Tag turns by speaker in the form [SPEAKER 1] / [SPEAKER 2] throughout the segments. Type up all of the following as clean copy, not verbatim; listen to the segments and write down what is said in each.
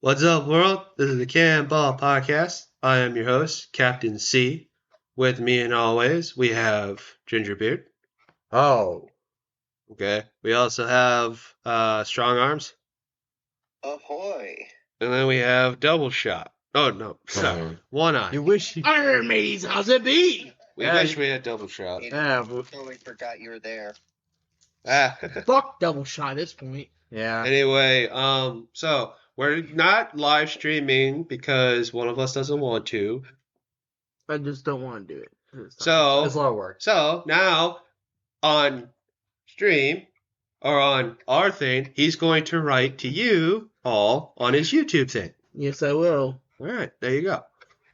[SPEAKER 1] What's up, world? This is the Cannonball Podcast. I am your host, Captain C. With me, and always, we have Gingerbeard.
[SPEAKER 2] Oh.
[SPEAKER 1] Okay. We also have Strong Arms.
[SPEAKER 3] Ahoy.
[SPEAKER 1] And then we have Double Shot. Oh, no. Sorry. One Eye.
[SPEAKER 2] You wish you...
[SPEAKER 4] Iron Mateys, how's it be?
[SPEAKER 1] We wish we had Double Shot.
[SPEAKER 2] Yeah,
[SPEAKER 3] Totally forgot you were there.
[SPEAKER 4] Fuck Double Shot at this point.
[SPEAKER 2] Yeah.
[SPEAKER 1] Anyway, so we're not live streaming because one of us doesn't want to.
[SPEAKER 4] I just don't want to do it.
[SPEAKER 1] So
[SPEAKER 2] It's a lot of work.
[SPEAKER 1] So now on stream or on our thing, he's going to write to you all on his YouTube thing.
[SPEAKER 4] Yes, I will.
[SPEAKER 1] All right, there you go.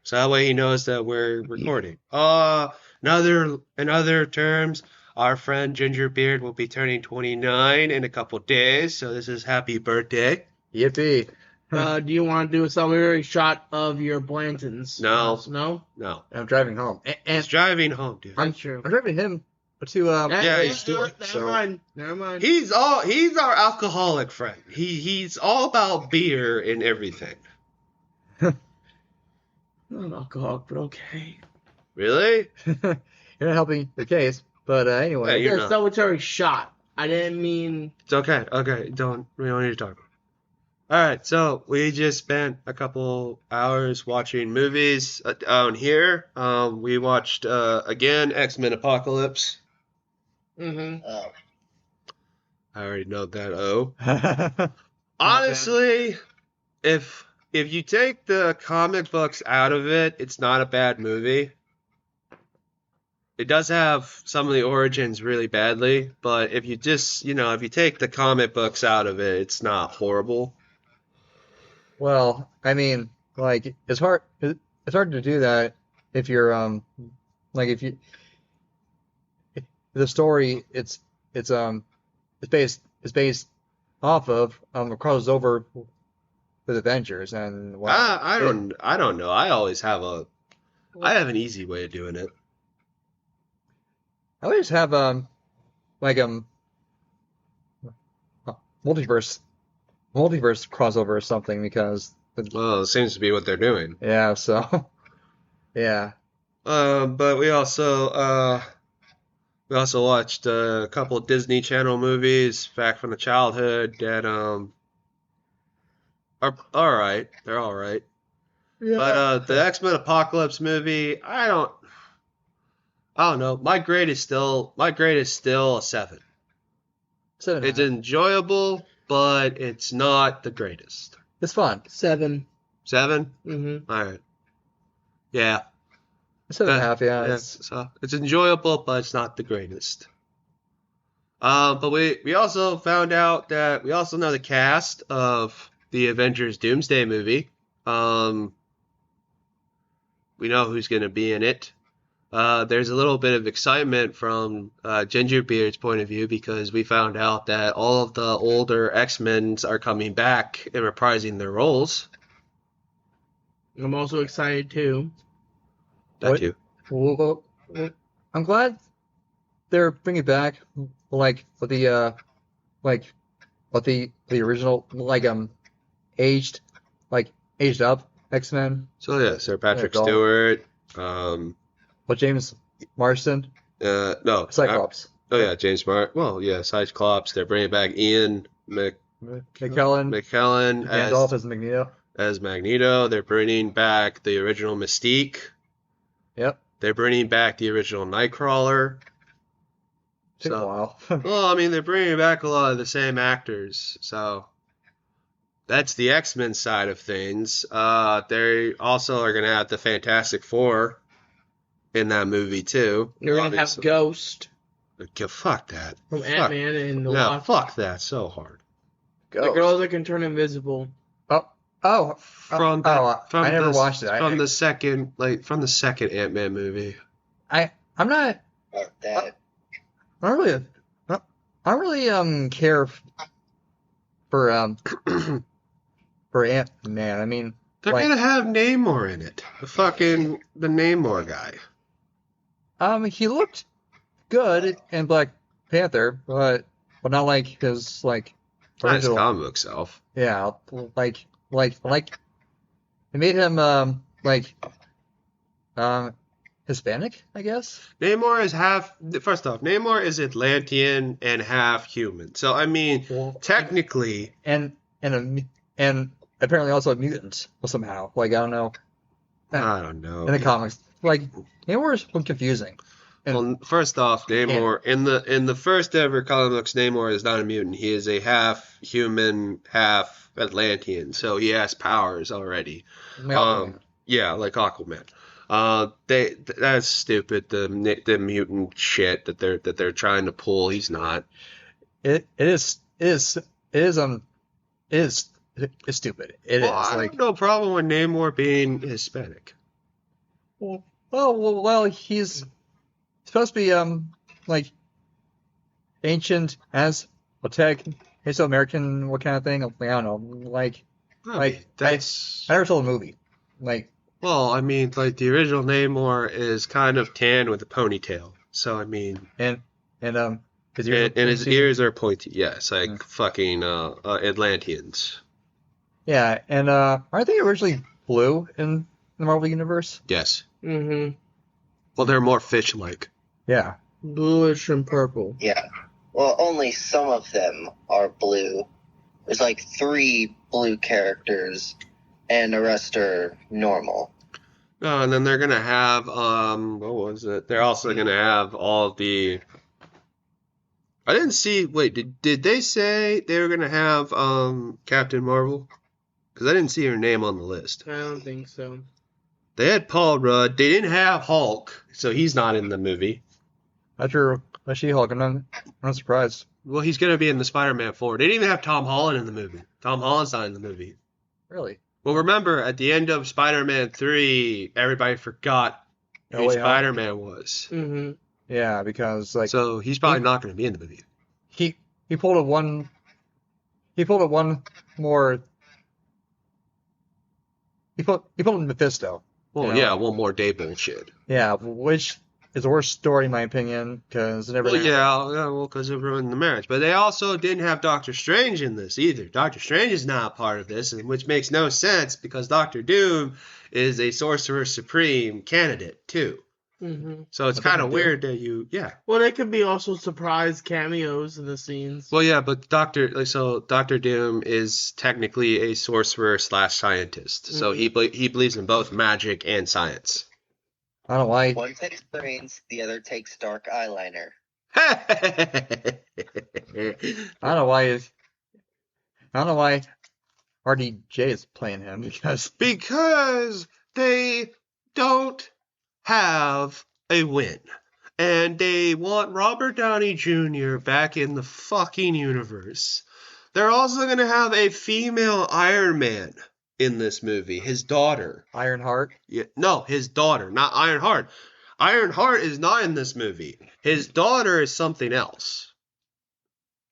[SPEAKER 1] So that way he knows that we're recording. In other terms, our friend Gingerbeard will be turning 29 in a couple days, so this is happy birthday.
[SPEAKER 2] Yippee.
[SPEAKER 4] Do you want to do a celebratory shot of your Blantons?
[SPEAKER 1] No.
[SPEAKER 4] No?
[SPEAKER 1] No.
[SPEAKER 2] I'm driving home.
[SPEAKER 1] He's driving home, dude.
[SPEAKER 4] That's true.
[SPEAKER 2] I'm driving him to
[SPEAKER 1] Yeah,
[SPEAKER 4] Never
[SPEAKER 1] he's doing
[SPEAKER 4] mind. Never mind.
[SPEAKER 1] He's our alcoholic friend. He's all about beer and everything.
[SPEAKER 4] Not an alcoholic, but okay.
[SPEAKER 1] Really?
[SPEAKER 2] You're not helping the case, but anyway.
[SPEAKER 1] Yeah,
[SPEAKER 4] Yeah,
[SPEAKER 1] you're
[SPEAKER 4] a
[SPEAKER 1] not.
[SPEAKER 4] celebratory shot. I didn't mean...
[SPEAKER 1] It's okay. Okay, we don't need to talk. All right, so we just spent a couple hours watching movies down here. We watched again X-Men Apocalypse.
[SPEAKER 4] Mm-hmm.
[SPEAKER 3] Oh.
[SPEAKER 1] I already know that. Oh, honestly, if you take the comic books out of it, it's not a bad movie. It does have some of the origins really badly, but if you just, if you take the comic books out of it, it's not horrible.
[SPEAKER 2] Well, I mean, like, it's hard to do that if you're if you the story it's based off of it crosses over with Avengers and
[SPEAKER 1] I don't know. I have an easy way of doing it.
[SPEAKER 2] I always have multiverse crossover or something because
[SPEAKER 1] Well, it seems to be what they're doing.
[SPEAKER 2] yeah, so yeah.
[SPEAKER 1] But we also watched a couple of Disney Channel movies back from the childhood that are all right. They're all right.
[SPEAKER 2] Yeah.
[SPEAKER 1] But the X-Men Apocalypse movie, I don't know. My grade is still a 7. It's enjoyable, but it's not the greatest.
[SPEAKER 2] It's fun.
[SPEAKER 4] 7.
[SPEAKER 1] 7?
[SPEAKER 4] Mm-hmm.
[SPEAKER 1] All right. Yeah.
[SPEAKER 2] 7.5, yeah.
[SPEAKER 1] Yeah, so it's enjoyable, but it's not the greatest. But we also found out that we also know the cast of the Avengers Doomsday movie. We know who's going to be in it. There's a little bit of excitement from Gingerbeard's point of view because we found out that all of the older X-Men are coming back and reprising their roles.
[SPEAKER 4] I'm also excited, too.
[SPEAKER 1] That
[SPEAKER 2] What?
[SPEAKER 1] too.
[SPEAKER 2] Well, I'm glad they're bringing back what the original aged up X-Men.
[SPEAKER 1] So yeah, Sir Patrick
[SPEAKER 2] Yeah,
[SPEAKER 1] Stewart.
[SPEAKER 2] What James Marsden,
[SPEAKER 1] No.
[SPEAKER 2] Cyclops,
[SPEAKER 1] Oh yeah, James Mark. Well, yeah, Cyclops. They're bringing back Ian
[SPEAKER 2] McKellen,
[SPEAKER 1] McKellen
[SPEAKER 2] Gandalf as Magneto.
[SPEAKER 1] as Magneto. They're bringing back the original Mystique.
[SPEAKER 2] Yep,
[SPEAKER 1] They're bringing back the original Nightcrawler.
[SPEAKER 2] took a while.
[SPEAKER 1] Well, I mean, they're bringing back a lot of the same actors, so that's the X-Men side of things. They also are going to have the Fantastic Four in that movie too.
[SPEAKER 4] You're going to have
[SPEAKER 1] obviously.
[SPEAKER 4] Ghost
[SPEAKER 1] Fuck that.
[SPEAKER 4] from
[SPEAKER 1] Fuck.
[SPEAKER 4] Ant-Man and the
[SPEAKER 1] Yeah,
[SPEAKER 4] Wasp.
[SPEAKER 1] fuck that so hard.
[SPEAKER 4] The girl that can turn invisible.
[SPEAKER 2] I never watched it.
[SPEAKER 1] From the second Ant-Man movie.
[SPEAKER 2] I'm not.
[SPEAKER 3] Fuck that.
[SPEAKER 2] I don't really care for Ant-Man. I mean,
[SPEAKER 1] They're gonna have Namor in it. The Namor guy.
[SPEAKER 2] he looked good in Black Panther, but not like his
[SPEAKER 1] Not his comic book self.
[SPEAKER 2] yeah, like it made him Hispanic, I guess.
[SPEAKER 1] Namor is half. First off, Namor is Atlantean and half human. So I mean,
[SPEAKER 2] Well,
[SPEAKER 1] technically,
[SPEAKER 2] and and apparently also a mutant somehow. Like I don't know.
[SPEAKER 1] I don't know.
[SPEAKER 2] In the comics, like Namor is confusing. And
[SPEAKER 1] Well, first off, Namor in the first ever comic books, Namor is not a mutant. He is a half human, half Atlantean. So he has powers already.
[SPEAKER 2] Aquaman.
[SPEAKER 1] Yeah, like Aquaman. That's stupid. The mutant shit that they're trying to pull. He's not.
[SPEAKER 2] It's stupid. It
[SPEAKER 1] Well,
[SPEAKER 2] is
[SPEAKER 1] I
[SPEAKER 2] like
[SPEAKER 1] have no problem with Namor being Hispanic.
[SPEAKER 2] well, he's supposed to be like ancient Aztec, Mesoamerican, what kind of thing? Like, I don't know. Like
[SPEAKER 1] That's
[SPEAKER 2] I never saw the movie. Like
[SPEAKER 1] well, I mean, like the original Namor is kind of tan with a ponytail. So I mean,
[SPEAKER 2] and his ears
[SPEAKER 1] and his
[SPEAKER 2] pointy.
[SPEAKER 1] ears are pointy. Yes, like
[SPEAKER 2] Yeah.
[SPEAKER 1] fucking Atlanteans.
[SPEAKER 2] Yeah, and aren't they originally blue in the Marvel universe?
[SPEAKER 1] Yes.
[SPEAKER 4] Mm-hmm.
[SPEAKER 1] Well, they're more fish-like.
[SPEAKER 2] Yeah.
[SPEAKER 4] Bluish and purple.
[SPEAKER 3] Yeah. Well, only some of them are blue. There's like 3 blue characters, and the rest are normal.
[SPEAKER 1] And then they're gonna have what was it? They're also gonna have all the. I didn't see. Wait, did they say they were gonna have Captain Marvel? Because I didn't see her name on the list.
[SPEAKER 4] I don't think so.
[SPEAKER 1] They had Paul Rudd. They didn't have Hulk, so he's not in the movie.
[SPEAKER 2] After She-Hulk, I'm not surprised.
[SPEAKER 1] Well, he's gonna be in the Spider-Man 4. They didn't even have Tom Holland in the movie. Tom Holland's not in the movie.
[SPEAKER 2] Really?
[SPEAKER 1] Well, remember at the end of Spider-Man 3, everybody forgot
[SPEAKER 2] No
[SPEAKER 1] who
[SPEAKER 2] Way Home?
[SPEAKER 1] Spider-Man was.
[SPEAKER 4] Mm-hmm.
[SPEAKER 2] Yeah, because like
[SPEAKER 1] So he's probably not going to be in the movie.
[SPEAKER 2] he pulled a one more he pulled Mephisto.
[SPEAKER 1] Well,
[SPEAKER 2] You know?
[SPEAKER 1] yeah, one more day bullshit.
[SPEAKER 2] Yeah, which is the worst story in my opinion because it never
[SPEAKER 1] Well,
[SPEAKER 2] happened.
[SPEAKER 1] well, because it ruined the marriage. But they also didn't have Doctor Strange in this either. Doctor Strange is not part of this, which makes no sense because Doctor Doom is a Sorcerer Supreme candidate too.
[SPEAKER 4] Mm-hmm.
[SPEAKER 1] So it's
[SPEAKER 2] But
[SPEAKER 1] kind of
[SPEAKER 2] Doctor
[SPEAKER 1] weird that yeah.
[SPEAKER 4] Well, they could be also surprise cameos in the scenes.
[SPEAKER 1] Well, yeah, but Doctor Doom is technically a sorcerer / scientist. So he believes in both magic and science.
[SPEAKER 2] I don't know why.
[SPEAKER 3] One takes brains, the other takes dark eyeliner.
[SPEAKER 2] I don't know why RDJ is playing him
[SPEAKER 1] Because they don't have a win. And they want Robert Downey Jr. back in the fucking universe. They're also going to have a female Iron Man in this movie. His daughter.
[SPEAKER 2] Ironheart.
[SPEAKER 1] Yeah, no, his daughter, not Ironheart. Ironheart is not in this movie. His daughter is something else.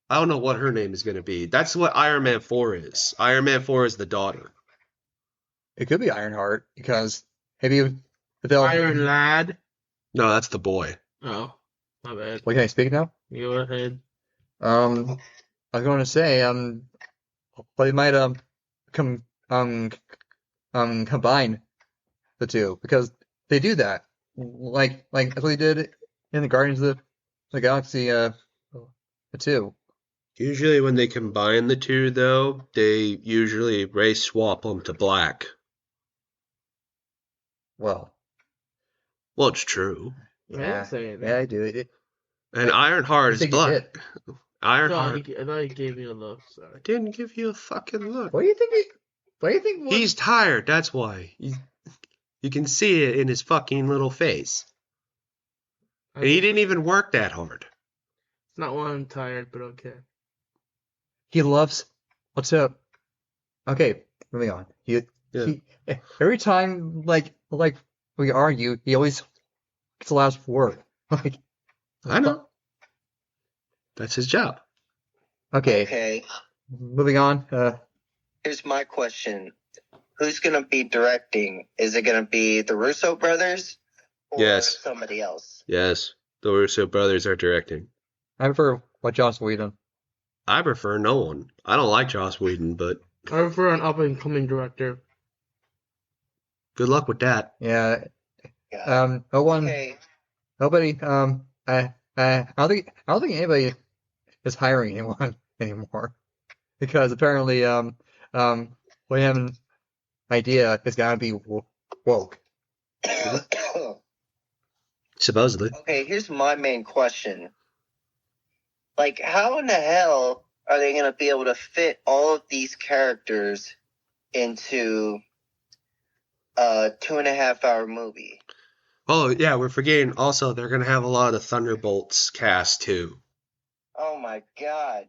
[SPEAKER 1] I don't know what her name is going to be. That's what Iron Man 4 is. Iron Man 4 is the daughter.
[SPEAKER 2] It could be Ironheart because maybe if they'll.
[SPEAKER 4] Iron Lad.
[SPEAKER 1] No, that's the boy.
[SPEAKER 4] Oh, my bad.
[SPEAKER 2] Wait, can I speak now?
[SPEAKER 4] You go ahead.
[SPEAKER 2] I was going to say they might combine the two because they do that like that's what they did in the Guardians of the Galaxy the two.
[SPEAKER 1] Usually when they combine the two, though, they usually race swap them to black.
[SPEAKER 2] Well,
[SPEAKER 1] Well, it's true.
[SPEAKER 4] I didn't say anything.
[SPEAKER 2] yeah, I do it.
[SPEAKER 1] And Ironheart
[SPEAKER 2] I
[SPEAKER 1] is
[SPEAKER 2] think you
[SPEAKER 1] black.
[SPEAKER 2] did.
[SPEAKER 4] No,
[SPEAKER 1] Ironheart.
[SPEAKER 4] I thought he gave me a look.
[SPEAKER 1] I
[SPEAKER 4] Sorry.
[SPEAKER 1] didn't give you a fucking look.
[SPEAKER 2] What do you think? What do you think?
[SPEAKER 1] He's tired, that's why. You can see it in his fucking little face. And he didn't even work that hard.
[SPEAKER 4] It's not why I'm tired, but okay.
[SPEAKER 2] He loves. What's up? Okay, moving on. He every time like we argue, he always gets the last word. Like
[SPEAKER 1] I know. That's his job.
[SPEAKER 2] okay,
[SPEAKER 3] Okay,
[SPEAKER 2] moving on.
[SPEAKER 3] here's my question. Who's going to be directing? Is it going to be the Russo brothers or
[SPEAKER 1] Yes.
[SPEAKER 3] somebody else?
[SPEAKER 1] Yes, the Russo brothers are directing.
[SPEAKER 2] I prefer what Joss Whedon.
[SPEAKER 1] I prefer no one. I don't like Joss Whedon, but
[SPEAKER 4] Or for an up and coming director.
[SPEAKER 1] Good luck with that.
[SPEAKER 2] Yeah.
[SPEAKER 3] Yeah.
[SPEAKER 2] No one,
[SPEAKER 3] Okay.
[SPEAKER 2] nobody. I don't think anybody is hiring anyone anymore because apparently, we have an idea. It's gotta be woke.
[SPEAKER 1] Supposedly.
[SPEAKER 3] Okay, here's my main question. Like, how in the hell are they going to be able to fit all of these characters into a 2.5 hour movie?
[SPEAKER 1] Oh yeah, we're forgetting. Also, they're gonna have a lot of Thunderbolts cast too,
[SPEAKER 3] Oh my god.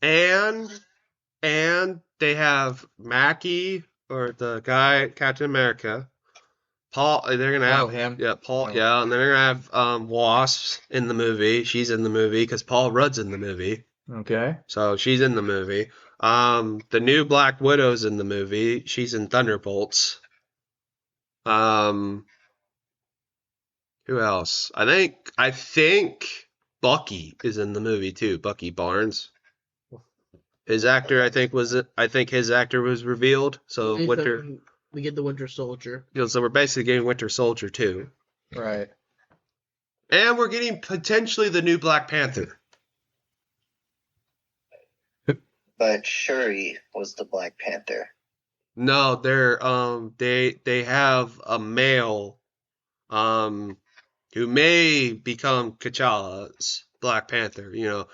[SPEAKER 1] and they have Mackie or the guy Captain America. Paul. They're gonna
[SPEAKER 2] Oh,
[SPEAKER 1] have
[SPEAKER 2] him.
[SPEAKER 1] Paul.
[SPEAKER 2] Oh.
[SPEAKER 1] Yeah, and they're gonna have Wasp in the movie. She's in the movie because Paul Rudd's in the movie,
[SPEAKER 2] Okay.
[SPEAKER 1] so she's in the movie. The new Black Widow's in the movie. She's in Thunderbolts. Um, who else? I think Bucky is in the movie too. Bucky Barnes. His actor, I think his actor was revealed. So
[SPEAKER 4] We get the Winter Soldier.
[SPEAKER 1] so we're basically getting Winter Soldier too,
[SPEAKER 2] Right.
[SPEAKER 1] and we're getting potentially the new Black Panther.
[SPEAKER 3] But Shuri was the Black Panther.
[SPEAKER 1] No, they have a male who may become T'Challa's Black Panther. You know,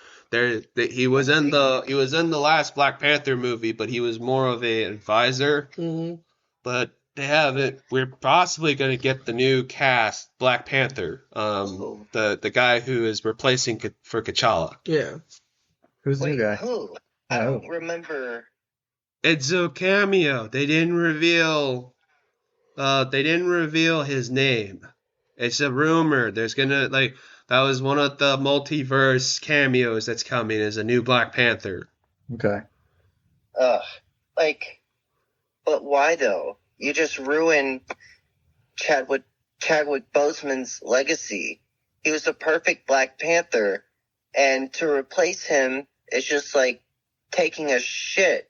[SPEAKER 1] he was in the last Black Panther movie, but he was more of an advisor.
[SPEAKER 4] Mm-hmm.
[SPEAKER 1] But they have it. We're possibly going to get the new cast Black Panther. The guy who is replacing for T'Challa.
[SPEAKER 4] Yeah.
[SPEAKER 2] Who's the new
[SPEAKER 3] Wait,
[SPEAKER 2] guy?
[SPEAKER 3] who? I don't remember.
[SPEAKER 1] It's a cameo. They didn't reveal. They didn't reveal his name. It's a rumor. There's gonna that was one of the multiverse cameos that's coming as a new Black Panther.
[SPEAKER 2] Okay.
[SPEAKER 3] Like, but why though? You just ruined Chadwick Boseman's legacy. He was the perfect Black Panther, and to replace him is just like taking a shit.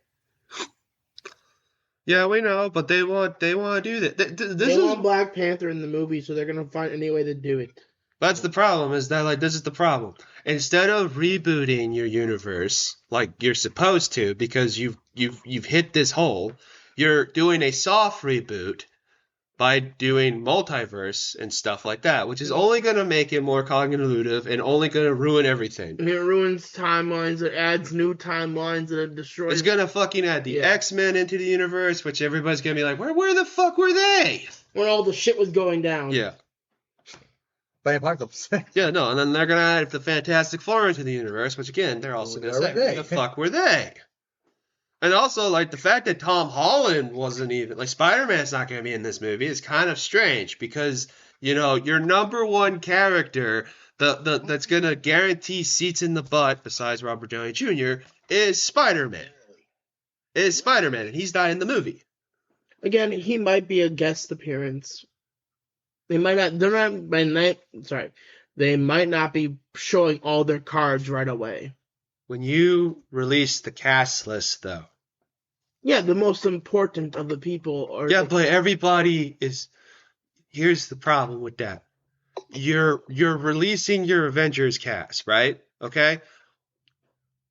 [SPEAKER 1] Yeah, we know, but they want to do that.
[SPEAKER 4] They want Black Panther in the movie, so they're gonna find any way to do it.
[SPEAKER 1] That's the problem. Is that this is the problem? Instead of rebooting your universe like you're supposed to, because you've hit this hole, you're doing a soft reboot by doing multiverse and stuff like that, which is only going to make it more cognitive and only going to ruin everything.
[SPEAKER 4] And it ruins timelines. It adds new timelines, and it destroys.
[SPEAKER 1] It's going to fucking add the X-Men into the universe, which everybody's going to be like, where the fuck were they?
[SPEAKER 4] When all the shit was going down.
[SPEAKER 1] Yeah.
[SPEAKER 2] By Apocalypse.
[SPEAKER 1] Yeah, no, and then they're going to add the Fantastic Four into the universe, which again, they're also going to say, where the fuck were they? And also, the fact that Tom Holland wasn't even, Spider-Man's not going to be in this movie is kind of strange because, your number one character, that's going to guarantee seats in the butt, besides Robert Downey Jr., is Spider-Man. And he's not in the movie.
[SPEAKER 4] Again, he might be a guest appearance. They might not be showing all their cards right away.
[SPEAKER 1] When you release the cast list, though.
[SPEAKER 4] Yeah, the most important of the people are.
[SPEAKER 1] Yeah, but everybody is. Here's the problem with that. You're releasing your Avengers cast, right? Okay.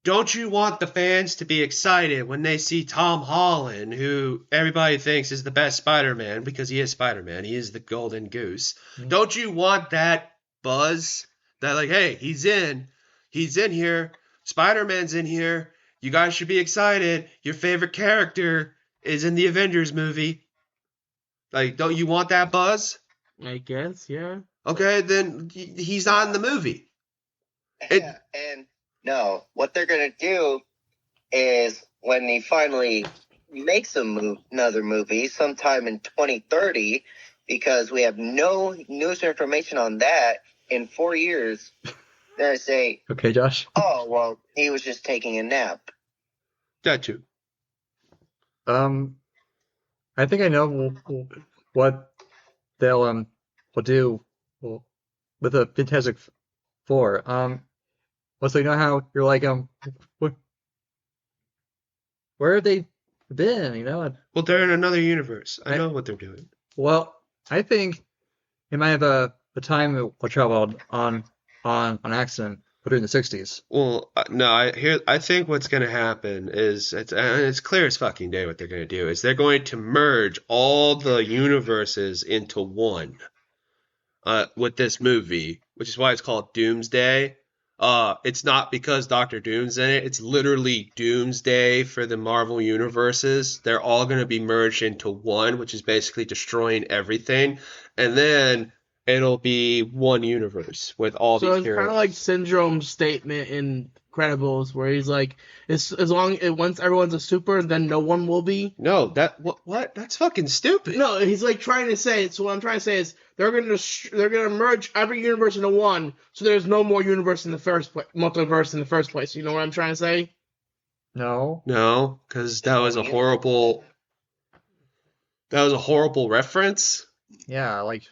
[SPEAKER 1] Don't you want the fans to be excited when they see Tom Holland, who everybody thinks is the best Spider-Man because he is Spider-Man, he is the golden goose. Mm-hmm. Don't you want that buzz that hey, he's in here, Spider-Man's in here. You guys should be excited. Your favorite character is in the Avengers movie. Don't you want that buzz?
[SPEAKER 4] I guess, yeah.
[SPEAKER 1] Okay, then he's not in the movie.
[SPEAKER 3] And no, what they're going to do is when he finally makes another movie sometime in 2030, because we have no news or information on that in 4 years, they're going to say,
[SPEAKER 2] okay, Josh.
[SPEAKER 3] Oh, well, he was just taking a nap.
[SPEAKER 1] Got you.
[SPEAKER 2] I think I know what they'll will do with the Fantastic Four. So you know how you're where are they been, you know.
[SPEAKER 1] Well, they're in another universe. I know what they're doing.
[SPEAKER 2] Well, I think it might have a time travel on accident during the 60s.
[SPEAKER 1] Well, no, I think what's going to happen is it's clear as fucking day what they're going to do is they're going to merge all the universes into one with this movie, which is why it's called Doomsday. It's not because Doctor Doom's in it. It's literally Doomsday for the Marvel universes. They're all going to be merged into one, which is basically destroying everything. And then it'll be one universe with all
[SPEAKER 4] So
[SPEAKER 1] these
[SPEAKER 4] it's
[SPEAKER 1] heroes.
[SPEAKER 4] kind of like Syndrome's statement in Credibles, where he's like, as long once everyone's a super, then no one will be.
[SPEAKER 1] No, what? That's fucking stupid.
[SPEAKER 4] No, he's like trying to say. So what I'm trying to say is they're gonna merge every universe into one, so there's no more universe in the first place, multiverse in the first place. You know what I'm trying to say?
[SPEAKER 2] No.
[SPEAKER 1] Because that was a horrible reference.
[SPEAKER 2] Yeah, like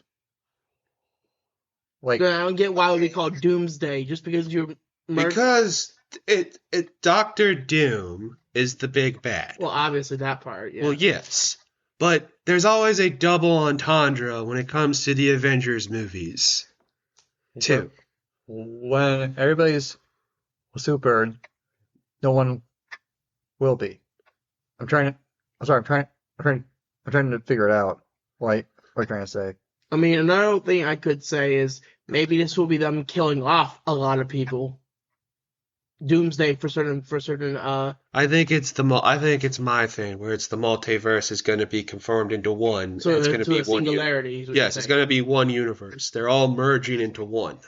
[SPEAKER 4] I don't get why it would be called Doomsday just because you merge.
[SPEAKER 1] Because it Doctor Doom is the big bad.
[SPEAKER 4] Well, obviously that part. Yeah.
[SPEAKER 1] Well, yes, but there's always a double entendre when it comes to the Avengers movies, too.
[SPEAKER 2] when everybody's super, no one will be. I'm trying to figure it out. Like, what are you trying to say?
[SPEAKER 4] I mean, another thing I could say is maybe this will be them killing off a lot of people. Doomsday for certain.
[SPEAKER 1] I think it's my thing where it's the multiverse is going to be conformed into one.
[SPEAKER 4] So
[SPEAKER 1] it's going to be
[SPEAKER 4] a
[SPEAKER 1] one.
[SPEAKER 4] singularity.
[SPEAKER 1] Yes, it's going to be one universe. They're all merging into one.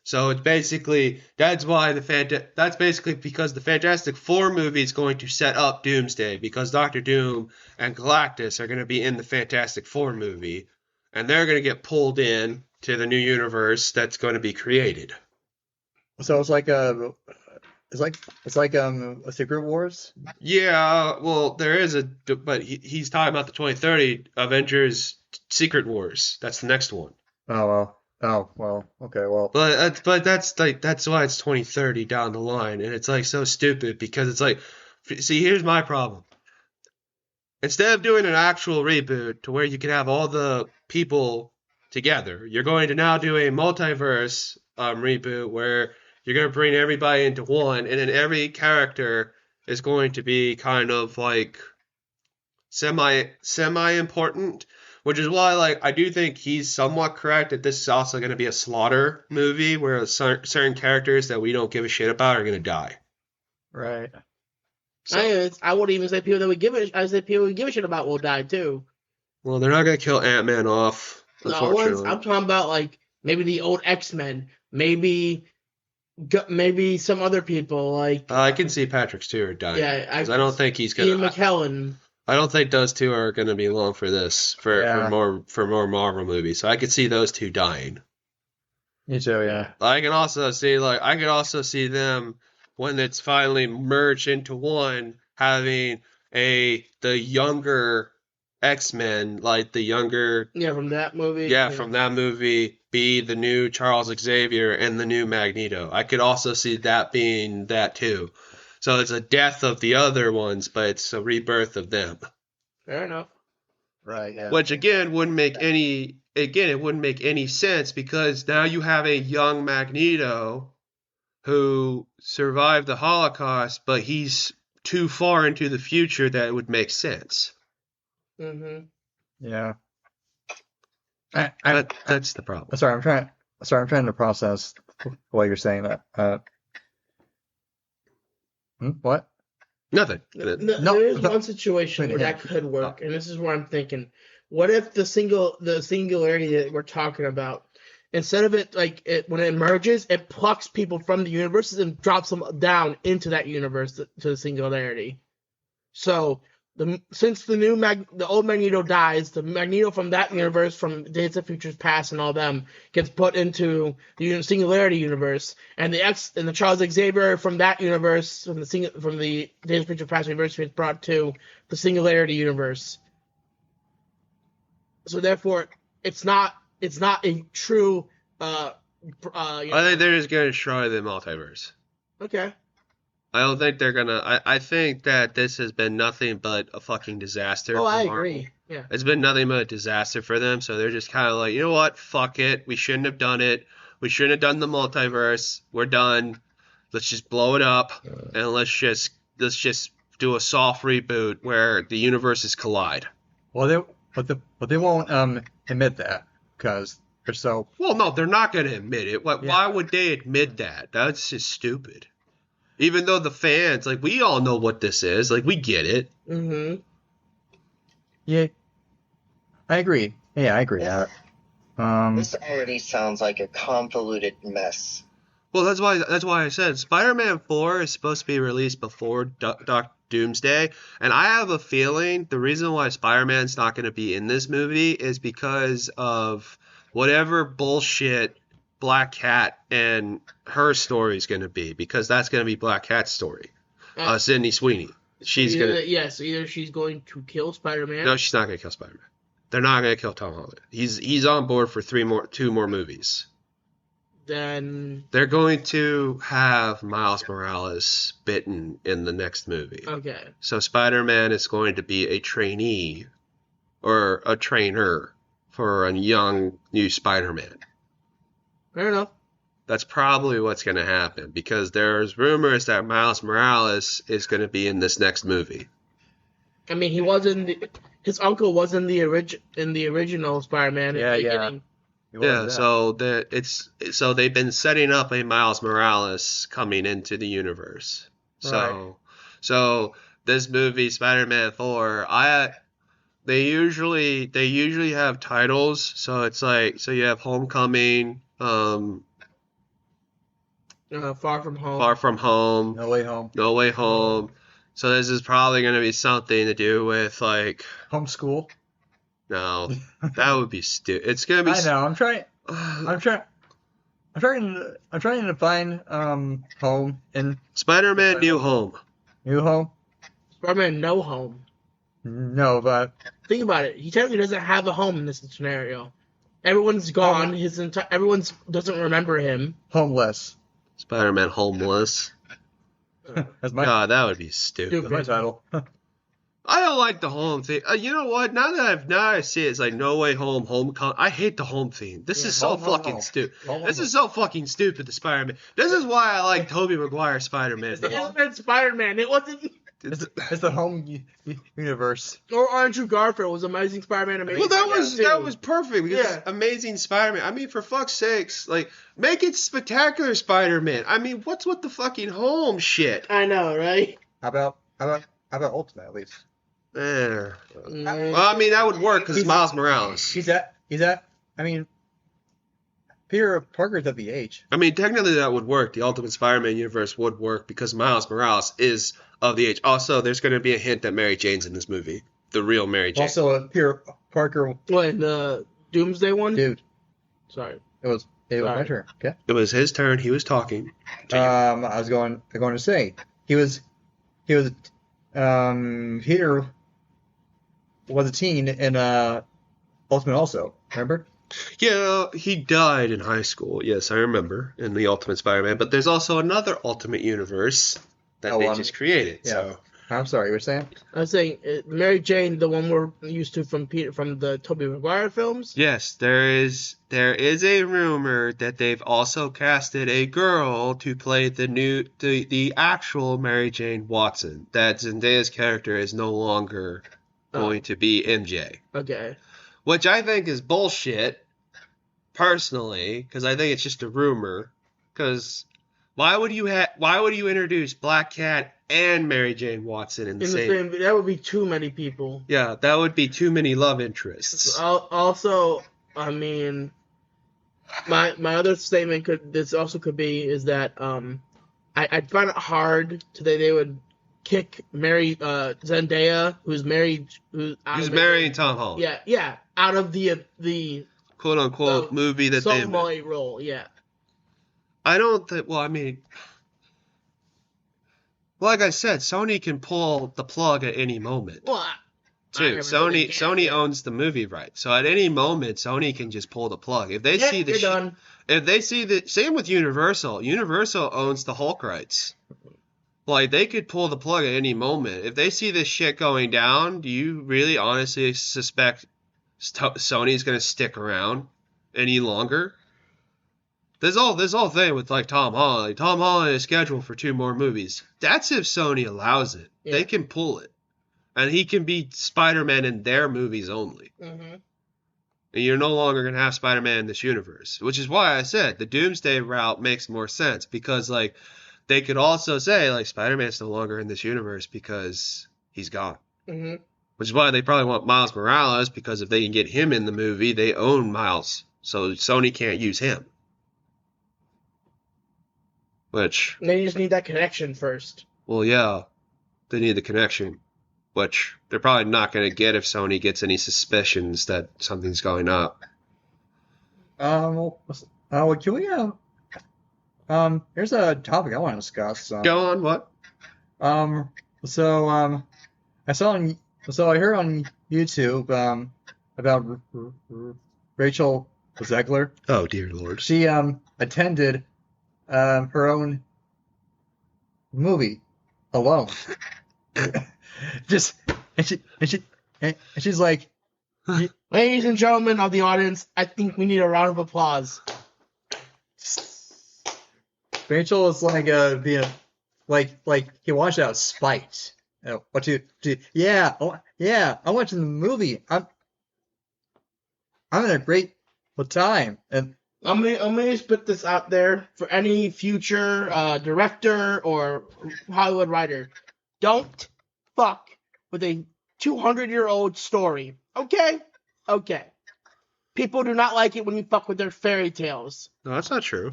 [SPEAKER 1] So it's basically that's basically because the Fantastic Four movie is going to set up Doomsday because Doctor Doom and Galactus are going to be in the Fantastic Four movie, and they're going to get pulled in to the new universe that's going to be created.
[SPEAKER 2] So it's like a Secret Wars.
[SPEAKER 1] Yeah, well, there is but he's talking about the 2030 Avengers Secret Wars. That's the next one.
[SPEAKER 2] Oh well. Okay. Well.
[SPEAKER 1] But that's why it's 2030 down the line, and it's like so stupid because it's like, see, here's my problem. Instead of doing an actual reboot to where you can have all the people together, you're going to now do a multiverse reboot where you're going to bring everybody into one, and then every character is going to be kind of like semi important, which is why I do think he's somewhat correct that this is also going to be a slaughter movie where certain characters that we don't give a shit about are going to die.
[SPEAKER 2] Right.
[SPEAKER 4] So, I wouldn't even say people that we give it. I say people we give a shit about will die too.
[SPEAKER 1] Well, they're not going to kill Ant-Man off. Unfortunately.
[SPEAKER 4] I'm talking about like maybe the old X-Men, maybe some other people like.
[SPEAKER 1] I can see Patrick Stewart dying.
[SPEAKER 4] Yeah,
[SPEAKER 1] I don't think he's going to.
[SPEAKER 4] Ian McKellen.
[SPEAKER 1] I don't think those two are going to be long for this for more Marvel movies. So I could see those two dying.
[SPEAKER 2] Me too, yeah.
[SPEAKER 1] I can also see them when it's finally merged into one, having the younger X-Men, like the younger
[SPEAKER 4] from that movie.
[SPEAKER 1] Yeah, from that movie, be the new Charles Xavier and the new Magneto. I could also see that being that too. So it's a death of the other ones, but it's a rebirth of them.
[SPEAKER 4] Fair enough.
[SPEAKER 2] Right, yeah.
[SPEAKER 1] Which again wouldn't make any sense because now you have a young Magneto who survived the Holocaust, but he's too far into the future that it would make sense.
[SPEAKER 4] Mm-hmm.
[SPEAKER 2] Yeah.
[SPEAKER 1] That's the problem.
[SPEAKER 2] Sorry, I'm trying to process what you're saying. What?
[SPEAKER 1] Nothing.
[SPEAKER 4] There is one situation where that could work, and this is where I'm thinking: what if the singularity that we're talking about, instead of when it merges, it plucks people from the universes and drops them down into that universe to the singularity. So since the old Magneto dies, the Magneto from that universe, from Days of Futures Past and all them, gets put into the Singularity universe, and the Charles Xavier from that universe, from the Days of Futures Past universe, gets brought to the Singularity universe. So therefore, it's not a true.
[SPEAKER 1] I think they're just going to destroy the multiverse.
[SPEAKER 4] Okay.
[SPEAKER 1] I don't think they're gonna. I think that this has been nothing but a fucking disaster.
[SPEAKER 4] Oh,
[SPEAKER 1] for
[SPEAKER 4] I
[SPEAKER 1] Marvel.
[SPEAKER 4] agree. Yeah.
[SPEAKER 1] It's been nothing but a disaster for them, so they're just kind of like, you know what? Fuck it. We shouldn't have done it. We shouldn't have done the multiverse. We're done. Let's just blow it up, and let's just do a soft reboot where the universes collide.
[SPEAKER 2] Well, they won't admit that because they're so.
[SPEAKER 1] Well, no, they're not going to admit it.
[SPEAKER 2] Yeah.
[SPEAKER 1] Why would they admit that? That's just stupid. Even though the fans, like, we all know what this is. Like, we get it.
[SPEAKER 4] Mm-hmm.
[SPEAKER 2] Yeah, I agree. Yeah, I agree.
[SPEAKER 3] This already sounds like a convoluted mess.
[SPEAKER 1] Well, that's why I said Spider-Man 4 is supposed to be released before Doc Doomsday, and I have a feeling the reason why Spider-Man's not going to be in this movie is because of whatever bullshit Black Cat and her story is going to be, because that's going to be Black Cat's story. Sydney Sweeney. She's
[SPEAKER 4] either,
[SPEAKER 1] gonna.
[SPEAKER 4] Yes, either she's going to kill Spider-Man.
[SPEAKER 1] No, she's not going to kill Spider-Man. They're not going to kill Tom Holland. He's on board for two more movies.
[SPEAKER 4] Then
[SPEAKER 1] They're going to have Miles Morales bitten in the next movie.
[SPEAKER 4] okay.
[SPEAKER 1] So Spider-Man is going to be a trainee or a trainer for a young new Spider-Man.
[SPEAKER 4] Fair enough.
[SPEAKER 1] That's probably what's going to happen because there's rumors that Miles Morales is going to be in this next movie.
[SPEAKER 4] I mean, his uncle was in the original Spider-Man.
[SPEAKER 2] Yeah,
[SPEAKER 4] at the
[SPEAKER 2] yeah.
[SPEAKER 4] beginning.
[SPEAKER 1] Yeah, so they've been setting up a Miles Morales coming into the universe. So this movie, Spider-Man 4, they usually have titles. So it's like, so you have Homecoming,
[SPEAKER 4] Far From Home.
[SPEAKER 1] Far From Home,
[SPEAKER 2] No Way Home.
[SPEAKER 1] No Way Home. So this is probably going to be something to do with like,
[SPEAKER 2] Homeschool.
[SPEAKER 1] no, that would be stupid. It's going to be.
[SPEAKER 2] I know. I'm trying to find home in
[SPEAKER 1] Spider-Man New Home.
[SPEAKER 2] New Home.
[SPEAKER 4] Spider-Man No Home.
[SPEAKER 2] No, but
[SPEAKER 4] Think about it. He technically doesn't have a home in this scenario. Everyone's gone. Everyone doesn't remember him.
[SPEAKER 2] homeless.
[SPEAKER 1] Spider-Man Homeless.
[SPEAKER 2] That's my
[SPEAKER 1] God, that would be stupid.
[SPEAKER 2] that's my title.
[SPEAKER 1] I don't like the home thing. You know what? Now I see it, it's like No Way Home, Homecoming. I hate the home theme. This is so fucking stupid. This is so fucking stupid. The Spider-Man. This is why I like Tobey Maguire Spider-Man.
[SPEAKER 4] It wasn't Spider-Man. It wasn't.
[SPEAKER 2] It's the home universe.
[SPEAKER 4] Or Andrew Garfield was Amazing Spider-Man. Amazing.
[SPEAKER 1] Well, that was perfect because
[SPEAKER 4] Yeah.
[SPEAKER 1] it's Amazing Spider-Man. I mean, for fuck's sakes, like make it Spectacular Spider-Man. I mean, what's with the fucking home shit?
[SPEAKER 4] I know, right?
[SPEAKER 2] How about Ultimate at least?
[SPEAKER 1] Well, I mean, that would work because Miles Morales.
[SPEAKER 2] He's at. I mean, Peter Parker's at the age.
[SPEAKER 1] I mean, technically that would work. The Ultimate Spider-Man universe would work because Miles Morales is of the age. Also, there's going to be a hint that Mary Jane's in this movie. The real Mary Jane.
[SPEAKER 2] Also, Peter Parker.
[SPEAKER 4] What, in the Doomsday one?
[SPEAKER 2] Dude,
[SPEAKER 4] Sorry.
[SPEAKER 2] it was my
[SPEAKER 4] Sorry.
[SPEAKER 2] turn. Okay.
[SPEAKER 1] It was his turn. He was talking.
[SPEAKER 2] I was going to say he was Peter was a teen in Ultimate also. Remember?
[SPEAKER 1] Yeah, he died in high school. Yes, I remember in the Ultimate Spider-Man. But there's also another Ultimate Universe that they just created.
[SPEAKER 2] Yeah.
[SPEAKER 1] So
[SPEAKER 2] I'm sorry, you were saying?
[SPEAKER 4] I was saying Mary Jane, the one we're used to from the Tobey Maguire films.
[SPEAKER 1] yes, there is a rumor that they've also casted a girl to play the actual Mary Jane Watson. That Zendaya's character is no longer going to be MJ.
[SPEAKER 4] Okay.
[SPEAKER 1] Which I think is bullshit, personally, because I think it's just a rumor. Because why would you introduce Black Cat and Mary Jane Watson in the same?
[SPEAKER 4] That would be too many people.
[SPEAKER 1] Yeah, that would be too many love interests.
[SPEAKER 4] Also, I mean, my other statement could be that I'd find it hard today they would kick Zendaya, who's marrying
[SPEAKER 1] Tom Holland.
[SPEAKER 4] Yeah, out of the
[SPEAKER 1] Quote unquote movie that they made.
[SPEAKER 4] role. Yeah.
[SPEAKER 1] I don't think. Well, I mean, like I said, Sony can pull the plug at any moment.
[SPEAKER 4] Well,
[SPEAKER 1] Too. Sony owns the movie rights, so at any moment Sony can just pull the plug. If they see the
[SPEAKER 4] done.
[SPEAKER 1] if they see the same with Universal. Universal owns the Hulk rights. Like, they could pull the plug at any moment. If they see this shit going down, do you really honestly suspect Sony's going to stick around any longer? This whole thing with, like, Tom Holland. Like, Tom Holland is scheduled for 2 more movies. That's if Sony allows it.
[SPEAKER 4] Yeah.
[SPEAKER 1] They can pull it. And he can be Spider-Man in their movies only.
[SPEAKER 4] Mm-hmm.
[SPEAKER 1] And you're no longer going to have Spider-Man in this universe. Which is why I said the Doomsday route makes more sense. Because, like, they could also say, like, Spider-Man's no longer in this universe because he's gone.
[SPEAKER 4] Mm-hmm.
[SPEAKER 1] Which is why they probably want Miles Morales, because if they can get him in the movie, they own Miles. So Sony can't use him. Which...
[SPEAKER 4] They just need that connection first.
[SPEAKER 1] Well, yeah. They need the connection. Which they're probably not going to get if Sony gets any suspicions that something's going up.
[SPEAKER 2] Can we, here's a topic I want to discuss.
[SPEAKER 1] Go on, what?
[SPEAKER 2] I heard on YouTube, about Rachel Zegler.
[SPEAKER 1] Oh, dear Lord.
[SPEAKER 2] She, attended, her own movie alone. She's like,
[SPEAKER 4] Ladies and gentlemen of the audience, I think we need a round of applause.
[SPEAKER 2] Rachel is like being like he watched out of spite. I'm watching the movie. I'm having a great time. And
[SPEAKER 4] I'm gonna just put this out there for any future director or Hollywood writer. Don't fuck with a 200-year-old story. Okay? Okay. People do not like it when you fuck with their fairy tales.
[SPEAKER 1] No, that's not true.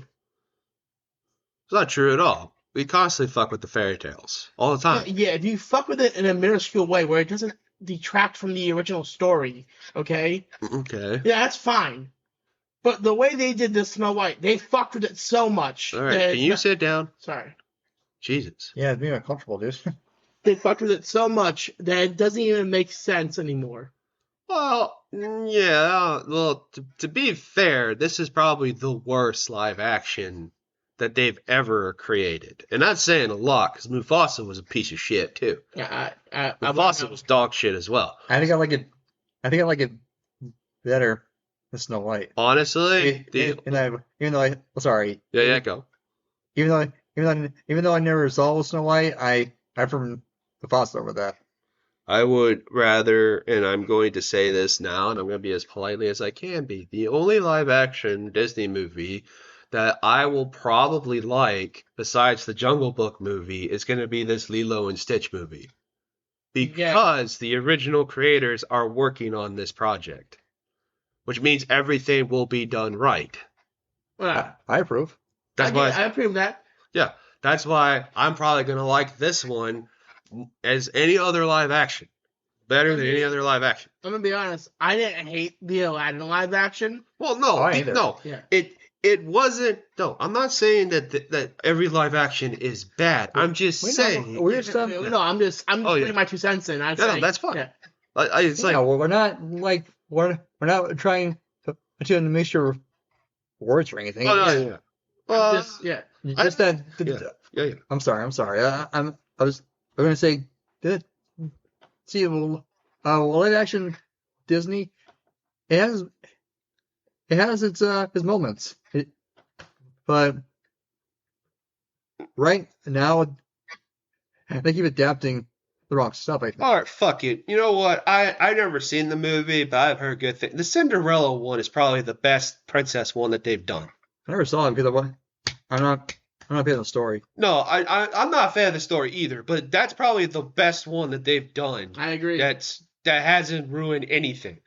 [SPEAKER 1] It's not true at all. We constantly fuck with the fairy tales. All the time.
[SPEAKER 4] Yeah, if you fuck with it in a minuscule way where it doesn't detract from the original story, okay?
[SPEAKER 1] Okay.
[SPEAKER 4] Yeah, that's fine. But the way they did this Snow White, they fucked with it so much.
[SPEAKER 1] All right, can you sit down?
[SPEAKER 4] Sorry.
[SPEAKER 1] Jesus.
[SPEAKER 2] yeah, it's being uncomfortable, dude.
[SPEAKER 4] They fucked with it so much that it doesn't even make sense anymore.
[SPEAKER 1] Well, yeah. Well, to be fair, this is probably the worst live action that they've ever created. And that's saying a lot, because Mufasa was a piece of shit, too.
[SPEAKER 4] Yeah,
[SPEAKER 1] Mufasa was dog shit as well.
[SPEAKER 2] I think I like it better than Snow White.
[SPEAKER 1] Honestly,
[SPEAKER 2] Even though sorry.
[SPEAKER 1] yeah, go.
[SPEAKER 2] Even though I never saw Snow White, I from the Mufasa over that.
[SPEAKER 1] I would rather, and I'm going to say this now, and I'm going to be as politely as I can be, the only live action Disney movie that I will probably like, besides the Jungle Book movie, is going to be this Lilo and Stitch movie. Because the original creators are working on this project. Which means everything will be done right.
[SPEAKER 4] Well,
[SPEAKER 2] I approve.
[SPEAKER 1] That's why
[SPEAKER 4] I approve that.
[SPEAKER 1] Yeah, that's why I'm probably going to like this one as any other live action. Better than any other live action.
[SPEAKER 4] I'm going to be honest. I didn't hate the Aladdin live action.
[SPEAKER 1] Well, no.
[SPEAKER 4] Yeah.
[SPEAKER 1] It wasn't. No, I'm not saying that every live action is bad. I'm just saying.
[SPEAKER 2] Weird stuff.
[SPEAKER 4] No, I'm just putting my 2 cents in.
[SPEAKER 1] No, that's fine.
[SPEAKER 4] Yeah.
[SPEAKER 1] It's like
[SPEAKER 2] we're not trying to make sure words or anything.
[SPEAKER 1] Oh, no,
[SPEAKER 4] Yeah.
[SPEAKER 2] Just that.
[SPEAKER 1] Yeah.
[SPEAKER 2] I'm sorry. I was going to say that. See, live action Disney, it has its moments, but right now they keep adapting the wrong stuff. I think.
[SPEAKER 1] All right, fuck it. You know what? I never seen the movie, but I've heard good things. The Cinderella one is probably the best princess one that they've done.
[SPEAKER 2] I never saw it because I'm not a fan of the story.
[SPEAKER 1] No, I'm not a fan of the story either, but that's probably the best one that they've done.
[SPEAKER 4] I agree.
[SPEAKER 1] That hasn't ruined anything.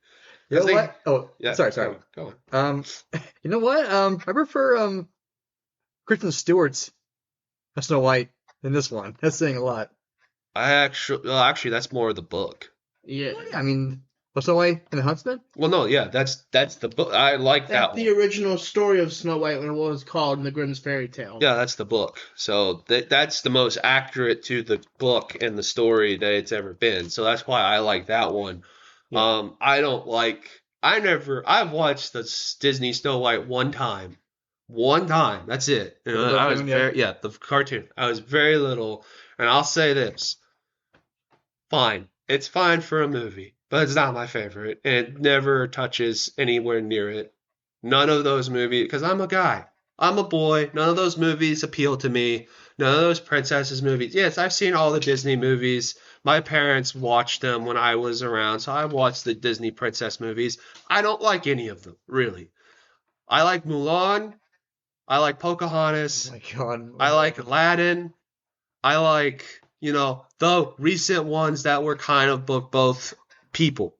[SPEAKER 2] You know what? Oh,
[SPEAKER 1] yeah,
[SPEAKER 2] sorry.
[SPEAKER 1] Go on.
[SPEAKER 2] You know what? I prefer Kristen Stewart's Snow White than this one. That's saying a lot.
[SPEAKER 1] Actually, that's more of the book.
[SPEAKER 4] Yeah.
[SPEAKER 2] I mean, Snow White and the Huntsman?
[SPEAKER 1] Well, no, yeah, that's the book. I like that one.
[SPEAKER 4] The original story of Snow White when it was called in the Grimm's Fairy Tale.
[SPEAKER 1] Yeah, that's the book. So that's the most accurate to the book and the story that it's ever been. So that's why I like that one. Yeah. I've watched the Disney Snow White one time. One time. That's it. You know, the cartoon. I was very little. And I'll say this. Fine. It's fine for a movie, but it's not my favorite. And it never touches anywhere near it. None of those movies, because I'm a guy. I'm a boy. None of those movies appeal to me. None of those princesses movies. Yes, I've seen all the Disney movies. My parents watched them when I was around, so I watched the Disney princess movies. I don't like any of them, really. I like Mulan. I like Pocahontas.
[SPEAKER 2] Oh my God.
[SPEAKER 1] I like Aladdin. I like, the recent ones that were kind of both people.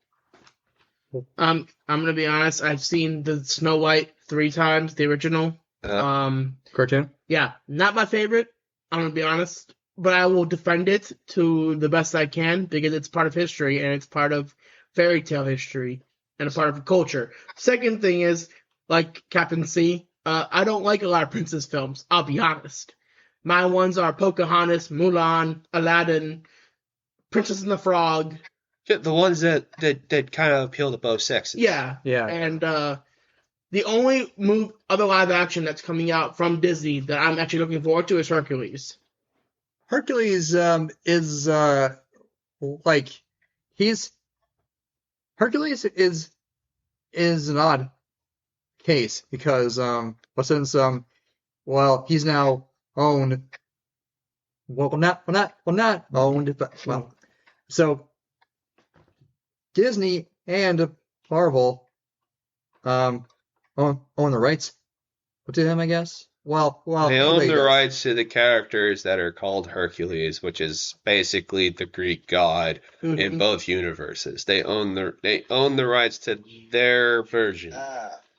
[SPEAKER 4] I'm gonna be honest. I've seen the Snow White 3 times, the original.
[SPEAKER 2] Cartoon?
[SPEAKER 4] Yeah, not my favorite. I'm gonna be honest, but I will defend it to the best I can because it's part of history and it's part of fairy tale history and a part of culture. Second thing is, like Captain C, I don't like a lot of princess films. I'll be honest. My ones are Pocahontas, Mulan, Aladdin, Princess and the Frog.
[SPEAKER 1] Yeah, the ones that kind of appeal to both sexes.
[SPEAKER 4] Yeah.
[SPEAKER 2] Yeah.
[SPEAKER 4] And the only other live action that's coming out from Disney that I'm actually looking forward to is Hercules.
[SPEAKER 2] Hercules Hercules is an odd case because since he's now owned not owned but so Disney and Marvel own the rights to him, I guess. Well,
[SPEAKER 1] they own the rights to the characters that are called Hercules, which is basically the Greek god in both universes. They own the rights to their version.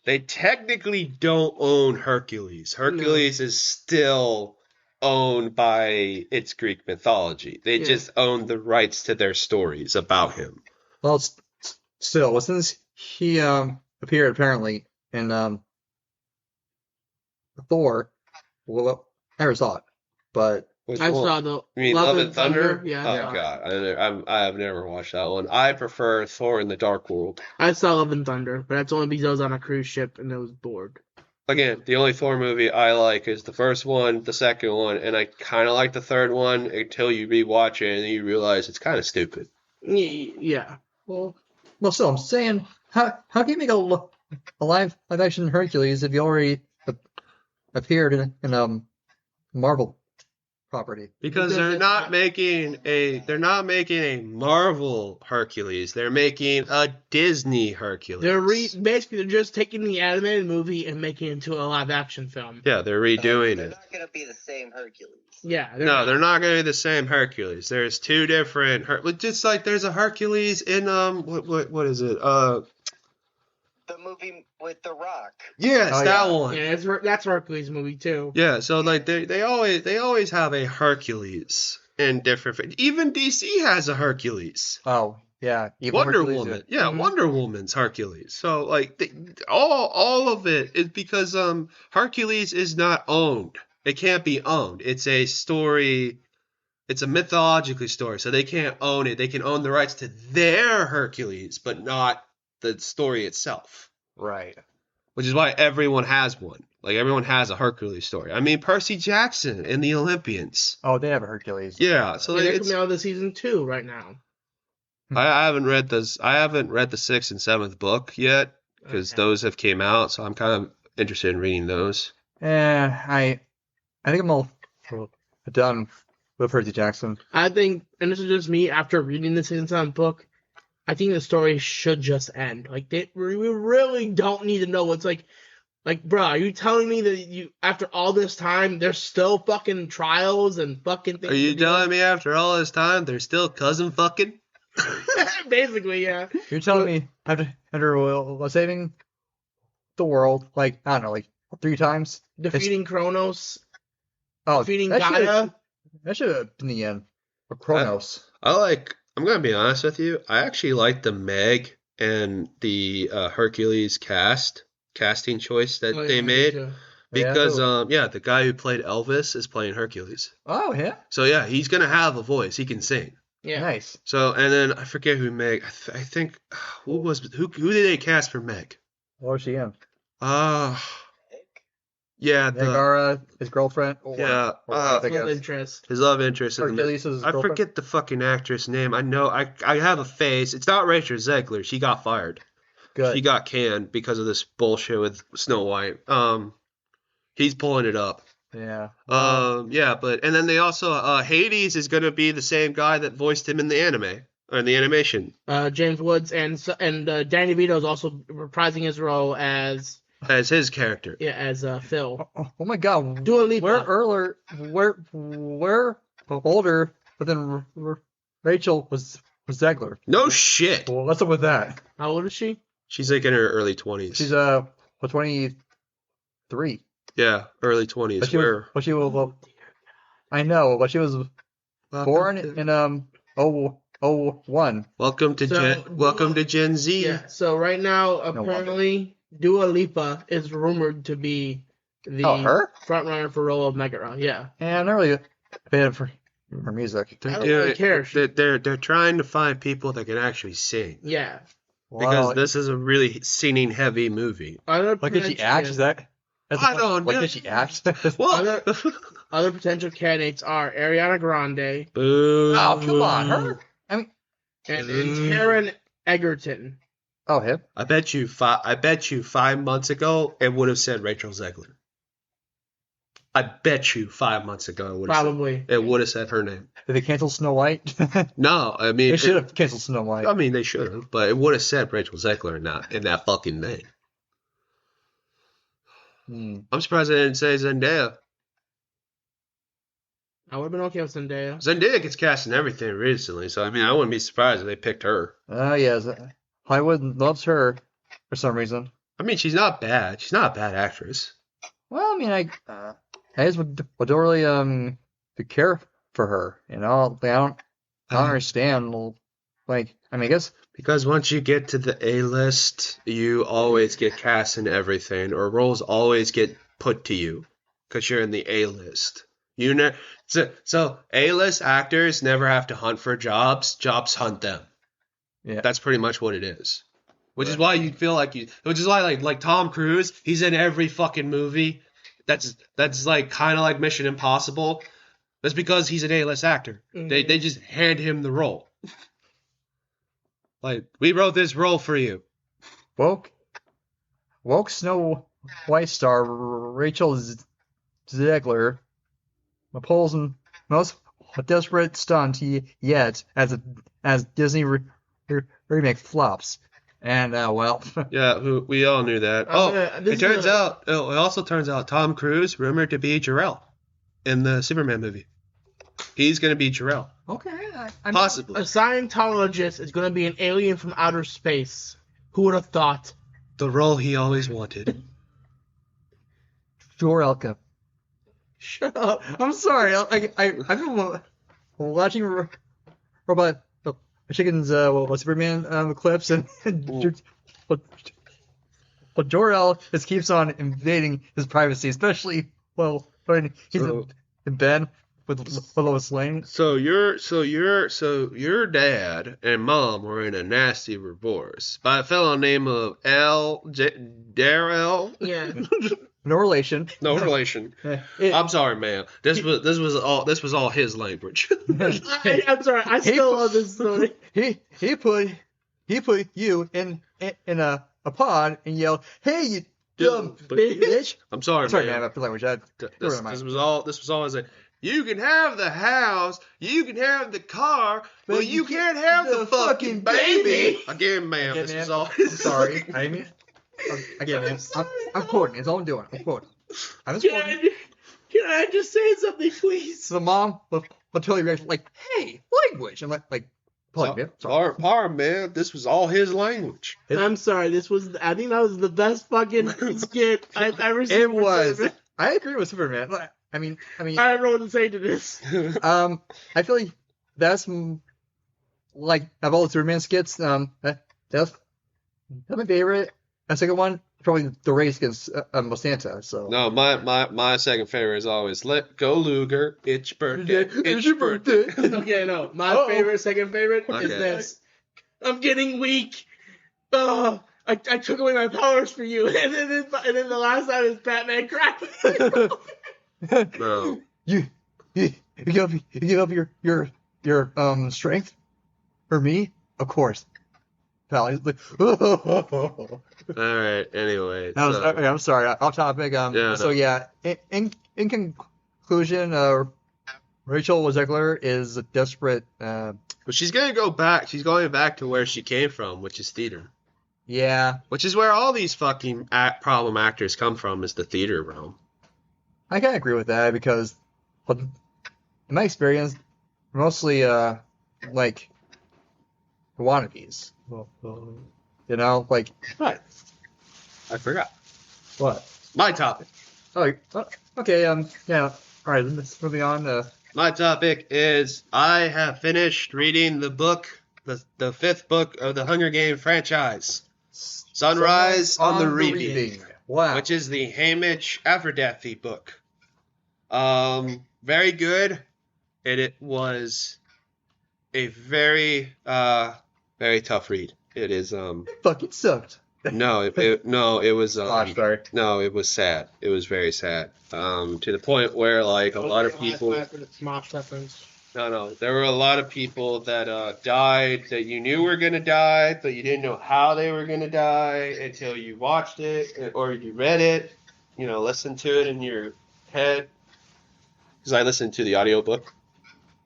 [SPEAKER 1] They technically don't own Hercules. Hercules is still owned by its Greek mythology. They just own the rights to their stories about him.
[SPEAKER 2] Well, still, since he appeared apparently in Thor, well, I never saw it, but
[SPEAKER 4] I saw the
[SPEAKER 1] Love and Thunder?
[SPEAKER 4] Yeah.
[SPEAKER 1] Oh God, I have never watched that one. I prefer Thor in the Dark World.
[SPEAKER 4] I saw Love and Thunder, but that's only because I was on a cruise ship and I was bored.
[SPEAKER 1] Again, the only Thor movie I like is the first one, the second one, and I kind of like the third one until you rewatch it and you realize it's kind of stupid.
[SPEAKER 4] Yeah.
[SPEAKER 2] Well, still, I'm saying, how can you make a live action Hercules if you already appeared in a Marvel property?
[SPEAKER 1] Because they're not making a Marvel Hercules. They're making a Disney Hercules.
[SPEAKER 4] They're just taking the animated movie and making it into a live action film.
[SPEAKER 1] Yeah, they're redoing
[SPEAKER 3] They're
[SPEAKER 1] it.
[SPEAKER 3] not going to be the same Hercules.
[SPEAKER 4] Yeah.
[SPEAKER 1] They're not going to be the same Hercules. There's two different. Just like there's a Hercules in what is it?
[SPEAKER 3] The movie with The Rock.
[SPEAKER 1] Yes, that one.
[SPEAKER 4] Yeah, that's Hercules movie too.
[SPEAKER 1] Yeah, so like they always have a Hercules in different. Even DC has a Hercules.
[SPEAKER 2] Oh yeah,
[SPEAKER 1] Wonder
[SPEAKER 2] Hercules,
[SPEAKER 1] Woman. Yeah, Wonder Woman's Hercules. So like all of it is because Hercules is not owned. It can't be owned. It's a story. It's a mythological story, so they can't own it. They can own the rights to their Hercules, but not the story itself.
[SPEAKER 2] Right.
[SPEAKER 1] Which is why everyone has one. Like, everyone has a Hercules story. I mean, Percy Jackson in the Olympians.
[SPEAKER 2] Oh, they have a Hercules.
[SPEAKER 1] Yeah, so
[SPEAKER 4] they're coming out of the season 2 right now.
[SPEAKER 1] I haven't read this. I haven't read the 6th and 7th book yet because those have came out. So I'm kind of interested in reading those.
[SPEAKER 2] I think I'm all done with Percy Jackson.
[SPEAKER 4] I think, and this is just me after reading the 6th and 7th book, I think the story should just end. Like, we really don't need to know what's like, bro, are you telling me that after all this time, there's still fucking trials and fucking things?
[SPEAKER 1] Are you telling me after all this time, there's still cousin fucking?
[SPEAKER 4] Basically, yeah.
[SPEAKER 2] You're telling me after saving the world, like, I don't know, like 3 times?
[SPEAKER 4] Defeating Kronos.
[SPEAKER 2] Oh,
[SPEAKER 4] defeating Gaia.
[SPEAKER 2] That should have been the end. Or Kronos.
[SPEAKER 1] I'm going to be honest with you. I actually like the Meg and the Hercules casting choice that they made. Because, the guy who played Elvis is playing Hercules.
[SPEAKER 2] Oh, yeah?
[SPEAKER 1] So, yeah, he's going to have a voice. He can sing.
[SPEAKER 4] Yeah.
[SPEAKER 2] Nice.
[SPEAKER 1] So, and then I forget who Meg, I think, who did they cast for Meg?
[SPEAKER 2] What was she in?
[SPEAKER 1] Yeah, Yeah,
[SPEAKER 2] Megara, his girlfriend, or
[SPEAKER 1] love
[SPEAKER 4] interest.
[SPEAKER 1] His love interest.
[SPEAKER 2] Or
[SPEAKER 1] I
[SPEAKER 2] girlfriend.
[SPEAKER 1] forget the fucking actress name. I know. I have a face. It's not Rachel Zegler. She got fired.
[SPEAKER 2] Good.
[SPEAKER 1] She got canned because of this bullshit with Snow White. He's pulling it up.
[SPEAKER 2] Yeah.
[SPEAKER 1] Yeah, but and then they also Hades is gonna be the same guy that voiced him in the anime or in the animation.
[SPEAKER 4] James Woods and Danny DeVito is also reprising his role as
[SPEAKER 1] his character.
[SPEAKER 4] Yeah, as Phil.
[SPEAKER 2] Oh my God.
[SPEAKER 4] Dua Lipa.
[SPEAKER 2] We're older, but then Rachel was Zegler.
[SPEAKER 1] No shit.
[SPEAKER 2] Well, what's up with that?
[SPEAKER 4] How old is she?
[SPEAKER 1] She's like in her early 20s.
[SPEAKER 2] She's 23.
[SPEAKER 1] Yeah, early 20s.
[SPEAKER 2] But she was I know, but she was born in 01.
[SPEAKER 1] Welcome to Gen Z.
[SPEAKER 4] Yeah. So right now, apparently, Dua Lipa is rumored to be the front runner for role of Megara. Yeah.
[SPEAKER 2] And I'm not really a fan for her music.
[SPEAKER 4] I don't really care.
[SPEAKER 1] They're trying to find people that can actually sing.
[SPEAKER 4] Yeah.
[SPEAKER 1] Because this is a really singing heavy movie.
[SPEAKER 2] Like, did she act? Is that?
[SPEAKER 1] I don't know.
[SPEAKER 2] Like, did she act?
[SPEAKER 4] Other potential candidates are Ariana Grande.
[SPEAKER 1] Boo.
[SPEAKER 2] Oh, come on, her. I mean,
[SPEAKER 4] and Taron Egerton.
[SPEAKER 2] Oh, him.
[SPEAKER 1] I bet you 5 months ago it would have said Rachel Zegler. I bet you 5 months ago it would have said her name.
[SPEAKER 2] Did they cancel Snow White?
[SPEAKER 1] No, I mean
[SPEAKER 2] they should have canceled Snow White.
[SPEAKER 1] I mean they should have, but it would have said Rachel Zegler in that fucking name. I'm surprised they didn't say Zendaya.
[SPEAKER 4] I would have been okay with Zendaya.
[SPEAKER 1] Zendaya gets cast in everything recently, so I mean I wouldn't be surprised if they picked her.
[SPEAKER 2] Oh yes, Hollywood loves her for some reason.
[SPEAKER 1] I mean she's not bad. She's not a bad actress.
[SPEAKER 2] Well, I mean I just would really care for her, you know. I don't understand. Like, I mean, I guess
[SPEAKER 1] because once you get to the A-list, you always get cast in everything, or roles always get put to you because you're in the A-list. So A-list actors never have to hunt for jobs. Jobs hunt them.
[SPEAKER 2] Yeah,
[SPEAKER 1] that's pretty much what it is. Which is why you feel like which is why like Tom Cruise, he's in every fucking movie. That's like kind of like Mission Impossible. That's because he's an A-list actor. Mm-hmm. They just hand him the role. Like, we wrote this role for you.
[SPEAKER 2] Woke Snow White star Rachel Zegler, Paul's most desperate stunt yet as Disney remake flops. And, well...
[SPEAKER 1] yeah, we all knew that. It also turns out Tom Cruise rumored to be Jor-El in the Superman movie. He's going to be Jor-El.
[SPEAKER 2] Okay.
[SPEAKER 1] Possibly.
[SPEAKER 4] A Scientologist is going to be an alien from outer space. Who would have thought?
[SPEAKER 1] The role he always wanted.
[SPEAKER 2] Jor-Elka.
[SPEAKER 4] Shut up.
[SPEAKER 2] I'm sorry. I've been watching Robot Chicken's Superman clips, and but Jor-El just keeps on invading his privacy, especially when he's in bed with Lois Lane.
[SPEAKER 1] So your dad and mom were in a nasty divorce by a fellow named of Darrell.
[SPEAKER 4] Yeah.
[SPEAKER 2] No relation.
[SPEAKER 1] No relation. I'm sorry, man. This was all his language.
[SPEAKER 4] I'm sorry. I still love this story.
[SPEAKER 2] He put you in a pod and yelled, "Hey, you dumb bitch!"
[SPEAKER 1] I'm sorry,
[SPEAKER 2] man. I feel like
[SPEAKER 1] this was all as a. You can have the house, you can have the car, but you can't have the fucking baby. Again, man. This was all.
[SPEAKER 2] I'm sorry. I mean, again, man. I'm quoting. It's all I'm doing. I'm quoting.
[SPEAKER 4] Can I just say something, please?
[SPEAKER 2] So the mom will totally react like, "Hey, language." I'm like.
[SPEAKER 1] Pardon, man. This was all his language.
[SPEAKER 4] I'm sorry. I think that was the best fucking skit I've ever seen.
[SPEAKER 2] It was. I agree with Superman. I mean.
[SPEAKER 4] I don't know what to say to this.
[SPEAKER 2] I feel like that's like of all the Superman skits. That's my favorite. The second one, probably the race against Santa. So
[SPEAKER 1] no, my second favorite is always "Let Go Luger, it's your birthday, it's your birthday."
[SPEAKER 4] Okay, no, my second favorite is this. I'm getting weak. Oh, I took away my powers for you, and then the last time is Batman cracking.
[SPEAKER 1] No.
[SPEAKER 2] You give up your strength for me? Of course. Pal, he's like,
[SPEAKER 1] All right. Anyway,
[SPEAKER 2] okay, I'm sorry. Off topic.
[SPEAKER 1] Yeah,
[SPEAKER 2] So
[SPEAKER 1] no.
[SPEAKER 2] yeah, in conclusion, Rachel Zegler is a desperate.
[SPEAKER 1] But she's gonna go back. She's going back to where she came from, which is theater.
[SPEAKER 2] Yeah,
[SPEAKER 1] Which is where all these fucking problem actors come from, is the theater realm.
[SPEAKER 2] I can agree with that because, well, in my experience, mostly like wannabes. You know, like
[SPEAKER 1] Right. I forgot.
[SPEAKER 2] what?
[SPEAKER 1] My topic.
[SPEAKER 2] Oh, okay. Yeah. All right. Let's moving on.
[SPEAKER 1] My topic is I have finished reading the book, the fifth book of the Hunger Game franchise, Sunrise on the Reaping,
[SPEAKER 2] Wow.
[SPEAKER 1] which is the Haymitch Aphrodite book. Very good. It was a very tough read. It is
[SPEAKER 2] Fucking sucked.
[SPEAKER 1] no, it was
[SPEAKER 2] Sorry.
[SPEAKER 1] no, it was sad. It was very sad. To the point where like a lot of people.
[SPEAKER 4] Smosh reference.
[SPEAKER 1] No, there were a lot of people that died that you knew were gonna die, but you didn't know how they were gonna die until you watched it or you read it. You know, listened to it in your head. Because I listened to the audiobook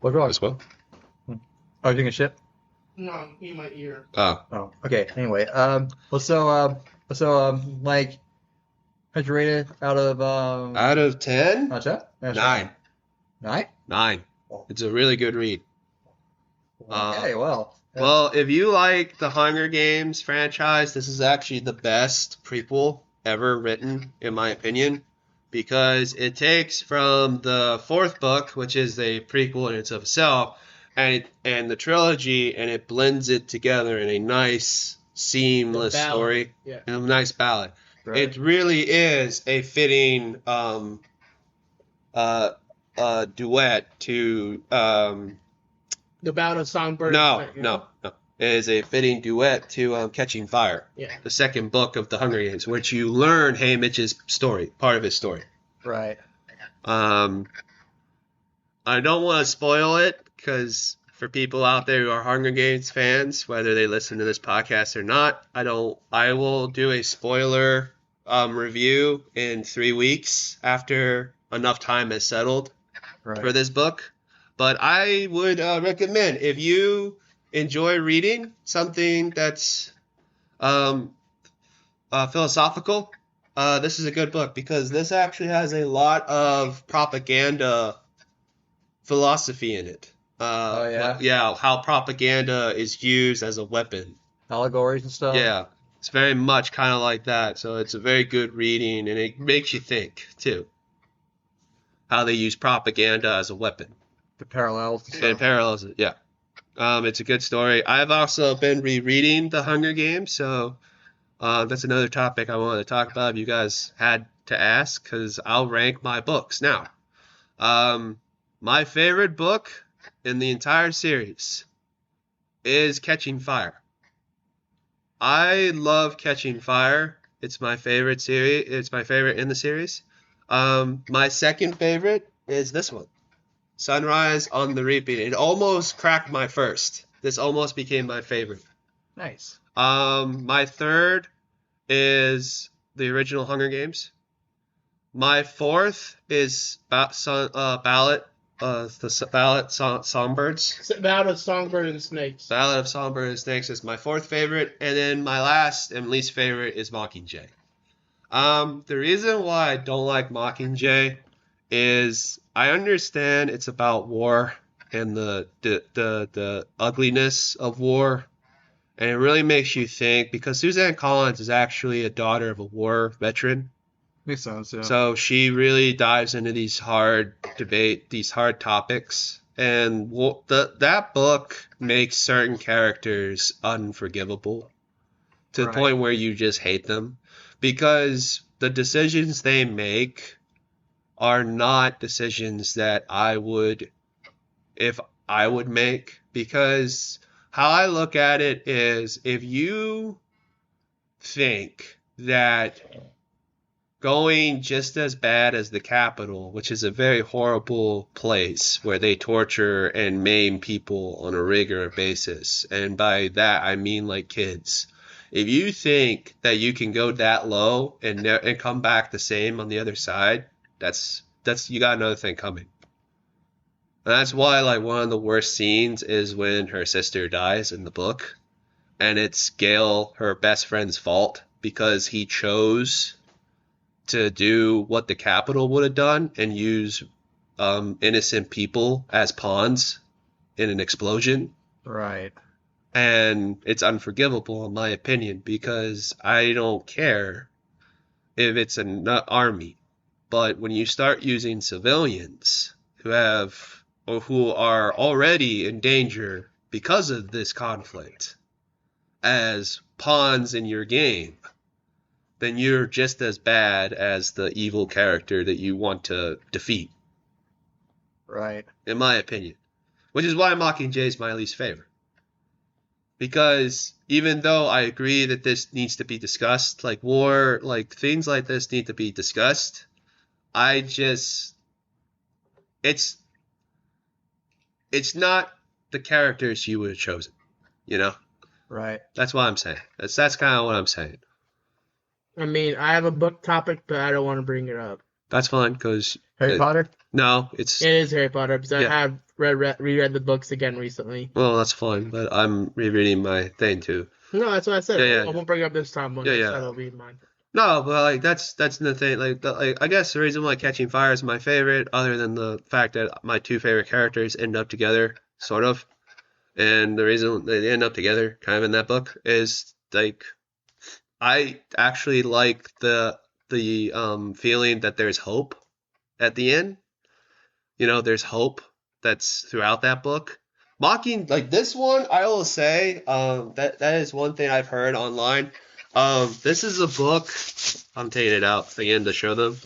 [SPEAKER 2] What's wrong?
[SPEAKER 1] as well.
[SPEAKER 2] Oh, you taking a shit?
[SPEAKER 4] No, in my ear.
[SPEAKER 1] Oh,
[SPEAKER 2] Oh, okay. Anyway, like, how'd you rate it out of
[SPEAKER 1] out of 10,
[SPEAKER 2] How's that?
[SPEAKER 1] 9.
[SPEAKER 2] 9?
[SPEAKER 1] 9. It's a really good read.
[SPEAKER 2] Okay, well.
[SPEAKER 1] Well, if you like the Hunger Games franchise, this is actually the best prequel ever written, in my opinion, because it takes from the fourth book, which is a prequel in its of itself, and the trilogy, and it blends it together in a nice, seamless story,
[SPEAKER 4] Yeah.
[SPEAKER 1] and a nice ballad.
[SPEAKER 2] Right.
[SPEAKER 1] It really is a fitting duet to
[SPEAKER 4] The Bout of Songbird.
[SPEAKER 1] no. It is a fitting duet to Catching Fire,
[SPEAKER 4] Yeah.
[SPEAKER 1] the second book of the Hunger Games, which you learn Haymitch's story, part of his story.
[SPEAKER 2] Right.
[SPEAKER 1] I don't want to spoil it because for people out there who are Hunger Games fans, whether they listen to this podcast or not, I will do a spoiler review in 3 weeks after enough time has settled for this book. But I would recommend, if you enjoy reading something that's philosophical, this is a good book because this actually has a lot of propaganda philosophy in it.
[SPEAKER 2] Oh, yeah?
[SPEAKER 1] Yeah, how propaganda is used as a weapon.
[SPEAKER 2] Allegories and stuff?
[SPEAKER 1] Yeah, it's very much kind of like that. So it's a very good reading, and it makes you think, too, how they use propaganda as a weapon.
[SPEAKER 2] The parallels and stuff.
[SPEAKER 1] It parallels it, yeah. It's a good story. I've also been rereading The Hunger Games, so that's another topic I wanted to talk about if you guys had to ask, because I'll rank my books now. My favorite book in the entire series is Catching Fire. I love Catching Fire. It's my favorite series. It's my favorite in the series. My second favorite is this one, Sunrise on the Reaping. It almost cracked my first. This almost became my favorite.
[SPEAKER 2] Nice.
[SPEAKER 1] My third is the original Hunger Games. My fourth is Ballad Songbirds.
[SPEAKER 4] Bout of Songbird and Snakes.
[SPEAKER 1] Ballad of Songbird and Snakes is my fourth favorite, and then my last and least favorite is Mockingjay. The reason why I don't like Mockingjay is I understand it's about war and the ugliness of war, and it really makes you think because Suzanne Collins is actually a daughter of a war veteran.
[SPEAKER 2] Makes sense, yeah.
[SPEAKER 1] So she really dives into these hard topics, and that book makes certain characters unforgivable to the point where you just hate them because the decisions they make are not decisions that I would make, because how I look at it is if you think that going just as bad as the Capitol, which is a very horrible place where they torture and maim people on a regular basis, and by that I mean like kids. If you think that you can go that low and come back the same on the other side, that's you got another thing coming. And that's why like one of the worst scenes is when her sister dies in the book, and it's Gale, her best friend's fault because he chose to do what the Capitol would have done and use innocent people as pawns in an explosion.
[SPEAKER 2] Right.
[SPEAKER 1] And it's unforgivable, in my opinion, because I don't care if it's an army. But when you start using civilians who have or who are already in danger because of this conflict as pawns in your game, then you're just as bad as the evil character that you want to defeat.
[SPEAKER 2] Right.
[SPEAKER 1] In my opinion. Which is why Mockingjay is my least favorite. Because even though I agree that this needs to be discussed, like war, like things like this need to be discussed, it's not the characters you would have chosen, you know?
[SPEAKER 2] Right.
[SPEAKER 1] That's what I'm saying. That's kind of what I'm saying.
[SPEAKER 4] I mean, I have a book topic, but I don't want to bring it up.
[SPEAKER 1] That's fine, because...
[SPEAKER 2] Harry Potter?
[SPEAKER 1] No,
[SPEAKER 4] It is Harry Potter, because I have reread the books again recently.
[SPEAKER 1] Well, that's fine, but I'm rereading my thing, too.
[SPEAKER 4] No, that's what I said.
[SPEAKER 1] Yeah,
[SPEAKER 4] I won't bring it up this time, but next time it'll be mine.
[SPEAKER 1] No, but, like, that's the thing. Like, I guess the reason why Catching Fire is my favorite, other than the fact that my two favorite characters end up together, sort of, and the reason they end up together, kind of in that book, is, like... I actually like the feeling that there's hope at the end. You know, there's hope that's throughout that book. Like this one, I will say, that is one thing I've heard online. This is a book. I'm taking it out again to show them.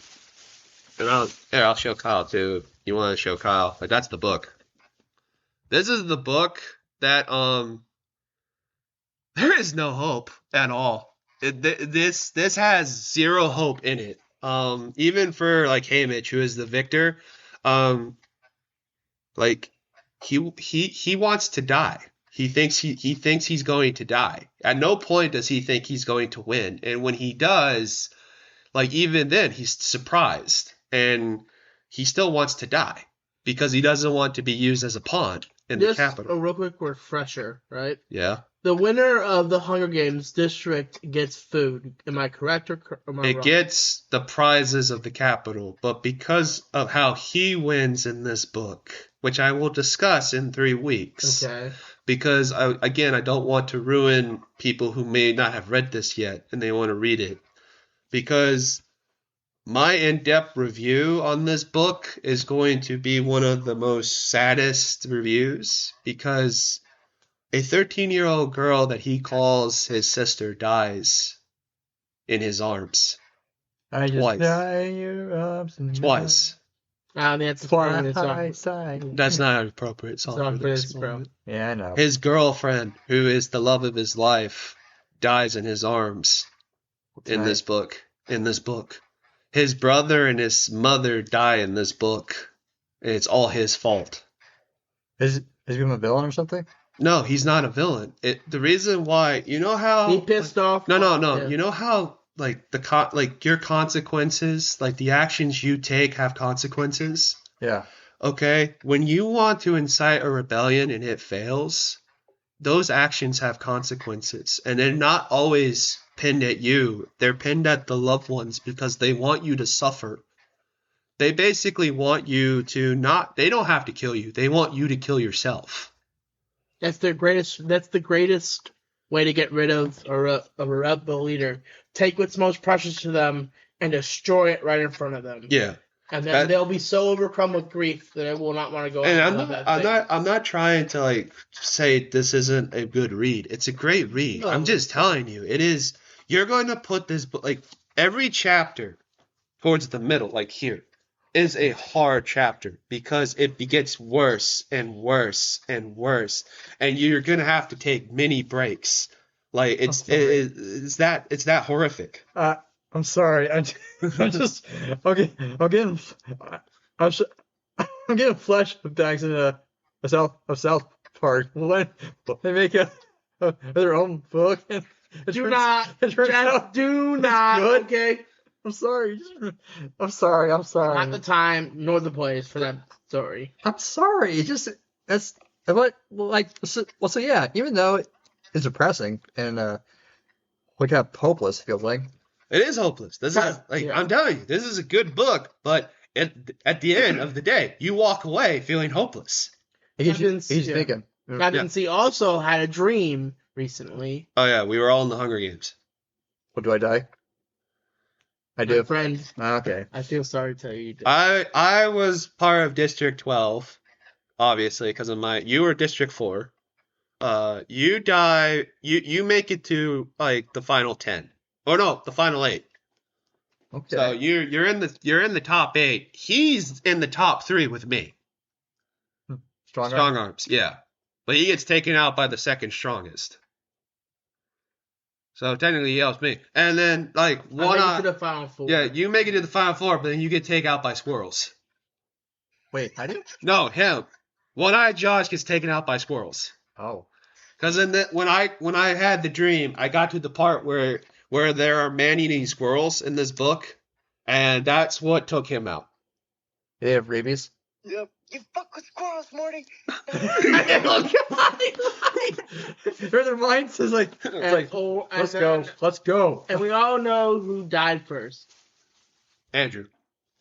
[SPEAKER 1] And I'll show Kyle too. If you want to show Kyle? Like that's the book. This is the book that there is no hope at all. This has zero hope in it. Even for like Haymitch, who is the victor, like he wants to die. He thinks he's going to die. At no point does he think he's going to win. And when he does, like even then he's surprised and he still wants to die because he doesn't want to be used as a pawn in the Capitol.
[SPEAKER 4] A real quick refresher, right?
[SPEAKER 1] Yeah.
[SPEAKER 4] The winner of the Hunger Games district gets food. Am I correct or am I wrong?
[SPEAKER 1] It gets the prizes of the Capitol, but because of how he wins in this book, which I will discuss in 3 weeks.
[SPEAKER 4] Okay.
[SPEAKER 1] Because, I don't want to ruin people who may not have read this yet and they want to read it. Because my in-depth review on this book is going to be one of the most saddest reviews because a 13-year-old girl that he calls his sister dies in his arms.
[SPEAKER 2] I just
[SPEAKER 1] Twice.
[SPEAKER 2] die in your arms.
[SPEAKER 1] Twice.
[SPEAKER 4] That's the
[SPEAKER 2] side.
[SPEAKER 1] That's not an appropriate song for this moment.
[SPEAKER 2] Yeah, I know.
[SPEAKER 1] His girlfriend, who is the love of his life, dies in his arms in this book. His brother and his mother die in this book. And it's all his fault.
[SPEAKER 2] Is he a villain or something?
[SPEAKER 1] No, he's not a villain. The reason why, you know how
[SPEAKER 4] he pissed off.
[SPEAKER 1] No.
[SPEAKER 4] Yeah.
[SPEAKER 1] You know how like your consequences, like the actions you take have consequences?
[SPEAKER 2] Yeah.
[SPEAKER 1] Okay? When you want to incite a rebellion and it fails, those actions have consequences. And they're not always pinned at you. They're pinned at the loved ones because they want you to suffer. They basically want you to they don't have to kill you. They want you to kill yourself.
[SPEAKER 4] That's the greatest way to get rid of a rebel leader. Take what's most precious to them and destroy it right in front of them.
[SPEAKER 1] Yeah.
[SPEAKER 4] And then they'll be so overcome with grief that they will not want to go.
[SPEAKER 1] And I'm not trying to like say this isn't a good read. It's a great read. No. I'm just telling you, it is. You're going to put this like every chapter towards the middle, like here, is a hard chapter because it gets worse and worse and worse, and you're going to have to take many breaks Like it's it's that horrific.
[SPEAKER 2] I'm sorry. I'm just okay. I'm, sh- I'm getting flashbacks in South Park when they make their own book. And it
[SPEAKER 4] Do
[SPEAKER 2] turns-
[SPEAKER 4] not.
[SPEAKER 2] It turns
[SPEAKER 4] Just
[SPEAKER 2] out
[SPEAKER 4] do
[SPEAKER 2] it's
[SPEAKER 4] not.
[SPEAKER 2] good.
[SPEAKER 4] Okay.
[SPEAKER 2] I'm sorry. I'm sorry. I'm sorry.
[SPEAKER 4] Not the time nor the place for that story.
[SPEAKER 2] I'm sorry. It just that's what like so yeah. Even though it's depressing and kind of hopeless, it feels like.
[SPEAKER 1] It is hopeless. This is like
[SPEAKER 4] Yeah.
[SPEAKER 1] I'm telling you, this is a good book, but at the end of the day, you walk away feeling hopeless.
[SPEAKER 2] He's
[SPEAKER 4] Yeah.
[SPEAKER 2] thinking.
[SPEAKER 4] Captain C also had a dream recently.
[SPEAKER 1] Oh yeah, we were all in the Hunger Games.
[SPEAKER 2] What do I die? I
[SPEAKER 4] My
[SPEAKER 2] do.
[SPEAKER 4] friend,
[SPEAKER 2] Okay.
[SPEAKER 4] I feel sorry to tell you.
[SPEAKER 1] I was part of District 12, obviously, because of you were District 4. You die. You make it to like the final 10. Oh no, the final 8.
[SPEAKER 2] Okay.
[SPEAKER 1] So you're in the top 8. He's in the top 3 with me.
[SPEAKER 2] Strong
[SPEAKER 1] Arms, yeah. But he gets taken out by the second strongest. So technically he helps me. And then like
[SPEAKER 4] I make it to the final 4.
[SPEAKER 1] Yeah, you make it to the final 4, but then you get taken out by squirrels.
[SPEAKER 2] Wait, I do?
[SPEAKER 1] No, him. One-eyed Josh gets taken out by squirrels.
[SPEAKER 2] Oh.
[SPEAKER 1] Because when I had the dream, I got to the part where there are man-eating squirrels in this book, and that's what took him out.
[SPEAKER 2] They have rabies?
[SPEAKER 3] Yep. You fuck with squirrels, Morty.
[SPEAKER 2] Their minds is like, it's like let's go.
[SPEAKER 4] And we all know who died first.
[SPEAKER 1] Andrew.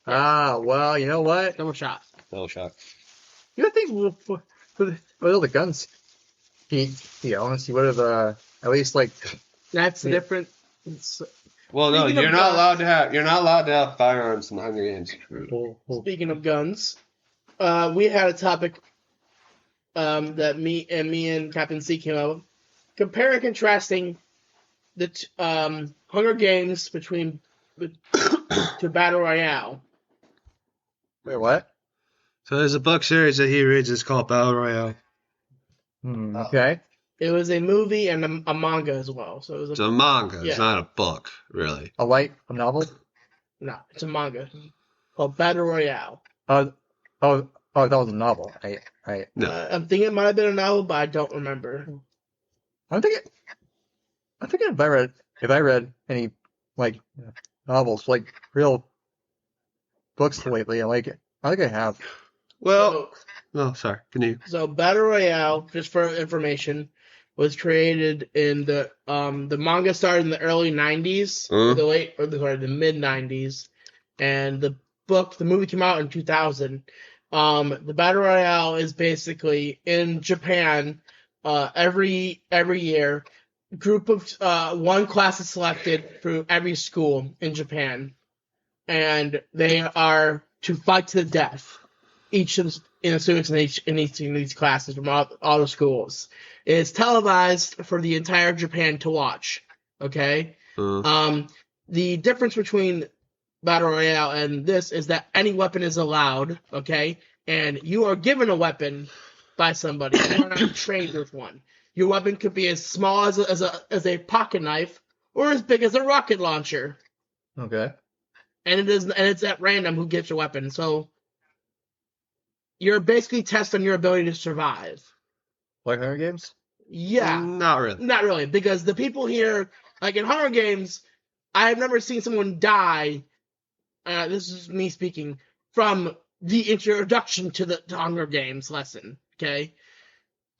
[SPEAKER 2] Ah, well, you know what?
[SPEAKER 4] Double shot.
[SPEAKER 1] No shot.
[SPEAKER 2] You would think with all the guns, he honestly would have at least like.
[SPEAKER 4] That's
[SPEAKER 2] Yeah.
[SPEAKER 4] different.
[SPEAKER 1] Well, no,
[SPEAKER 4] Speaking of
[SPEAKER 1] you're not allowed to have firearms in the Hunger Games.
[SPEAKER 4] Speaking of guns, we had a topic that me and Captain C came up with. Compare and contrasting the Hunger Games to Battle Royale.
[SPEAKER 2] Wait, what?
[SPEAKER 1] So there's a book series that he reads. It's called Battle Royale.
[SPEAKER 2] Okay.
[SPEAKER 4] It was a movie and a manga as well. So it was
[SPEAKER 1] It's a manga.
[SPEAKER 4] Yeah.
[SPEAKER 1] It's not a book, really.
[SPEAKER 2] A novel?
[SPEAKER 4] No, it's a manga called Battle Royale.
[SPEAKER 2] Oh, that was a novel.
[SPEAKER 1] No.
[SPEAKER 4] I'm thinking it might have been a novel, but I don't remember.
[SPEAKER 2] I'm thinking if I read any like novels, like real books lately, I think I have.
[SPEAKER 1] Well, no, sorry. Continue.
[SPEAKER 4] So Battle Royale, just for information, was created in the manga started in the early 90s, the mid 90s, and the movie came out in 2000. The Battle Royale is basically in Japan. Every year, group of one class is selected through every school in Japan, and they are to fight to the death. Each of the students in each of these classes from all the schools. It's televised for the entire Japan to watch. Okay. The difference between Battle Royale and this is that any weapon is allowed. Okay, and you are given a weapon by somebody. You are not trained with one. Your weapon could be as small as a pocket knife or as big as a rocket launcher.
[SPEAKER 2] Okay.
[SPEAKER 4] And it's at random who gets your weapon. So you're basically testing your ability to survive.
[SPEAKER 2] Like Hunger Games?
[SPEAKER 4] Yeah.
[SPEAKER 1] Not really.
[SPEAKER 4] Not really, because the people here, like in Hunger Games, I've never seen someone die, this is me speaking, from the introduction to the Hunger Games lesson, okay?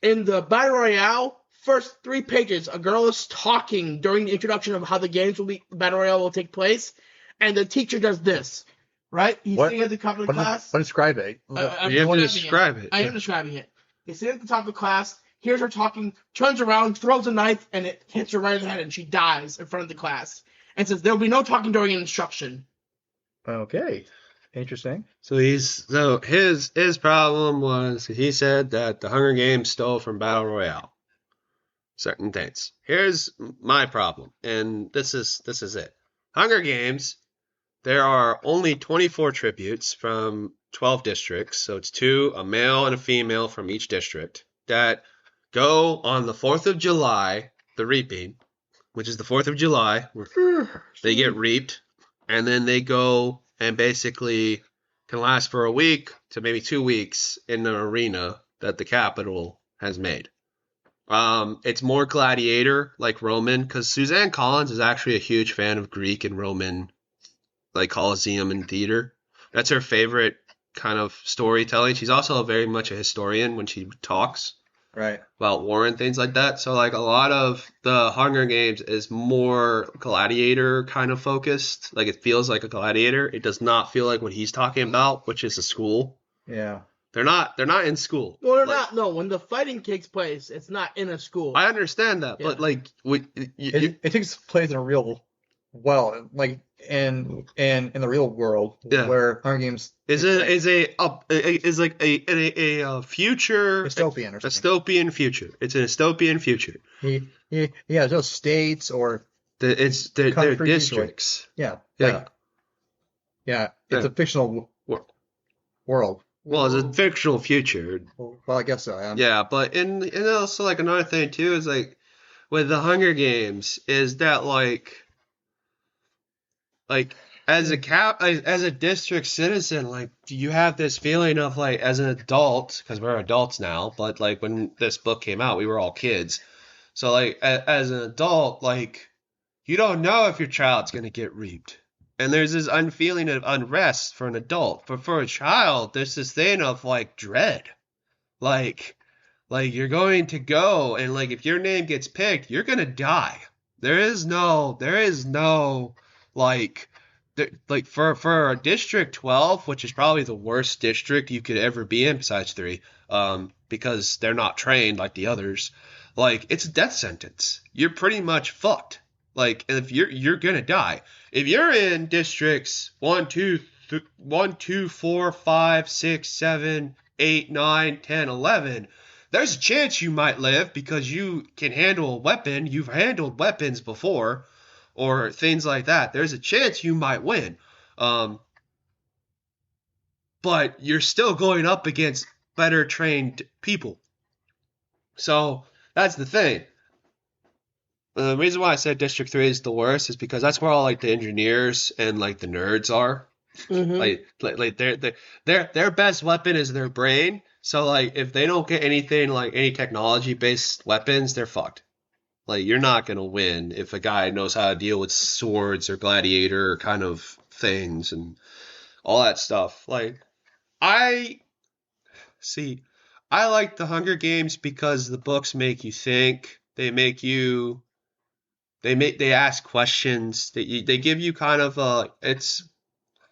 [SPEAKER 4] In the Battle Royale, first 3 pages, a girl is talking during the introduction of how the Battle Royale will take place, and the teacher does this. Right? He's sitting at the top of the class.
[SPEAKER 2] Describe it.
[SPEAKER 1] You have to describe it.
[SPEAKER 4] I am describing it. He's sitting at the top of the class, hears her talking, turns around, throws a knife, and it hits her right in the head, and she dies in front of the class. And says, there will be no talking during an instruction.
[SPEAKER 2] Okay. Interesting.
[SPEAKER 1] So his problem was he said that the Hunger Games stole from Battle Royale certain things. Here's my problem, and this is it. Hunger Games, there are only 24 tributes from 12 districts, so it's 2, a male and a female from each district, that go on the 4th of July the reaping, which is the 4th of July, where they get reaped, and then they go and basically can last for a week to maybe 2 weeks in an arena that the capital has made. It's more gladiator, like Roman, because Suzanne Collins is actually a huge fan of Greek and Roman, like Colosseum and theater. That's her favorite kind of storytelling. She's also very much a historian when she talks
[SPEAKER 2] Right.
[SPEAKER 1] about war and things like that. So like a lot of the Hunger Games is more gladiator kind of focused. Like it feels like a gladiator. It does not feel like what he's talking about, which is a school.
[SPEAKER 2] Yeah.
[SPEAKER 1] They're not in school.
[SPEAKER 4] Well, they're
[SPEAKER 1] Like,
[SPEAKER 4] not. No, when the fighting takes place, it's not in a school.
[SPEAKER 1] I understand that, but
[SPEAKER 4] Yeah.
[SPEAKER 1] like
[SPEAKER 2] It takes place in a real, like in the real world
[SPEAKER 1] Yeah.
[SPEAKER 2] where Hunger Games
[SPEAKER 1] is like a future
[SPEAKER 2] dystopian or something.
[SPEAKER 1] dystopian future. It's a dystopian future.
[SPEAKER 2] Yeah, those states or
[SPEAKER 1] They're
[SPEAKER 2] Countries,
[SPEAKER 1] districts.
[SPEAKER 2] yeah.
[SPEAKER 1] Yeah.
[SPEAKER 2] It's
[SPEAKER 1] Yeah.
[SPEAKER 2] a fictional
[SPEAKER 1] Wor-
[SPEAKER 2] world.
[SPEAKER 1] Well, it's a fictional future.
[SPEAKER 2] Well, I guess so.
[SPEAKER 1] Yeah, but and also like another thing too is like with the Hunger Games is that like as a district citizen, like you have this feeling of like as an adult, because we're adults now, but like when this book came out, we were all kids. So like as an adult, like you don't know if your child's gonna get reaped. And there's this feeling of unrest for an adult. But for a child, there's this thing of like dread. Like you're going to go and like if your name gets picked, you're gonna die. There is no like for a District 12, which is probably the worst district you could ever be in besides 3, because they're not trained like the others. Like it's a death sentence. You're pretty much fucked. Like if you're gonna die. If you're in districts 1, 2, 4, 5, 6, 7, 8, 9, 10, 11, there's a chance you might live because you can handle a weapon. You've handled weapons before, or things like that. There's a chance you might win. But you're still going up against better trained people. So that's the thing. The reason why I said District 3 is the worst is because that's where all like the engineers and like the nerds are.
[SPEAKER 4] Mm-hmm.
[SPEAKER 1] Like their best weapon is their brain. So like if they don't get anything like any technology based weapons, they're fucked. Like you're not gonna win if a guy knows how to deal with swords or gladiator kind of things and all that stuff. Like I like the Hunger Games because the books make you think. They ask questions. They give you kind of it's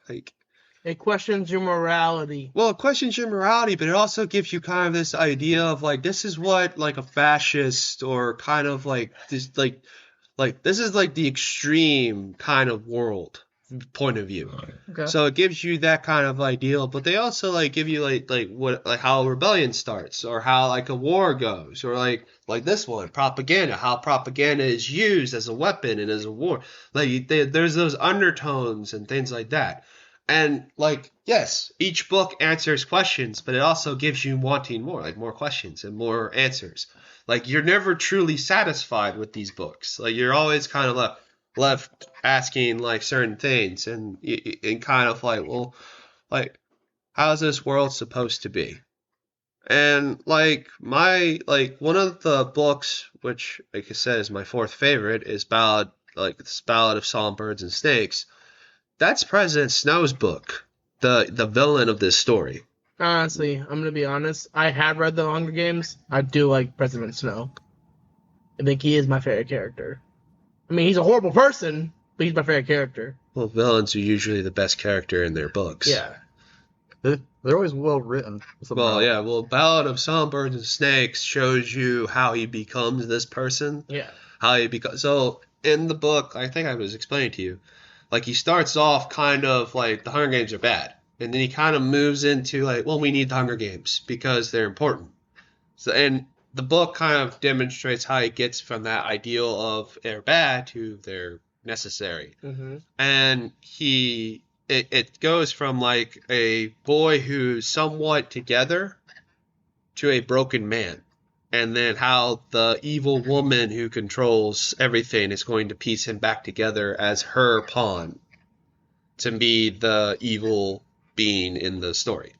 [SPEAKER 1] like
[SPEAKER 4] It questions your morality.
[SPEAKER 1] well, it questions your morality, but it also gives you kind of this idea of like this is what like a fascist or kind of like this like this is like the extreme kind of world point of view.
[SPEAKER 2] Okay.
[SPEAKER 1] So it gives you that kind of ideal, but they also like give you like what like how a rebellion starts or how like a war goes or like this one propaganda, how propaganda is used as a weapon and as a war. Like there's those undertones and things like that. And like yes, each book answers questions, but it also gives you wanting more, like more questions and more answers. Like you're never truly satisfied with these books. Like you're always kind of left asking like certain things and kind of like, well, like how's this world supposed to be? And like one of the books, which like I said is my 4th favorite, is Ballad of Songbirds and Snakes. That's President Snow's book, the villain of this story.
[SPEAKER 4] Honestly, I'm gonna be honest. I have read the Hunger Games. I do like President Snow. I think he is my favorite character. I mean, he's a horrible person, but he's my favorite character.
[SPEAKER 1] Well, villains are usually the best character in their books.
[SPEAKER 4] Yeah.
[SPEAKER 2] They're always well written.
[SPEAKER 1] Well, yeah. Well, Ballad of Songbirds and Snakes shows you how he becomes this person.
[SPEAKER 4] Yeah.
[SPEAKER 1] So in the book, I think I was explaining to you, like he starts off kind of like the Hunger Games are bad, and then he kind of moves into like, well, we need the Hunger Games because they're important. So and the book kind of demonstrates how he gets from that ideal of they're bad to they're necessary.
[SPEAKER 4] Mm-hmm.
[SPEAKER 1] And it goes from like a boy who's somewhat together to a broken man. and then how the evil woman who controls everything is going to piece him back together as her pawn to be the evil being in the story.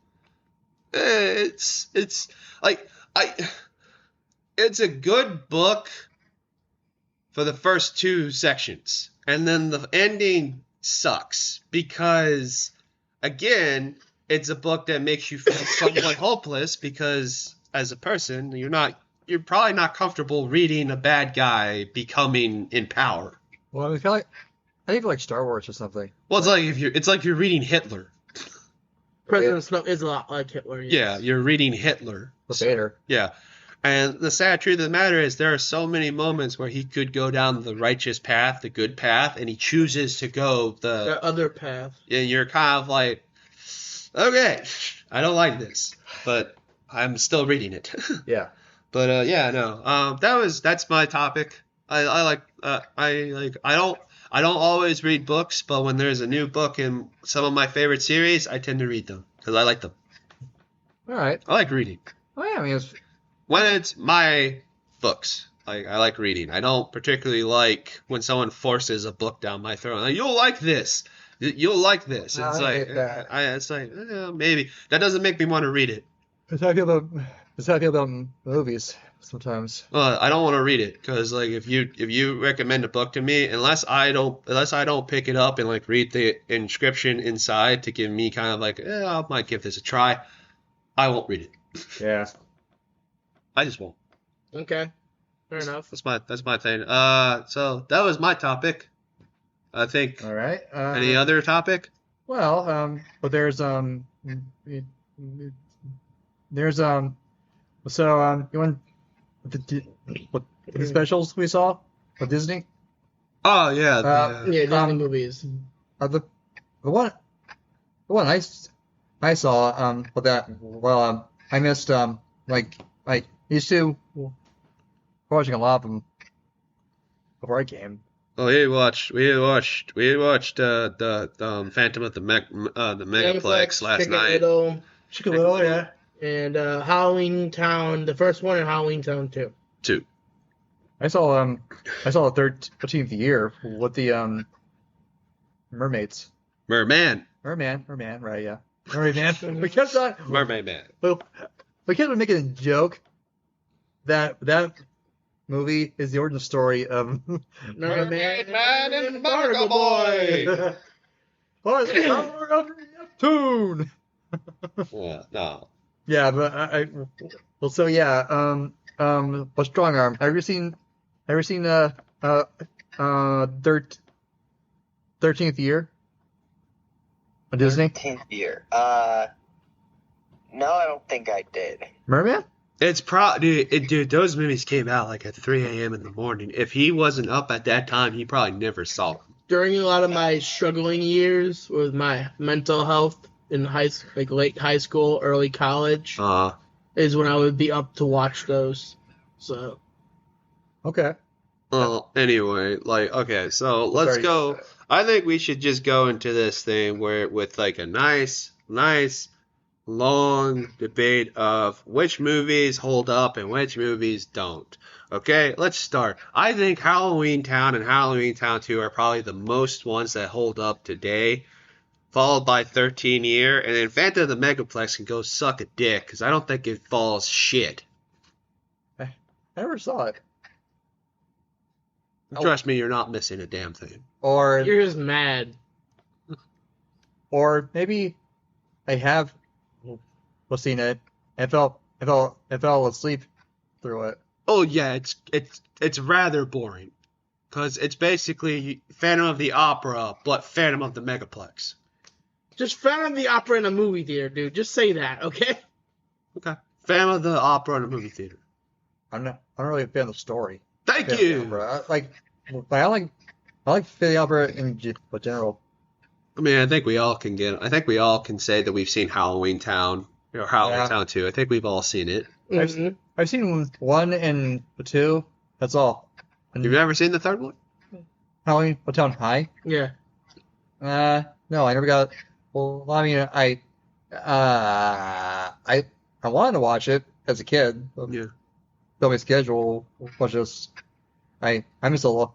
[SPEAKER 1] It's like it's a good book for the first 2 sections, and then the ending sucks because, again, it's a book that makes you feel somewhat hopeless because as a person, you're probably not comfortable reading a bad guy becoming in power.
[SPEAKER 2] Well, I think like Star Wars or something.
[SPEAKER 1] Well, it's like you're reading Hitler.
[SPEAKER 4] President Snow is a lot like Hitler. Yes.
[SPEAKER 1] Yeah, you're reading Hitler.
[SPEAKER 2] With Vader.
[SPEAKER 1] Yeah. And the sad truth of the matter is there are so many moments where he could go down the righteous path, the good path, and he chooses to go the
[SPEAKER 4] other path.
[SPEAKER 1] And you're kind of like, okay, I don't like this, but I'm still reading it.
[SPEAKER 2] Yeah.
[SPEAKER 1] But that's my topic. I don't always read books, but when there's a new book in some of my favorite series, I tend to read them because I like them.
[SPEAKER 2] All right.
[SPEAKER 1] I like reading.
[SPEAKER 2] Oh yeah, I mean,
[SPEAKER 1] When it's my books, I like reading. I don't particularly like when someone forces a book down my throat. Like, you'll like this. You'll like this.
[SPEAKER 2] No,
[SPEAKER 1] It's
[SPEAKER 2] I
[SPEAKER 1] like
[SPEAKER 2] hate that.
[SPEAKER 1] it's like maybe that doesn't make me want to read it.
[SPEAKER 2] that's how I feel about movies sometimes.
[SPEAKER 1] I don't want to read it because like if you recommend a book to me, unless I don't pick it up and like read the inscription inside to give me kind of like I might give this a try, I won't read it.
[SPEAKER 2] Yeah.
[SPEAKER 1] I just won't.
[SPEAKER 4] Okay, fair enough.
[SPEAKER 1] That's my thing. So that was my topic. I think.
[SPEAKER 2] All right.
[SPEAKER 1] Any other topic?
[SPEAKER 2] Well, but there's so you want the specials we saw with Disney?
[SPEAKER 1] Oh yeah.
[SPEAKER 4] Yeah, Disney movies.
[SPEAKER 2] The one I saw with that I missed like used to watching a lot of them before I came.
[SPEAKER 1] Oh, we watched the Phantom of the Megaplex last
[SPEAKER 4] Chicken
[SPEAKER 1] night.
[SPEAKER 4] Little,
[SPEAKER 2] Chicken Little, yeah.
[SPEAKER 4] and Halloween Town, the first one, and Halloween Town 2.
[SPEAKER 1] 2.
[SPEAKER 2] I saw the 13th year with the mermaids.
[SPEAKER 1] Merman.
[SPEAKER 2] Merman, right? Yeah. Merman. We kept on.
[SPEAKER 1] Mermaid Man.
[SPEAKER 2] Well, we kept on making a joke that movie is the origin story of
[SPEAKER 4] Mermaid
[SPEAKER 1] Man and Barnacle Boy.
[SPEAKER 2] What is the power of Neptune?
[SPEAKER 1] Yeah, no.
[SPEAKER 2] Yeah, but well, so yeah, but Strong Arm. Have you seen 13th year? On Disney?
[SPEAKER 3] 13th year. No, I don't think I did.
[SPEAKER 2] Merman?
[SPEAKER 1] It's dude, those movies came out like at 3 a.m. in the morning. If he wasn't up at that time, he probably never saw them.
[SPEAKER 4] During a lot of my struggling years with my mental health in late high school, early college, is when I would be up to watch those. So.
[SPEAKER 2] Okay.
[SPEAKER 1] Well, anyway, okay, so let's go. I think we should just go into this thing with like a nice, long debate of which movies hold up and which movies don't. Okay, let's start. I think Halloween Town and Halloween Town 2 are probably the most ones that hold up today, followed by 13 Year, and then Phantom of the Megaplex can go suck a dick, because I don't think it falls shit.
[SPEAKER 2] I never saw it.
[SPEAKER 1] Trust me, you're not missing a damn thing.
[SPEAKER 2] Or
[SPEAKER 4] You're just mad.
[SPEAKER 2] Or maybe I have seen it and fell asleep through it.
[SPEAKER 1] Oh yeah, it's rather boring, because it's basically Phantom of the Opera, but Phantom of the Megaplex.
[SPEAKER 4] Just Phantom of the Opera in a movie theater, dude. Just say that, okay?
[SPEAKER 1] Okay. Phantom of the Opera in a movie theater.
[SPEAKER 2] I'm not really a fan of the story.
[SPEAKER 1] Thank you.
[SPEAKER 2] I like the opera in general.
[SPEAKER 1] I mean, I think we all can say that we've seen Halloween Town or Halloween Town 2. I think we've all seen it.
[SPEAKER 4] Mm-hmm.
[SPEAKER 2] I've seen 1 and 2. That's all. And
[SPEAKER 1] You've never seen the third one?
[SPEAKER 2] Halloween Town High?
[SPEAKER 4] Yeah.
[SPEAKER 2] No, I never got. Well, I mean, I wanted to watch it as a kid.
[SPEAKER 1] Yeah.
[SPEAKER 2] my schedule was just I missed a lot.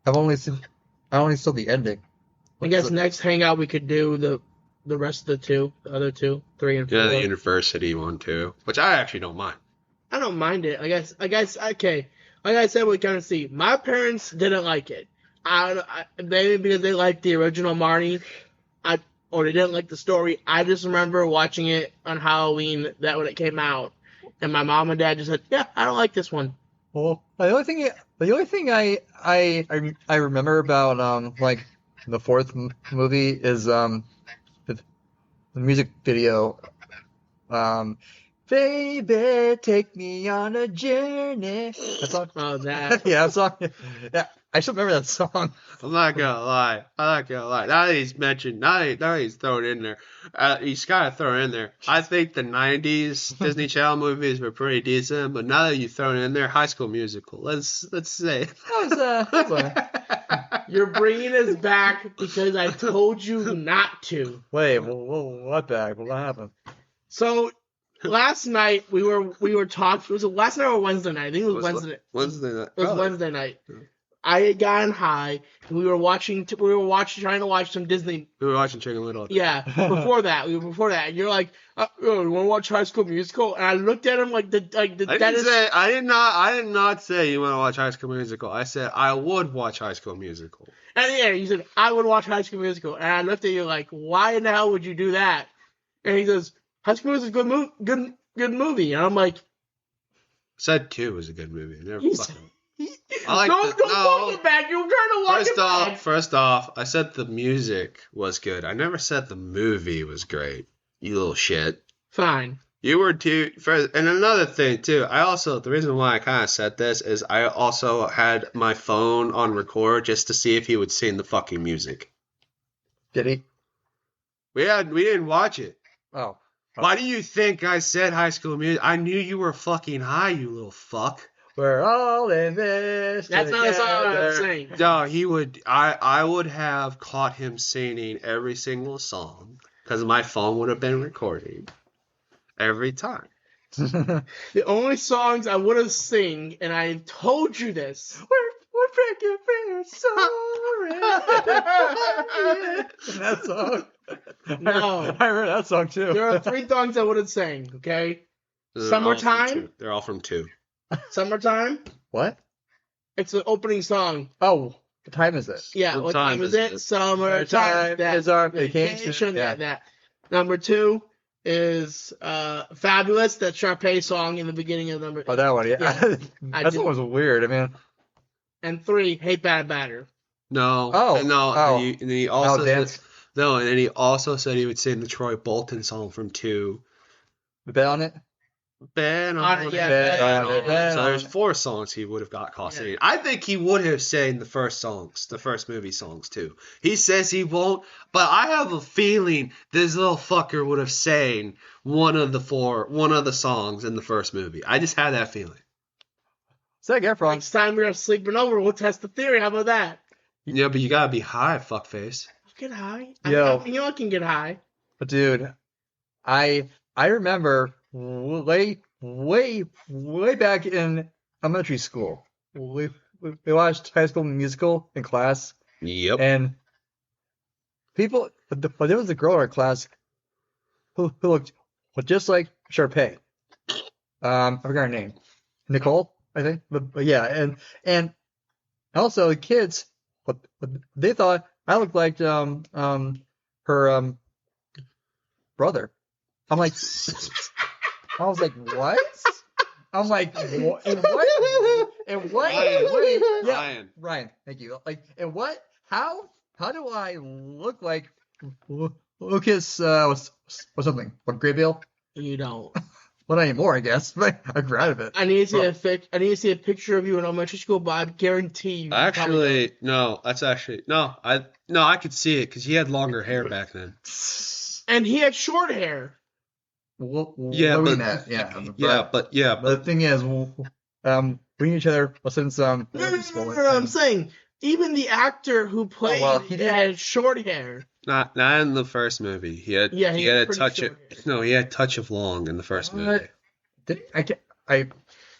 [SPEAKER 2] I only saw the ending.
[SPEAKER 4] I guess next hangout we could do the rest of the other two, 3 and 4.
[SPEAKER 1] Yeah, the university one too, which I actually don't mind.
[SPEAKER 4] I don't mind it. I guess okay. Like I said, we kind of see. My parents didn't like it. Maybe because they liked the original Marty, or they didn't like the story. I just remember watching it on Halloween when it came out, and my mom and dad just said, "Yeah, I don't like this one."
[SPEAKER 2] Well, the only thing I remember about like the fourth movie is the music video. Baby, take me on a journey. That song.
[SPEAKER 4] Oh, that.
[SPEAKER 2] Yeah, that song. Yeah, I still remember that song.
[SPEAKER 1] I'm not gonna lie. Now that he's mentioned, now that he's thrown in there, he's gotta throw it in there. I think the '90s Disney Channel movies were pretty decent, but now that you throw it in there, High School Musical. Let's say.
[SPEAKER 2] That was,
[SPEAKER 4] You're bringing us back because I told you not to.
[SPEAKER 2] Wait, what back? What happened?
[SPEAKER 4] So last night we were talking. Was it last night or Wednesday night? I think it was Wednesday.
[SPEAKER 1] Wednesday night.
[SPEAKER 4] It was Wednesday night. I had gotten high. And we were watching. Trying to watch some Disney.
[SPEAKER 1] We were watching Chicken Little.
[SPEAKER 4] Yeah, before that. And you're like, oh, you want to watch High School Musical? And I looked at him like the.
[SPEAKER 1] I did not say you want to watch High School Musical. I said I would watch High School Musical.
[SPEAKER 4] And yeah, you said I would watch High School Musical, and I looked at you like, why in the hell would you do that? And he says, High School Musical is a good movie. And I'm like,
[SPEAKER 1] said 2 was a good movie. I never fucking.
[SPEAKER 4] Don't walk it back. You're trying to walk it back.
[SPEAKER 1] First off, I said the music was good. I never said the movie was great. You little shit.
[SPEAKER 4] Fine.
[SPEAKER 1] You were too. And another thing too. The reason why I kind of said this is I also had my phone on record just to see if he would sing the fucking music.
[SPEAKER 2] Did he?
[SPEAKER 1] We didn't watch it.
[SPEAKER 2] Oh.
[SPEAKER 1] Why do you think I said High School Music? I knew you were fucking high, you little fuck.
[SPEAKER 2] We're all in this.
[SPEAKER 4] That's not a song I was saying.
[SPEAKER 1] No, he would. I would have caught him singing every single song because my phone would have been recording every time.
[SPEAKER 4] The only songs I would have sing, and I told you this.
[SPEAKER 2] We're breaking free, sorry. That song.
[SPEAKER 4] No.
[SPEAKER 2] I remember that song too.
[SPEAKER 4] There are 3 songs I would have sang. Okay. Summertime.
[SPEAKER 1] They're all from 2.
[SPEAKER 4] Summertime.
[SPEAKER 2] What?
[SPEAKER 4] It's the opening song.
[SPEAKER 2] Oh, what time is it?
[SPEAKER 4] Yeah, what time is it? Summertime.
[SPEAKER 2] That is our vacation.
[SPEAKER 4] Yeah. That. Number 2 is Fabulous, that Sharpay song in the beginning of number.
[SPEAKER 2] Oh, that one, yeah. That song was weird. I mean.
[SPEAKER 4] And 3, Hate Bad Batter.
[SPEAKER 1] No.
[SPEAKER 2] Oh.
[SPEAKER 1] No.
[SPEAKER 2] Oh.
[SPEAKER 1] And he also
[SPEAKER 2] Dance.
[SPEAKER 1] and then he also said he would sing the Troy Bolton song from 2.
[SPEAKER 2] The bet on it?
[SPEAKER 1] Bet on it.
[SPEAKER 2] Bet
[SPEAKER 1] So
[SPEAKER 2] on
[SPEAKER 1] there's
[SPEAKER 2] it.
[SPEAKER 1] 4 songs he would have got caught singing. I think he would have sang the first movie songs too. He says he won't, but I have a feeling this little fucker would have sang one of the songs in the first movie. I just had that feeling.
[SPEAKER 2] Zac Efron.
[SPEAKER 4] Next time we're sleeping over, we'll test the theory. How about that?
[SPEAKER 1] Yeah, but you gotta be high, fuckface.
[SPEAKER 4] Get high.
[SPEAKER 2] Yo.
[SPEAKER 4] I can get high.
[SPEAKER 2] Dude, I remember way back in elementary school. We watched High School Musical in class,
[SPEAKER 1] Yep.
[SPEAKER 2] and there was a girl in our class who looked just like Sharpay. I forgot her name. Nicole, I think. But yeah, and also the kids, what they thought I looked like her brother. I was like, what? I'm like, what? And what?
[SPEAKER 1] Ryan.
[SPEAKER 2] Ryan, thank you. Like, and what? How do I look like Lucas? Was something? What, Graybill?
[SPEAKER 4] You don't.
[SPEAKER 2] Well, not anymore, I guess. But I'm proud of it.
[SPEAKER 4] I need to see a picture of you in elementary school, but I guarantee you.
[SPEAKER 1] Actually, no. That's actually no. I could see it because he had longer hair back then.
[SPEAKER 4] And he had short hair.
[SPEAKER 1] Yeah,
[SPEAKER 2] but the thing is, we knew each other since
[SPEAKER 4] No, I'm saying even the actor who played
[SPEAKER 2] he
[SPEAKER 4] had short hair.
[SPEAKER 1] Not in the first movie. He had a touch of long in the first movie.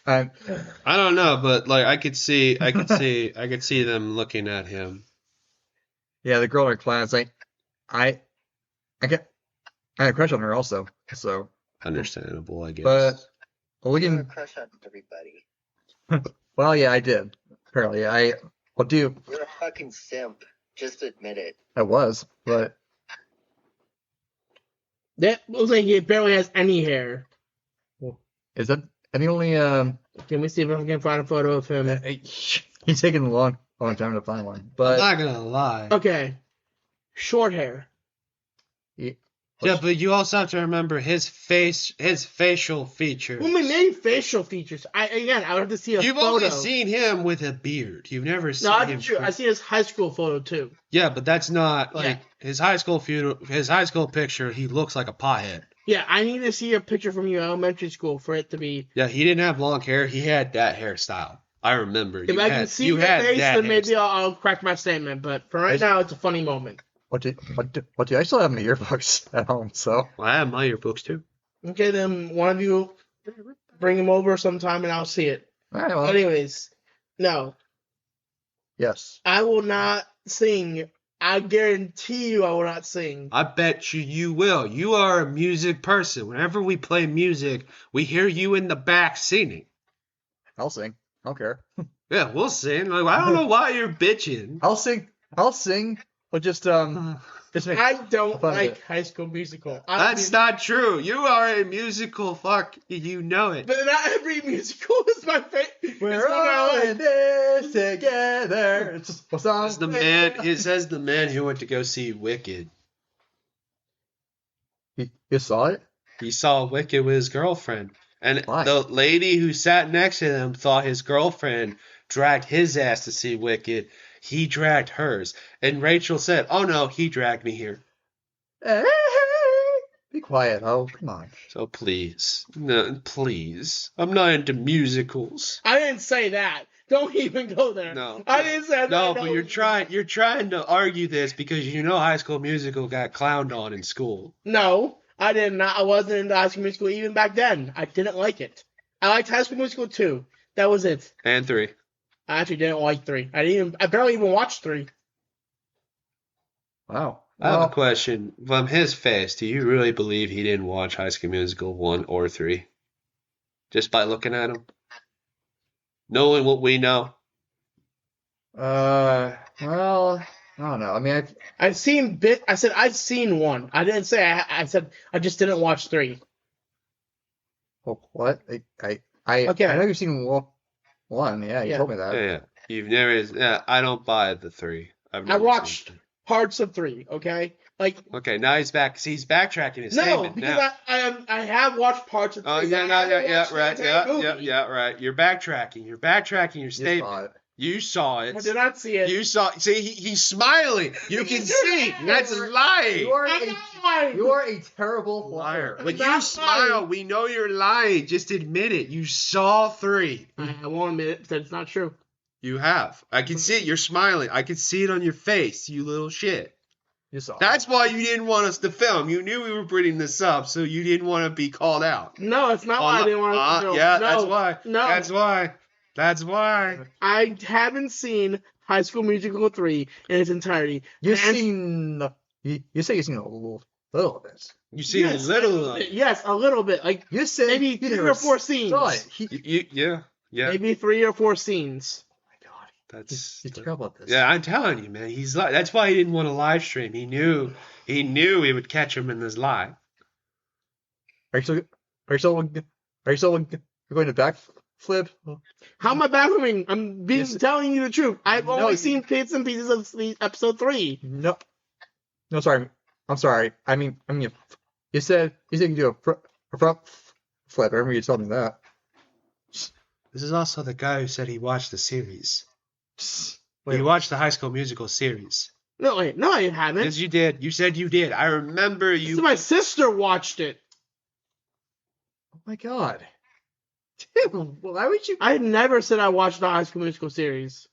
[SPEAKER 2] And
[SPEAKER 1] I don't know, but like I could see them looking at him.
[SPEAKER 2] yeah, the girl in our class, I get I had a crush on her also. So,
[SPEAKER 1] Understandable, I guess.
[SPEAKER 2] but
[SPEAKER 3] You have a
[SPEAKER 2] looking,
[SPEAKER 3] crush on everybody.
[SPEAKER 2] well, yeah, I did. Apparently, well,
[SPEAKER 3] You're a fucking simp. Just admit it.
[SPEAKER 2] I was, but
[SPEAKER 4] That looks like he barely has any hair.
[SPEAKER 2] is that the only
[SPEAKER 4] Can we see if I can find a photo of him?
[SPEAKER 2] he's taking a long time to find one.
[SPEAKER 1] I'm
[SPEAKER 2] But
[SPEAKER 1] not gonna lie.
[SPEAKER 4] Okay. Short hair.
[SPEAKER 1] Yeah, but you also have to remember his facial features.
[SPEAKER 4] Well, my main facial features. I would have to see a
[SPEAKER 1] You've
[SPEAKER 4] photo.
[SPEAKER 1] only seen him with a beard. You've never seen
[SPEAKER 4] No,
[SPEAKER 1] him.
[SPEAKER 4] that's true. I see his high school photo too.
[SPEAKER 1] Yeah, but that's not like
[SPEAKER 4] Yeah.
[SPEAKER 1] his high school picture. He looks like a pothead.
[SPEAKER 4] Yeah, I need to see a picture from your elementary school for it to be.
[SPEAKER 1] Yeah, he didn't have long hair. He had that hairstyle. I remember.
[SPEAKER 4] If I can see your face, then maybe I'll correct my statement. But for right now, it's a funny moment.
[SPEAKER 2] what do I still have my earbuds at home? So
[SPEAKER 1] Well, I have my yearbooks too.
[SPEAKER 4] Okay, then one of you bring him over sometime and I'll see it.
[SPEAKER 2] all right, well,
[SPEAKER 4] Anyways, no,
[SPEAKER 2] yes.
[SPEAKER 4] I will not sing. I guarantee you I will not sing.
[SPEAKER 1] I bet you will. You are a music person. Whenever we play music, we hear you in the back singing.
[SPEAKER 2] I'll sing. I don't care.
[SPEAKER 1] Yeah, we'll sing. Like, I don't know why you're bitching.
[SPEAKER 2] I'll sing. But just make
[SPEAKER 4] I don't
[SPEAKER 2] fun of
[SPEAKER 4] like
[SPEAKER 2] it.
[SPEAKER 4] High School Musical.
[SPEAKER 1] That's not true. You are a musical fuck. You know it.
[SPEAKER 4] But not every musical is my favorite.
[SPEAKER 2] We're all in this together. It's just a song.
[SPEAKER 1] It says the man who went to go see Wicked.
[SPEAKER 2] You saw it?
[SPEAKER 1] He saw Wicked with his girlfriend. And
[SPEAKER 2] Why?
[SPEAKER 1] the lady who sat next to him thought his girlfriend dragged his ass to see Wicked. He dragged hers. And Rachel said, "Oh no, he dragged me here."
[SPEAKER 2] Hey, be quiet. Oh, come on.
[SPEAKER 1] So please. No, please. I'm not into musicals.
[SPEAKER 4] I didn't say that. Don't even go there.
[SPEAKER 1] No.
[SPEAKER 4] I didn't say that.
[SPEAKER 1] No, but you're trying to argue this because you know High School Musical got clowned on in school.
[SPEAKER 4] No, I did not. I wasn't into High School Musical even back then. I didn't like it. I liked High School Musical 2. That was it.
[SPEAKER 1] And 3.
[SPEAKER 4] I actually didn't like 3. I barely even watched 3.
[SPEAKER 2] Wow.
[SPEAKER 1] I have a question. From his face, do you really believe he didn't watch High School Musical 1 or 3? Just by looking at him? Knowing what we know?
[SPEAKER 2] Well, I don't know. I mean,
[SPEAKER 4] I've seen I said I've seen 1. I didn't say I said I just didn't watch 3.
[SPEAKER 2] what? Okay. I know you've seen one. Yeah, you
[SPEAKER 4] Yeah.
[SPEAKER 2] told me that.
[SPEAKER 1] Yeah. You've never. Yeah, I don't buy the 3.
[SPEAKER 4] I watched parts of 3. Okay, like
[SPEAKER 1] Okay, now he's back. See, he's backtracking his
[SPEAKER 4] no,
[SPEAKER 1] statement
[SPEAKER 4] because
[SPEAKER 1] now.
[SPEAKER 4] I have watched parts of 3.
[SPEAKER 1] Oh yeah,
[SPEAKER 4] I
[SPEAKER 1] no,
[SPEAKER 4] haven't
[SPEAKER 1] yeah,
[SPEAKER 4] watched the
[SPEAKER 1] right,
[SPEAKER 4] entire movie.
[SPEAKER 1] right. You're backtracking. You're backtracking your
[SPEAKER 2] You saw
[SPEAKER 1] statement.
[SPEAKER 2] it.
[SPEAKER 1] You saw it.
[SPEAKER 4] I did not see it.
[SPEAKER 1] You saw. See, he's smiling. You can see. That's lying.
[SPEAKER 2] You are
[SPEAKER 4] I'm not lying.
[SPEAKER 2] You are a terrible
[SPEAKER 1] Liar.
[SPEAKER 2] liar.
[SPEAKER 1] When
[SPEAKER 4] not
[SPEAKER 1] you smile,
[SPEAKER 4] lying.
[SPEAKER 1] we know you're lying. Just admit it. You saw 3.
[SPEAKER 4] I won't admit it. That it's not true.
[SPEAKER 1] You have. I can see it. You're smiling. I can see it on your face, you little shit.
[SPEAKER 2] You saw it.
[SPEAKER 1] That's why you didn't want us to film. You knew we were putting this up, so you didn't want to be called out.
[SPEAKER 4] No, it's not why I didn't want to film.
[SPEAKER 1] Yeah,
[SPEAKER 4] No,
[SPEAKER 1] that's why.
[SPEAKER 4] No,
[SPEAKER 1] That's why. That's why.
[SPEAKER 4] I haven't seen High School Musical 3 in its entirety.
[SPEAKER 2] You've
[SPEAKER 4] And-
[SPEAKER 2] seen. You say you've seen a little of this.
[SPEAKER 1] You see
[SPEAKER 4] Yes,
[SPEAKER 1] a little.
[SPEAKER 4] Yes, a little bit. Like
[SPEAKER 2] You said
[SPEAKER 4] maybe
[SPEAKER 2] you
[SPEAKER 4] 3
[SPEAKER 2] never
[SPEAKER 4] or 4 scenes.
[SPEAKER 2] saw it.
[SPEAKER 1] Yeah.
[SPEAKER 4] Maybe 3 or 4 scenes.
[SPEAKER 2] My God,
[SPEAKER 1] That's.
[SPEAKER 2] he's terrible at this.
[SPEAKER 1] Yeah, I'm telling you, man. He's like. That's why he didn't want to live stream. He knew we would catch him in this lie.
[SPEAKER 2] Are you still going to backflip?
[SPEAKER 4] How am I backflipping? I'm telling you the truth. I've
[SPEAKER 2] No,
[SPEAKER 4] only
[SPEAKER 2] you-
[SPEAKER 4] seen bits and pieces of episode 3.
[SPEAKER 2] No. No, sorry. I'm sorry. I mean, you said you can do a front flip. I remember you told me that.
[SPEAKER 1] This is also the guy who said he watched the series.
[SPEAKER 2] Wait.
[SPEAKER 1] He watched the High School Musical series.
[SPEAKER 4] No, wait, no, I haven't.
[SPEAKER 1] Yes, you did. You said you did. I remember
[SPEAKER 4] So
[SPEAKER 1] you.
[SPEAKER 4] my sister watched it.
[SPEAKER 2] Oh my God. Dude, why would you?
[SPEAKER 4] I never said I watched the High School Musical series.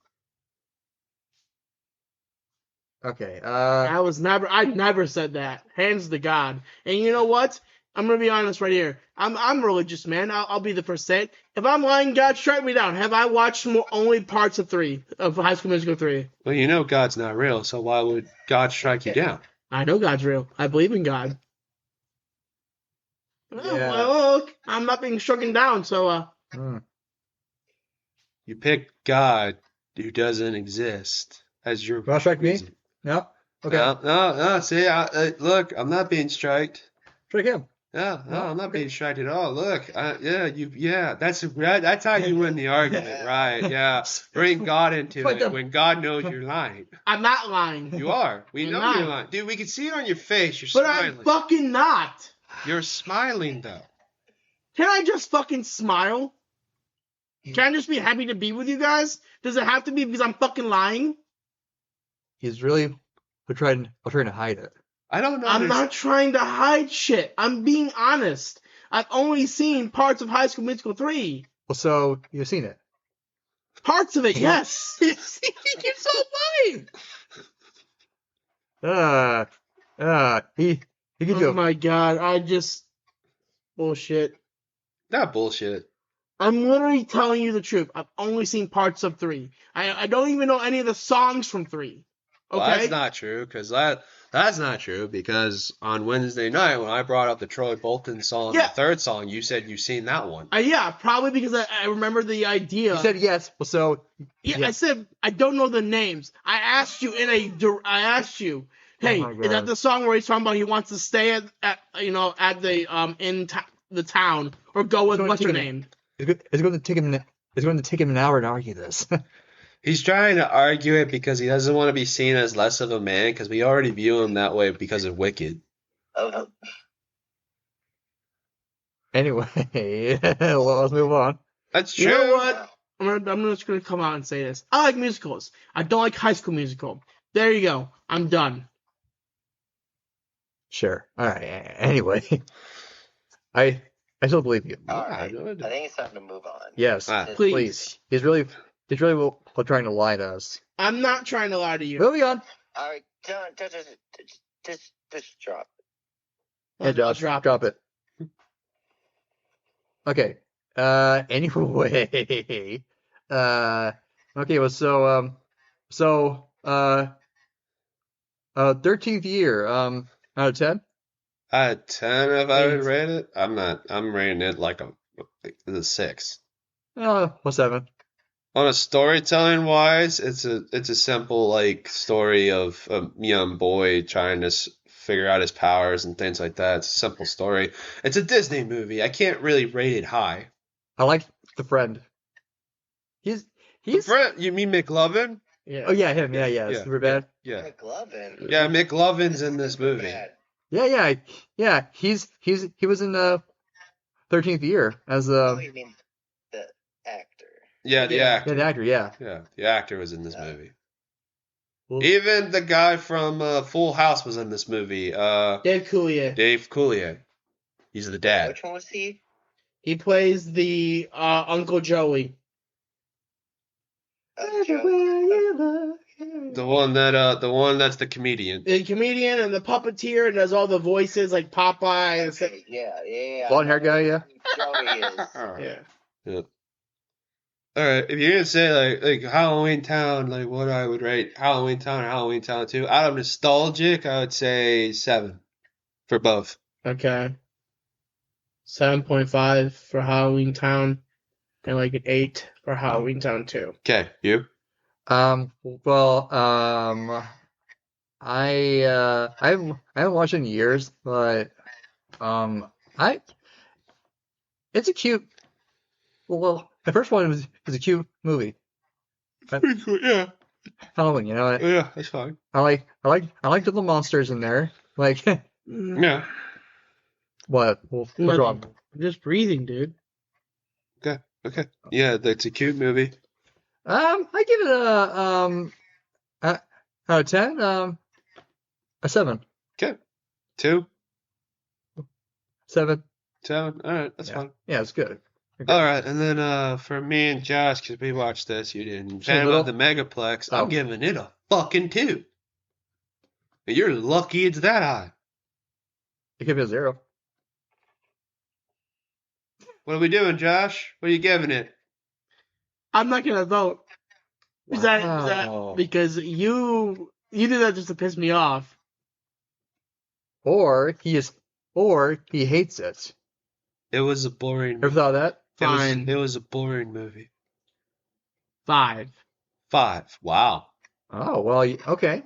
[SPEAKER 2] Okay.
[SPEAKER 4] I never said that. Hands to God. And you know what? I'm gonna be honest right here. I'm religious, man. I'll be the first to say it. If I'm lying, God strike me down. Have I watched only parts of High School Musical 3?
[SPEAKER 1] Well, you know God's not real, so why would God strike you down?
[SPEAKER 4] I know God's real. I believe in God.
[SPEAKER 2] Yeah.
[SPEAKER 4] Well, look, I'm not being stricken down, so
[SPEAKER 1] You pick God who doesn't exist as your
[SPEAKER 2] Want to strike me?
[SPEAKER 1] reason.
[SPEAKER 2] No. Okay.
[SPEAKER 1] No. See, look, I'm not being striked.
[SPEAKER 2] Strike him.
[SPEAKER 1] No,
[SPEAKER 2] No?
[SPEAKER 1] I'm not
[SPEAKER 2] Okay.
[SPEAKER 1] being striked at all. Look, that's how you win the argument, right? Yeah, bring God into
[SPEAKER 2] But
[SPEAKER 1] it when God knows you're lying.
[SPEAKER 4] I'm not lying.
[SPEAKER 1] You are. We
[SPEAKER 4] I'm
[SPEAKER 1] know
[SPEAKER 4] not.
[SPEAKER 1] you're lying, dude. We can see it on your face. You're
[SPEAKER 4] But
[SPEAKER 1] smiling.
[SPEAKER 4] I'm fucking not.
[SPEAKER 1] You're smiling though.
[SPEAKER 4] Can I just fucking smile? Can I just be happy to be with you guys? Does it have to be because I'm fucking lying?
[SPEAKER 2] He's really trying to hide it.
[SPEAKER 1] I don't know.
[SPEAKER 4] I'm not trying to hide shit. I'm being honest. I've only seen parts of High School Musical 3.
[SPEAKER 2] Well, so you've seen it.
[SPEAKER 4] Parts of it, yes. He keeps on lying.
[SPEAKER 2] He gives you
[SPEAKER 4] Oh
[SPEAKER 2] a
[SPEAKER 4] my god, bullshit.
[SPEAKER 1] Not bullshit.
[SPEAKER 4] I'm literally telling you the truth. I've only seen parts of 3. I don't even know any of the songs from 3. Okay?
[SPEAKER 1] Well, that's not true that's not true because on Wednesday night when I brought up the Troy Bolton song,
[SPEAKER 4] Yeah.
[SPEAKER 1] the third song, you said you've seen that one.
[SPEAKER 4] Yeah, probably because I remember the idea.
[SPEAKER 2] You said yes. Well, so
[SPEAKER 4] Yeah,
[SPEAKER 2] yeah.
[SPEAKER 4] I said I don't know the names. I asked you, hey,
[SPEAKER 2] Oh my
[SPEAKER 4] is that
[SPEAKER 2] God.
[SPEAKER 4] the song where he's talking about he wants to stay at the town or go with
[SPEAKER 2] It's
[SPEAKER 4] what's her
[SPEAKER 2] gonna take
[SPEAKER 4] name?
[SPEAKER 2] it's going to take him. It's going to take him an hour to argue this.
[SPEAKER 1] He's trying to argue it because he doesn't want to be seen as less of a man because we already view him that way because of Wicked.
[SPEAKER 3] Oh,
[SPEAKER 2] Anyway, well, let's move on.
[SPEAKER 1] That's true.
[SPEAKER 4] You know what? I'm just gonna come out and say this. I like musicals. I don't like High School Musical. There you go. I'm done.
[SPEAKER 2] Sure. All right. Anyway, I still believe you.
[SPEAKER 3] all
[SPEAKER 1] Yeah,
[SPEAKER 3] right.
[SPEAKER 1] good.
[SPEAKER 3] I think it's time to move on.
[SPEAKER 2] Yes.
[SPEAKER 1] Ah,
[SPEAKER 4] Please.
[SPEAKER 2] Please. He's really trying to lie to us.
[SPEAKER 4] I'm not trying to lie to you.
[SPEAKER 2] Moving on.
[SPEAKER 3] All right, John, just drop it.
[SPEAKER 2] Hey, Josh,
[SPEAKER 4] Drop
[SPEAKER 2] drop it. Okay. Anyway. Okay. Well, so 13th year. Out of 10.
[SPEAKER 1] 10 if I would
[SPEAKER 4] Eight.
[SPEAKER 1] rate it. I'm rating it like a 6.
[SPEAKER 2] Well, 7.
[SPEAKER 1] On a storytelling wise, it's a simple like story of a young boy trying to figure out his powers and things like that. It's a simple story. It's a Disney movie. I can't really rate it high.
[SPEAKER 2] I like the friend. He's.
[SPEAKER 1] Brent, you mean McLovin?
[SPEAKER 4] Yeah.
[SPEAKER 2] Oh yeah, him. Yeah.
[SPEAKER 1] Yeah.
[SPEAKER 2] Super bad.
[SPEAKER 1] Yeah.
[SPEAKER 3] McLovin.
[SPEAKER 1] Yeah, McLovin's in this movie.
[SPEAKER 3] Bad.
[SPEAKER 2] Yeah. He was in 13th year as
[SPEAKER 3] Oh, you mean the actor?
[SPEAKER 1] Yeah, the
[SPEAKER 4] Yeah.
[SPEAKER 1] actor.
[SPEAKER 2] the actor. Yeah.
[SPEAKER 1] Yeah, the actor was in this movie.
[SPEAKER 2] Well,
[SPEAKER 1] Even the guy from Full House was in this movie.
[SPEAKER 4] Dave Coulier.
[SPEAKER 1] Dave Coulier. He's the dad.
[SPEAKER 3] Which one was he?
[SPEAKER 4] He plays the Uncle Joey.
[SPEAKER 3] Joe.
[SPEAKER 1] The one that's the comedian.
[SPEAKER 4] The comedian and the puppeteer and does all the voices like Popeye and stuff.
[SPEAKER 3] Okay, yeah.
[SPEAKER 2] blonde hair guy. Yeah.
[SPEAKER 3] Joey is.
[SPEAKER 1] Alright.
[SPEAKER 4] Yeah.
[SPEAKER 1] Alright, if you're gonna say like Halloween Town, like what I would rate Halloween Town or Halloween Town 2, out of nostalgic, I would say 7 for both.
[SPEAKER 4] Okay. 7.5 for Halloween Town and like an 8 for Halloween Town 2.
[SPEAKER 1] Okay, you?
[SPEAKER 2] Well, I haven't watched it in years, but it's a cute. Well, the first one was a cute movie.
[SPEAKER 1] Pretty cool, yeah.
[SPEAKER 2] Halloween, you know.
[SPEAKER 1] Yeah, that's fine.
[SPEAKER 2] I like the little monsters in there. Like
[SPEAKER 1] Yeah.
[SPEAKER 2] what? What's wrong?
[SPEAKER 4] I'm just breathing, dude.
[SPEAKER 1] Okay. Yeah, that's a cute movie.
[SPEAKER 2] I give it out of 10, a 7.
[SPEAKER 1] 2,
[SPEAKER 2] 7.
[SPEAKER 1] 7. Alright, that's fine.
[SPEAKER 2] Yeah, it's good.
[SPEAKER 1] Alright, and then for me and Josh, because we watched this, you didn't. Fan
[SPEAKER 2] little-
[SPEAKER 1] of the Megaplex,
[SPEAKER 2] Oh.
[SPEAKER 1] I'm giving it a fucking 2. You're lucky it's that high.
[SPEAKER 2] It could be a 0.
[SPEAKER 1] What are we doing, Josh? What are you giving it?
[SPEAKER 4] I'm not gonna vote. Is
[SPEAKER 2] Wow.
[SPEAKER 4] that because you did that just to piss me off?
[SPEAKER 2] Or he hates it.
[SPEAKER 1] It was a boring
[SPEAKER 2] Ever
[SPEAKER 1] movie.
[SPEAKER 2] thought of that?
[SPEAKER 4] Fine.
[SPEAKER 1] It was a boring movie.
[SPEAKER 4] 5.
[SPEAKER 1] 5. Wow.
[SPEAKER 2] Oh well, okay.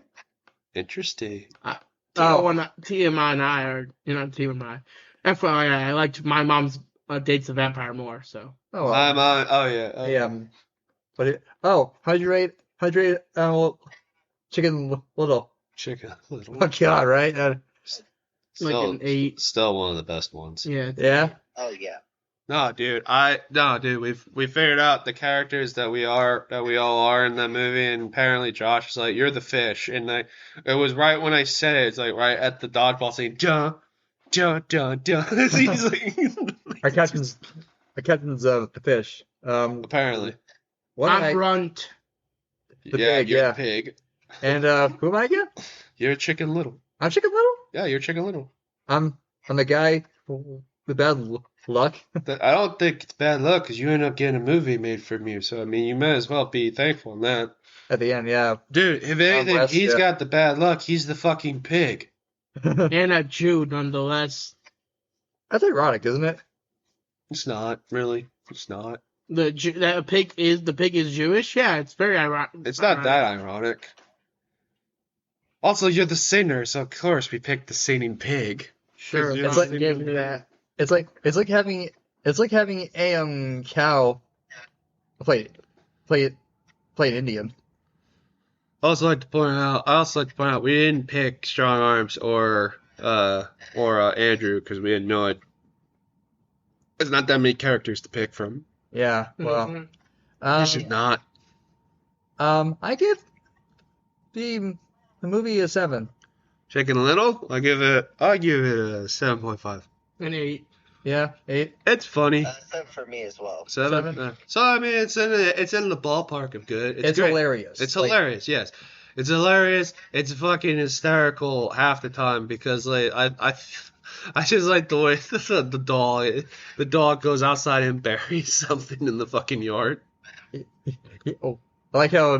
[SPEAKER 1] Interesting.
[SPEAKER 4] TMI and I are TMI. FYI, I liked my mom's Dates the Vampire more. So.
[SPEAKER 2] Oh well.
[SPEAKER 1] Oh yeah. Okay.
[SPEAKER 2] Yeah. But how'd you rate Chicken Little?
[SPEAKER 1] Chicken Little.
[SPEAKER 2] Oh God, right?
[SPEAKER 4] Like an 8.
[SPEAKER 1] Still one of the best ones.
[SPEAKER 4] Yeah.
[SPEAKER 2] Yeah.
[SPEAKER 3] Oh yeah.
[SPEAKER 1] No, dude. We figured out the characters that we all are in that movie, and apparently Josh is like, "You're the fish," and it was right when I said it. It's like right at the dodgeball scene. Dun, dun, dun, dun. He's like,
[SPEAKER 2] Our captain's the fish.
[SPEAKER 1] apparently.
[SPEAKER 4] I'm Brunt.
[SPEAKER 2] The
[SPEAKER 1] Yeah,
[SPEAKER 2] pig,
[SPEAKER 1] you're
[SPEAKER 2] yeah.
[SPEAKER 1] the pig.
[SPEAKER 2] And who am I again?
[SPEAKER 1] You're Chicken Little.
[SPEAKER 2] I'm Chicken Little.
[SPEAKER 1] Yeah, you're Chicken Little.
[SPEAKER 2] I'm the guy with bad luck.
[SPEAKER 1] I don't think it's bad luck because you end up getting a movie made from you. So I mean, you might as well be thankful in that.
[SPEAKER 2] At the end, yeah.
[SPEAKER 1] Dude, if anything,
[SPEAKER 2] Blessed,
[SPEAKER 1] he's
[SPEAKER 2] yeah.
[SPEAKER 1] got the bad luck. He's the fucking pig.
[SPEAKER 4] And a Jew, nonetheless.
[SPEAKER 2] That's ironic, isn't it?
[SPEAKER 1] It's not really. It's not.
[SPEAKER 4] The pig is Jewish. Yeah, it's very ironic.
[SPEAKER 1] It's not that ironic. Also, you're the singer, so of course we picked the singing pig.
[SPEAKER 4] Sure,
[SPEAKER 1] It's
[SPEAKER 4] it's
[SPEAKER 1] like-
[SPEAKER 4] give me that.
[SPEAKER 2] It's like having a cow play Indian.
[SPEAKER 1] I also like to point out we didn't pick Strong Arms or Andrew because we didn't know it. There's not that many characters to pick from.
[SPEAKER 2] Yeah. Well.
[SPEAKER 4] Mhm.
[SPEAKER 1] You should not.
[SPEAKER 2] I give the movie a 7.
[SPEAKER 1] Chicken Little, I give it a 7.5.
[SPEAKER 4] An 8.
[SPEAKER 2] Yeah, 8.
[SPEAKER 1] It's funny.
[SPEAKER 3] 7 for me as well.
[SPEAKER 1] 7. So I mean, it's in the ballpark of good.
[SPEAKER 2] It's
[SPEAKER 1] great.
[SPEAKER 2] hilarious.
[SPEAKER 1] It's
[SPEAKER 2] Like,
[SPEAKER 1] hilarious. Yes, it's hilarious. It's fucking hysterical half the time because like I just like the way the dog goes outside and buries something in the fucking yard.
[SPEAKER 2] oh, I like how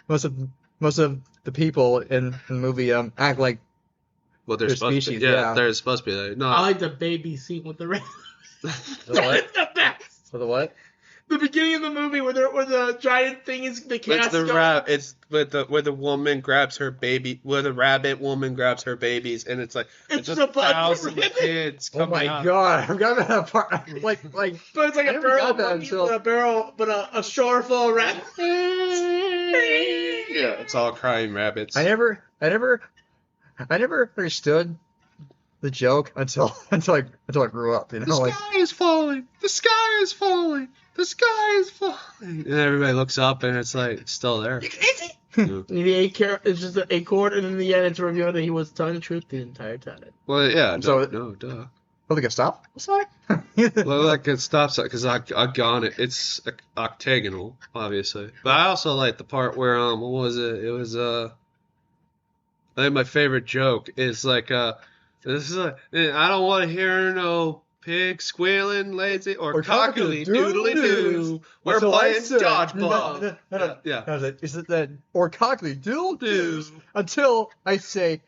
[SPEAKER 2] most of the people in the movie act like
[SPEAKER 1] Well, they're
[SPEAKER 2] Their
[SPEAKER 1] supposed
[SPEAKER 2] species,
[SPEAKER 1] to. Yeah,
[SPEAKER 2] yeah.
[SPEAKER 1] they're supposed to be like no.
[SPEAKER 4] I like the baby scene with the red.
[SPEAKER 2] the
[SPEAKER 4] That's
[SPEAKER 2] what?
[SPEAKER 4] the best.
[SPEAKER 2] For the what?
[SPEAKER 4] The beginning of the movie where the giant thing is the
[SPEAKER 1] It's
[SPEAKER 4] cast.
[SPEAKER 1] It's where the woman grabs her baby, where the rabbit woman grabs her babies, and it's like
[SPEAKER 4] It's
[SPEAKER 1] a
[SPEAKER 4] the fucking
[SPEAKER 1] 1,000
[SPEAKER 4] rabbit.
[SPEAKER 1] kids
[SPEAKER 2] Oh
[SPEAKER 1] coming
[SPEAKER 2] my
[SPEAKER 1] out.
[SPEAKER 2] god! I forgot about that part. Like
[SPEAKER 4] But it's like
[SPEAKER 2] I
[SPEAKER 4] a
[SPEAKER 2] never
[SPEAKER 4] barrel
[SPEAKER 2] got that
[SPEAKER 4] monkey
[SPEAKER 2] until-
[SPEAKER 4] with a barrel, but a shore full of rabbits.
[SPEAKER 1] Yeah, it's all crying rabbits.
[SPEAKER 2] I never understood the joke until I grew up. You
[SPEAKER 1] The
[SPEAKER 2] know, like
[SPEAKER 1] sky is falling. The sky is falling. The sky is falling. And everybody looks up, and it's like it's still there. Yeah.
[SPEAKER 4] The it's just an acorn, and in the end, it's revealed that he was telling the truth the entire time.
[SPEAKER 1] Well, yeah.
[SPEAKER 2] So-
[SPEAKER 1] No, duh.
[SPEAKER 2] oh, they can stop. Sorry.
[SPEAKER 1] Well, like it stops because I got it. It's octagonal, obviously. But I also like the part where what was it? It was I think my favorite joke is like this is I don't want to hear no pig squealing lazy or cockily doodly doo. We're
[SPEAKER 2] That's what I
[SPEAKER 1] playing
[SPEAKER 2] said.
[SPEAKER 1] dodgeball.
[SPEAKER 2] No.
[SPEAKER 1] Yeah.
[SPEAKER 2] That was it. Is it that or cockly doodle doo until I say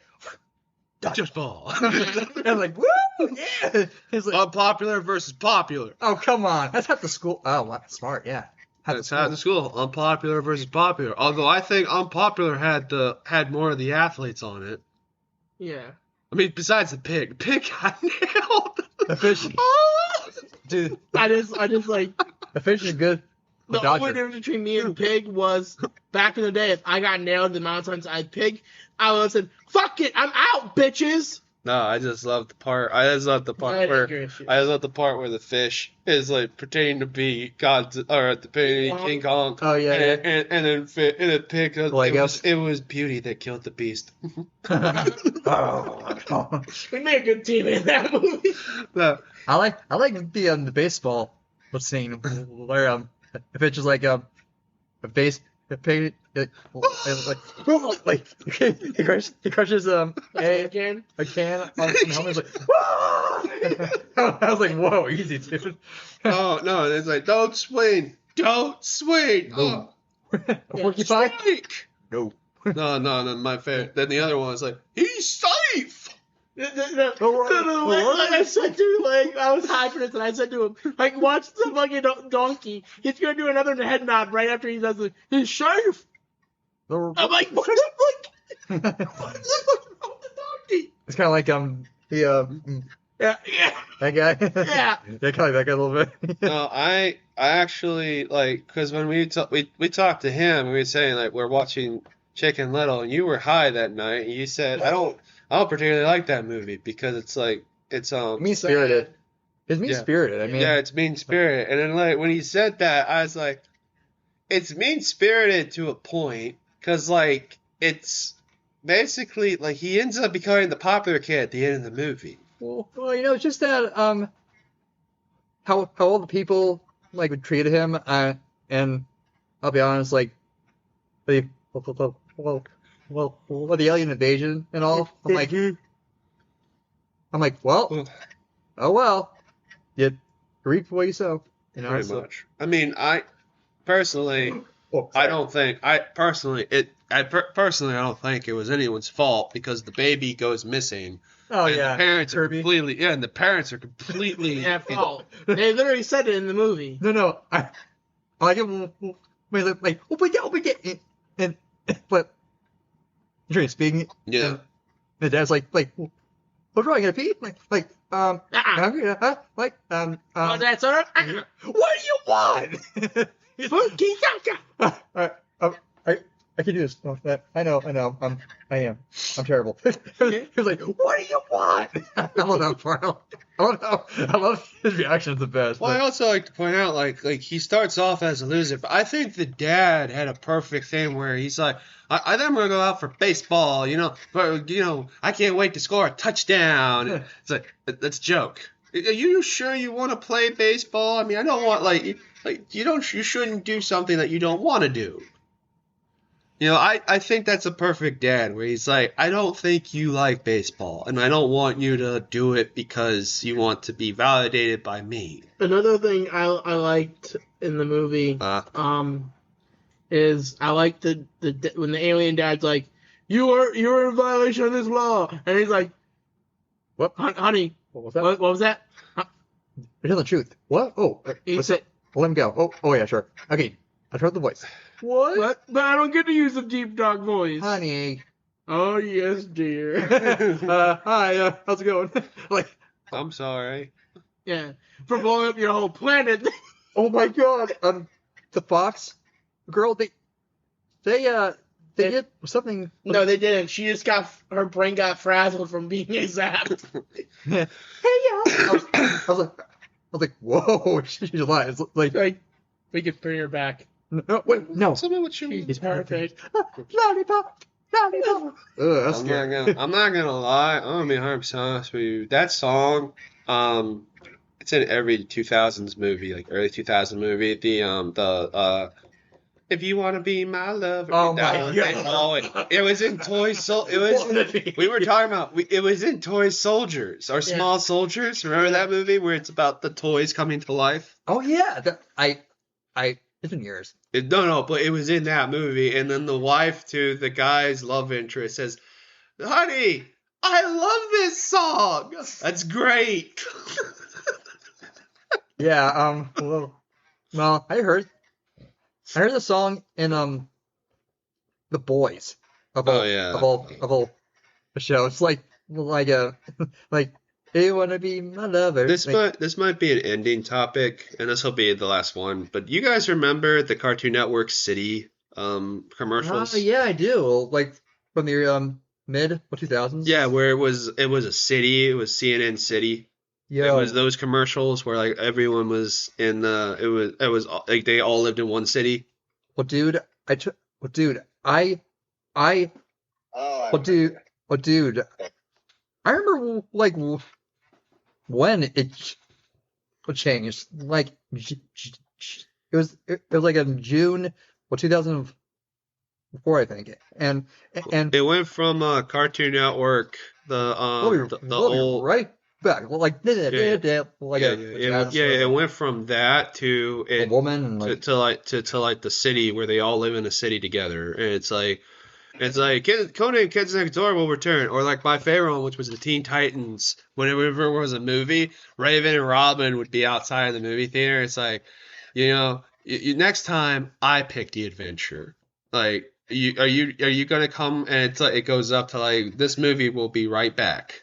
[SPEAKER 1] Dodgeball.
[SPEAKER 2] and I'm like woo yeah. It's like
[SPEAKER 1] Unpopular versus popular.
[SPEAKER 2] oh come on that's half the school. Oh wow, smart yeah.
[SPEAKER 1] That's how the school. Unpopular versus popular. Although I think unpopular had more of the athletes on it.
[SPEAKER 4] Yeah.
[SPEAKER 1] I mean, besides the pig. The pig got nailed.
[SPEAKER 2] The fish,
[SPEAKER 1] Oh!
[SPEAKER 2] dude.
[SPEAKER 4] I just like
[SPEAKER 2] The fish is good.
[SPEAKER 4] the
[SPEAKER 2] Dodger.
[SPEAKER 4] only difference between me and Pig was back in the day. If I got nailed the amount of times I'd Pig, I would have said, "Fuck it, I'm out, bitches."
[SPEAKER 1] No, I just love the part. I just love the part where the fish is like pretending to be God or pretending to be King Kong.
[SPEAKER 2] Oh yeah. yeah.
[SPEAKER 1] And then the pig.
[SPEAKER 2] Legos.
[SPEAKER 1] It was Beauty that killed the beast.
[SPEAKER 2] Oh.
[SPEAKER 4] We made a good team in that movie.
[SPEAKER 1] No,
[SPEAKER 2] I like the baseball scene where if it's just like a painted like he crushes a
[SPEAKER 4] Again.
[SPEAKER 2] can on the helmet. Like, I was like, whoa, easy, dude.
[SPEAKER 1] Oh no, it's like don't swing.
[SPEAKER 2] No.
[SPEAKER 1] Oh,
[SPEAKER 2] Porcupine?
[SPEAKER 1] strike.
[SPEAKER 2] No.
[SPEAKER 1] No, my favorite. Then the other one was like, he's safe.
[SPEAKER 4] Like I said to him, like I was hyping it, and I said to him, like, watch the fucking donkey. He's gonna do another head nod right after he does it. He's safe. I'm like, what? What's wrong with the donkey?
[SPEAKER 2] It's kind of like
[SPEAKER 4] Yeah.
[SPEAKER 2] that guy.
[SPEAKER 4] Yeah.
[SPEAKER 2] Yeah, kind of like that guy a little bit.
[SPEAKER 1] No, I actually like because when we talked to him, we were saying like we're watching Chicken Little, and you were high that night, and you said I don't particularly like that movie because it's like it's
[SPEAKER 2] mean spirited. It's mean spirited. I mean,
[SPEAKER 1] yeah, it's mean spirited. And then like when he said that, I was like, it's mean spirited to a point because like it's basically like he ends up becoming the popular kid at the end of the movie.
[SPEAKER 2] well, it's just that how all the people like treated him, and I'll be honest, like the the alien invasion and all. I'm like, well, oh well, you reap what you sow. You know,
[SPEAKER 1] Pretty much. I mean, I personally, I don't think I personally don't think it was anyone's fault because the baby goes missing.
[SPEAKER 2] Oh
[SPEAKER 1] and
[SPEAKER 2] yeah,
[SPEAKER 1] the parents are
[SPEAKER 2] Kirby.
[SPEAKER 1] completely and the parents are completely
[SPEAKER 4] Yeah, fault. They literally said it in the movie.
[SPEAKER 2] No, I like it when like oh my god, and but you're speaking.
[SPEAKER 1] Yeah.
[SPEAKER 2] And the dad's like what's wrong? You gonna pee? Hungry? Huh? Like
[SPEAKER 4] Oh, that's all right.
[SPEAKER 2] what do you want?
[SPEAKER 4] Funky caca.
[SPEAKER 2] I can do this. Oh, I know. I am. I'm terrible. He was like, "What do you want?" I love that part. I love his reaction. The best.
[SPEAKER 1] Well, I also like to point out, like he starts off as a loser, but I think the dad had a perfect thing where he's like, I think I'm gonna go out for baseball, but I can't wait to score a touchdown. It's like that's a joke. Are you sure you want to play baseball? I mean, I don't want you shouldn't do something that you don't want to do. I think that's a perfect dad where he's like, I don't think you like baseball, and I don't want you to do it because you want to be validated by me.
[SPEAKER 4] Another thing I liked in the movie, is I liked the when the alien dad's like, you're in violation of this law, and he's like,
[SPEAKER 2] What?
[SPEAKER 4] honey,
[SPEAKER 2] What was that?
[SPEAKER 4] what was that?
[SPEAKER 2] You're telling the truth. What? Oh,
[SPEAKER 4] He said,
[SPEAKER 2] let him go. Oh yeah, sure. Okay, I heard the voice.
[SPEAKER 4] what? But I don't get to use the deep dog voice.
[SPEAKER 2] Honey.
[SPEAKER 4] Oh yes, dear.
[SPEAKER 2] Hi. How's it going? Like,
[SPEAKER 1] I'm sorry.
[SPEAKER 4] Yeah, for blowing up your whole planet.
[SPEAKER 2] oh my god. The Fox girl. They did something.
[SPEAKER 4] No, they didn't. She just her brain got frazzled from being zapped.
[SPEAKER 2] Hey, I was like, whoa, she's alive. It's like,
[SPEAKER 4] We could bring her back.
[SPEAKER 2] no, wait, no.
[SPEAKER 1] Tell me what you mean.
[SPEAKER 4] She's perfect.
[SPEAKER 2] Lollipop. That's scary.
[SPEAKER 1] I'm not gonna lie. I'm gonna be 100% honest with you. That song, it's in every 2000s movie, like early 2000 movie. If you want to be my lover.
[SPEAKER 2] Oh my god.
[SPEAKER 1] Oh, it was in Toy Soldiers. We were talking about. It was in Toy Soldiers or Small Soldiers. Remember that movie where it's about the toys coming to life?
[SPEAKER 2] Oh yeah. It's been years.
[SPEAKER 1] No, but it was in that movie. And then the wife to the guy's love interest says, "Honey, I love this song. That's great."
[SPEAKER 2] Yeah. Well, I heard the song in The Boys of all the show. It's like you wanna be my lover.
[SPEAKER 1] This might be an ending topic, and this will be the last one. But you guys remember the Cartoon Network City commercials?
[SPEAKER 2] Yeah, I do. Like from the mid 2000s.
[SPEAKER 1] Yeah, where it was a city. It was CNN City.
[SPEAKER 2] Yeah.
[SPEAKER 1] It was those commercials where like everyone was in the. It was like they all lived in one city.
[SPEAKER 2] Well, dude, I remember like when it changed. Like it was like in June 2000. before, I think. And
[SPEAKER 1] It went from Cartoon Network,
[SPEAKER 2] we'll be,
[SPEAKER 1] the
[SPEAKER 2] we'll be
[SPEAKER 1] old.
[SPEAKER 2] right back. Like like
[SPEAKER 1] Yeah,
[SPEAKER 2] a
[SPEAKER 1] yeah,
[SPEAKER 2] jazz
[SPEAKER 1] yeah. It
[SPEAKER 2] sort
[SPEAKER 1] went from that to
[SPEAKER 2] of a
[SPEAKER 1] it
[SPEAKER 2] woman and like
[SPEAKER 1] to like the city where they all live in a city together, and it's like Conan Kids Next Door will return, or like my favorite one, which was the Teen Titans. Whenever there was a movie, Raven and Robin would be outside of the movie theater. It's like, next time I pick the adventure. Like, are you gonna come? And it's like it goes up to like this movie will be right back.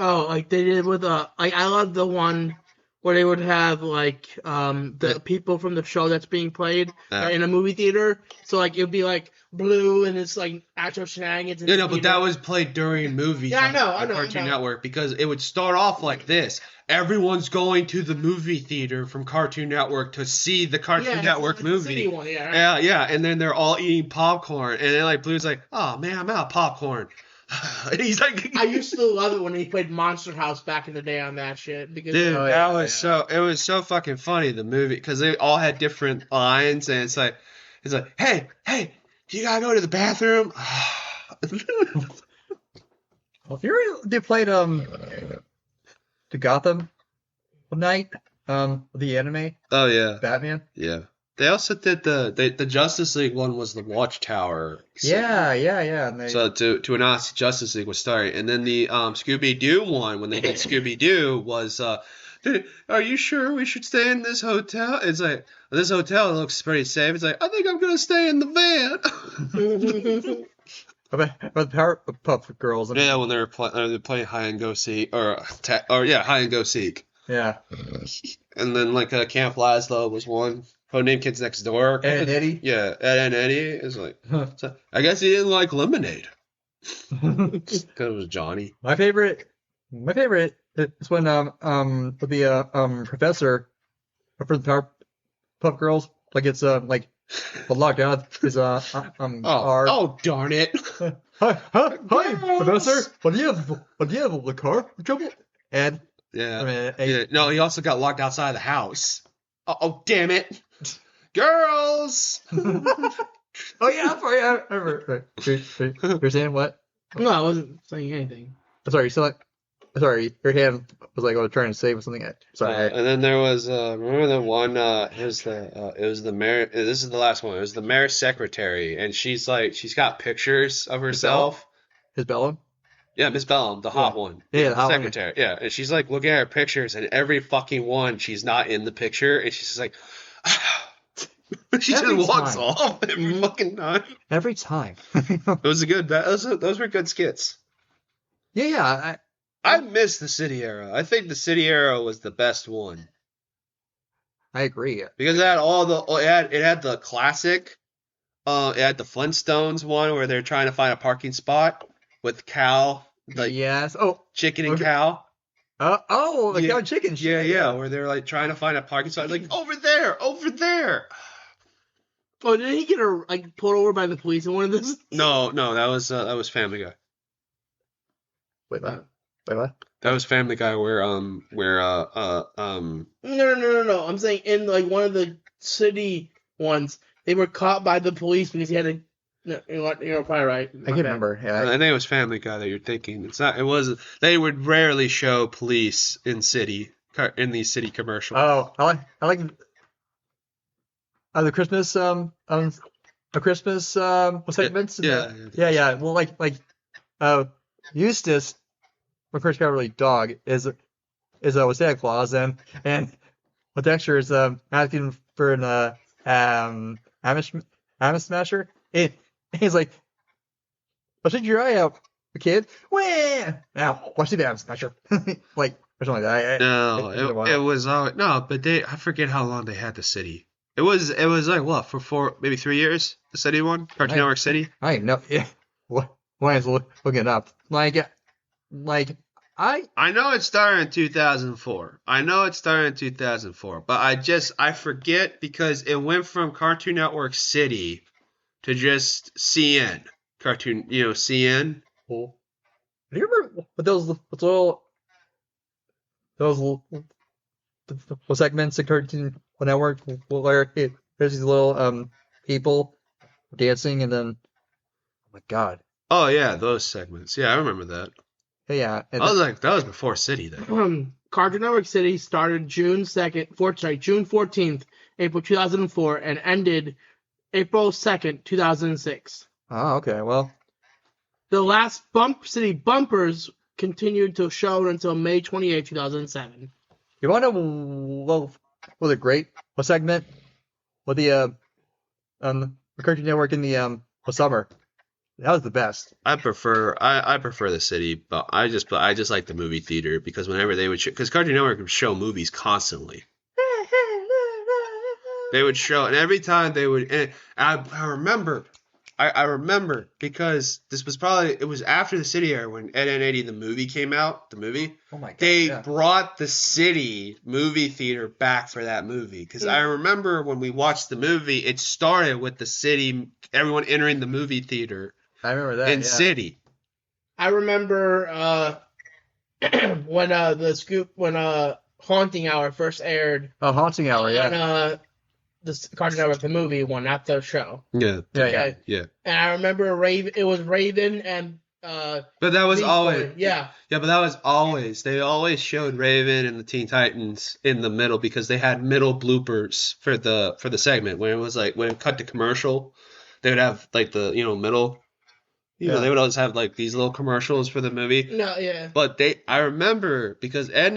[SPEAKER 4] Oh, like they did with like I love the one where they would have like the people from the show that's being played
[SPEAKER 1] Yeah.
[SPEAKER 4] in a movie theater. So like it'd be like blue and it's like actual shenanigans. In
[SPEAKER 1] Yeah,
[SPEAKER 4] the
[SPEAKER 1] no, but
[SPEAKER 4] theater.
[SPEAKER 1] that was played during movies
[SPEAKER 4] Yeah, I know,
[SPEAKER 1] on
[SPEAKER 4] I know,
[SPEAKER 1] Cartoon
[SPEAKER 4] I know.
[SPEAKER 1] Network because it would start off like this. Everyone's going to the movie theater from Cartoon Network to see the Cartoon
[SPEAKER 4] Yeah,
[SPEAKER 1] Network
[SPEAKER 4] it's the
[SPEAKER 1] movie.
[SPEAKER 4] city one, yeah, right.
[SPEAKER 1] Yeah, and then they're all eating popcorn, and then like Blue's like, "Oh man, I'm out of popcorn." And he's like,
[SPEAKER 4] I used to love it when he played Monster House back in the day on that shit because
[SPEAKER 1] "Dude,
[SPEAKER 2] Oh,
[SPEAKER 1] that
[SPEAKER 2] yeah,
[SPEAKER 1] was
[SPEAKER 2] yeah.
[SPEAKER 1] it was so fucking funny the movie because they all had different lines, and it's like, hey, you gotta go to the bathroom."
[SPEAKER 2] Well, if you ever they played the Gotham Knight the anime
[SPEAKER 1] Oh yeah.
[SPEAKER 2] Batman.
[SPEAKER 1] Yeah. They also did the Justice League one was the Watchtower.
[SPEAKER 2] Yeah. And they,
[SPEAKER 1] So to announce Justice League was starting, and then the Scooby Doo one when they did Scooby Doo was "Dude, are you sure we should stay in this hotel? It's like this hotel looks pretty safe. It's like I think I'm gonna stay in the van.
[SPEAKER 2] about the Powerpuff Girls.
[SPEAKER 1] Yeah, when they're playing hide and go seek hide and go seek.
[SPEAKER 2] Yeah.
[SPEAKER 1] And then like Camp Lazlo was one. Codename Kids Next Door.
[SPEAKER 2] Ed and Eddie.
[SPEAKER 1] Yeah, Ed and Eddie is like. So, I guess he didn't like lemonade because it was Johnny.
[SPEAKER 2] My favorite is when with the professor for the Powerpuff Girls like it's like locked out is
[SPEAKER 1] Oh darn it!
[SPEAKER 2] hi professor, what do you have the car trouble? And
[SPEAKER 1] Yeah.
[SPEAKER 2] I mean,
[SPEAKER 1] Yeah. No, he also got locked outside the house. Oh damn it, girls!
[SPEAKER 2] oh yeah, I'm sorry. I remember. You're saying what?
[SPEAKER 4] No, I wasn't saying anything.
[SPEAKER 2] I'm sorry. Sorry, your hand was like I was trying to say something. Sorry.
[SPEAKER 1] And then there was remember the one it was the mayor. This is the last one. It was the mayor's secretary, and she's got pictures of herself.
[SPEAKER 2] His Bellum?
[SPEAKER 1] Yeah, Miss Bellum, the hot one.
[SPEAKER 2] Yeah, the hot one.
[SPEAKER 1] secretary. Yeah, and she's like looking at her pictures, and every fucking one she's not in the picture, and she's just like, she
[SPEAKER 2] Every
[SPEAKER 1] just walks
[SPEAKER 2] time.
[SPEAKER 1] off every fucking time.
[SPEAKER 2] Every time.
[SPEAKER 1] It was a good. Those were good skits.
[SPEAKER 2] yeah.
[SPEAKER 1] I miss the city era. I think the city era was the best one
[SPEAKER 2] I agree.
[SPEAKER 1] because it had the classic. It had the Flintstones one where they're trying to find a parking spot with cow, like
[SPEAKER 2] Yes. Oh.
[SPEAKER 1] chicken and
[SPEAKER 2] Okay.
[SPEAKER 1] cow.
[SPEAKER 2] The
[SPEAKER 1] Yeah.
[SPEAKER 2] cow chicken shit.
[SPEAKER 1] Yeah, where they're like trying to find a parking spot, like over there.
[SPEAKER 4] Oh, did he get pulled over by the police in one of this?
[SPEAKER 1] No, that was Family Guy.
[SPEAKER 2] Wait, what?
[SPEAKER 1] That was Family Guy where
[SPEAKER 4] No. I'm saying in like one of the city ones, they were caught by the police because he had a. No, you're probably right.
[SPEAKER 2] I can't remember.
[SPEAKER 1] I
[SPEAKER 2] Yeah.
[SPEAKER 1] think it was Family Guy that you're thinking. It's not. It wasn't. They would rarely show police in these city commercials.
[SPEAKER 2] Oh, I like the Christmas Christmas segments. Yeah. Well, like Eustace, my first really dog is with Santa Claus and what Dexter is asking for an Amish smasher. And he's like, "I'll shoot your eye out, kid." Wah! Now watch the Amish smasher, like or something like that.
[SPEAKER 1] It was no, but I forget how long they had the city. It was like what for maybe 3 years the city one Cartoon Network City.
[SPEAKER 2] I know. Yeah. Why is looking it up? Like
[SPEAKER 1] I know it started in 2004. But I forget because it went from Cartoon Network City to just CN cartoon. CN.
[SPEAKER 2] Do you remember what those little segments of Cartoon Network where there's these little people dancing, and then oh my god,
[SPEAKER 1] Oh yeah, those segments. Yeah, I remember that.
[SPEAKER 2] yeah, and
[SPEAKER 1] I was like, that was before City then.
[SPEAKER 4] Cartoon Network City started June 14th, April 2004, and ended April 2nd, 2006.
[SPEAKER 2] oh okay, well,
[SPEAKER 4] The last City bumpers continued to show until May 28, 2007.
[SPEAKER 2] you want to know what a great what segment? What the Cartoon Network in the summer? That was the best.
[SPEAKER 1] I prefer the City, but I just like the movie theater because whenever they would because Cartoon Network would show movies constantly. They would show, and every time they would, and I remember, I remember because it was after the City era when Ed, Edd n Eddy the movie came out. The movie.
[SPEAKER 2] Oh my god.
[SPEAKER 1] They
[SPEAKER 2] yeah.
[SPEAKER 1] brought the City movie theater back for that movie because I remember when we watched the movie, it started with the City, everyone entering the movie theater
[SPEAKER 2] I remember that.
[SPEAKER 1] in
[SPEAKER 2] yeah.
[SPEAKER 1] City.
[SPEAKER 4] I remember when Haunting Hour first aired
[SPEAKER 2] Oh, Haunting Hour, yeah.
[SPEAKER 4] on the Cartoon Network, the movie one, not the show.
[SPEAKER 1] Yeah,
[SPEAKER 2] Yeah,
[SPEAKER 4] Okay.
[SPEAKER 1] yeah.
[SPEAKER 4] And I remember it was Raven and
[SPEAKER 1] But that was
[SPEAKER 4] Beast
[SPEAKER 1] always
[SPEAKER 4] Boy. Yeah.
[SPEAKER 1] Yeah, but that was always. They always showed Raven and the Teen Titans in the middle because they had middle bloopers for the segment when it was like when it cut to commercial, they would have like the middle.
[SPEAKER 2] Yeah.
[SPEAKER 1] They would always have like these little commercials for the movie.
[SPEAKER 4] No, yeah.
[SPEAKER 1] But I remember because I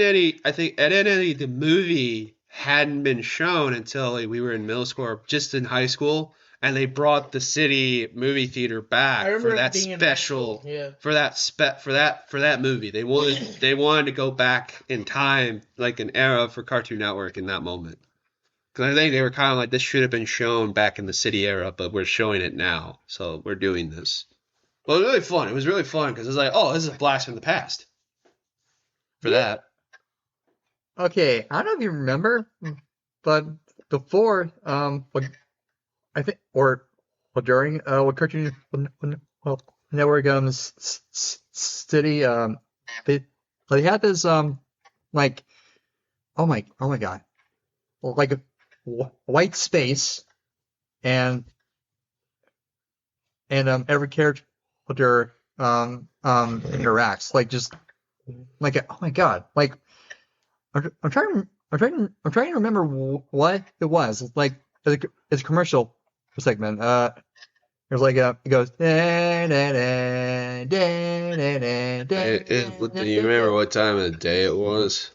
[SPEAKER 1] think Ed, Edd n Eddy the movie hadn't been shown until like, we were in middle school or just in high school, and they brought the City movie theater back
[SPEAKER 4] I remember
[SPEAKER 1] for that
[SPEAKER 4] it being in
[SPEAKER 1] special
[SPEAKER 4] high school, yeah.
[SPEAKER 1] for that movie. They wanted to go back in time, like an era for Cartoon Network in that moment. Because I think they were kind of like this should have been shown back in the City era, but we're showing it now, so we're doing this. Well, it was really fun. It was really fun because it was like, oh, this is a blast from the past. For that.
[SPEAKER 2] Okay, I don't know if you remember, but before, I think, or during, what Cartoon Network, City, they had this, like, oh my god, like a white space, and every character interacts, like just like oh my god, like I'm trying to remember what it was. Like it's a commercial segment. It was like it goes. Do
[SPEAKER 1] you remember what time of the day it was?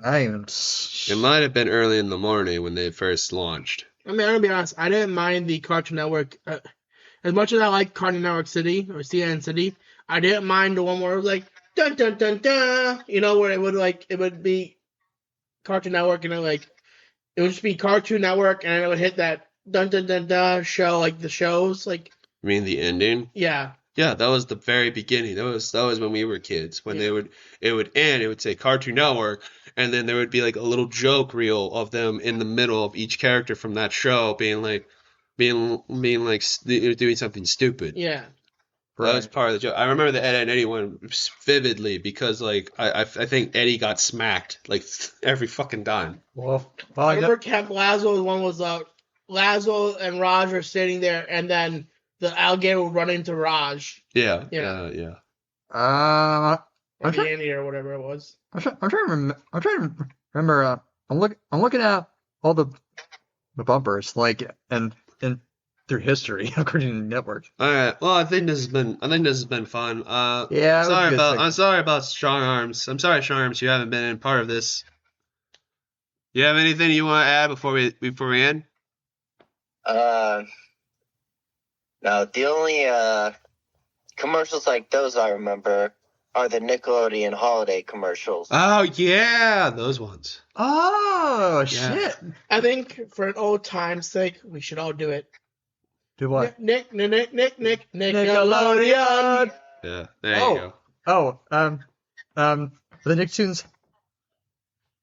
[SPEAKER 2] I even.
[SPEAKER 1] It might have been early in the morning when they first launched.
[SPEAKER 4] I mean, I'm gonna be honest. I didn't mind the Cartoon Network as much as I like Cartoon Network City or CNN City. I didn't mind the one where it was like dun dun dun dun. Where it would be Cartoon Network and it would just be Cartoon Network and it would hit that dun dun dun dun show like the shows like.
[SPEAKER 1] You mean the ending?
[SPEAKER 4] Yeah.
[SPEAKER 1] Yeah, that was the very beginning. That was when we were kids. When it would end, it would say Cartoon Network, and then there would be like a little joke reel of them in the middle of each character from that show being like doing something stupid.
[SPEAKER 4] Yeah.
[SPEAKER 1] That was part of the joke. I remember the Ed, Edd n Eddy one vividly because like I think Eddie got smacked like every fucking time.
[SPEAKER 2] Well,
[SPEAKER 4] I remember Camp Lazlo's one was Lazlo and Raj are sitting there, and then the alligator would run into Raj.
[SPEAKER 1] Yeah.
[SPEAKER 2] I'm
[SPEAKER 4] Or
[SPEAKER 2] trying,
[SPEAKER 4] Andy or whatever it was.
[SPEAKER 2] I'm trying to remember. I'm looking at all the bumpers like and through history of Cartoon Network.
[SPEAKER 1] All right. Well, I think this has been fun.
[SPEAKER 2] Yeah.
[SPEAKER 1] I'm sorry about Strong Arms. I'm sorry, Strong Arms, you haven't been in part of this. You have anything you want to add before we end?
[SPEAKER 3] No, the only commercials like those I remember are the Nickelodeon holiday commercials.
[SPEAKER 1] Oh yeah, those ones.
[SPEAKER 2] Oh
[SPEAKER 1] Yeah.
[SPEAKER 2] shit!
[SPEAKER 4] I think for an old time's sake, we should all do it.
[SPEAKER 2] Do what?
[SPEAKER 4] Nickelodeon.
[SPEAKER 1] Yeah, there you go.
[SPEAKER 2] Oh, the Nicktoons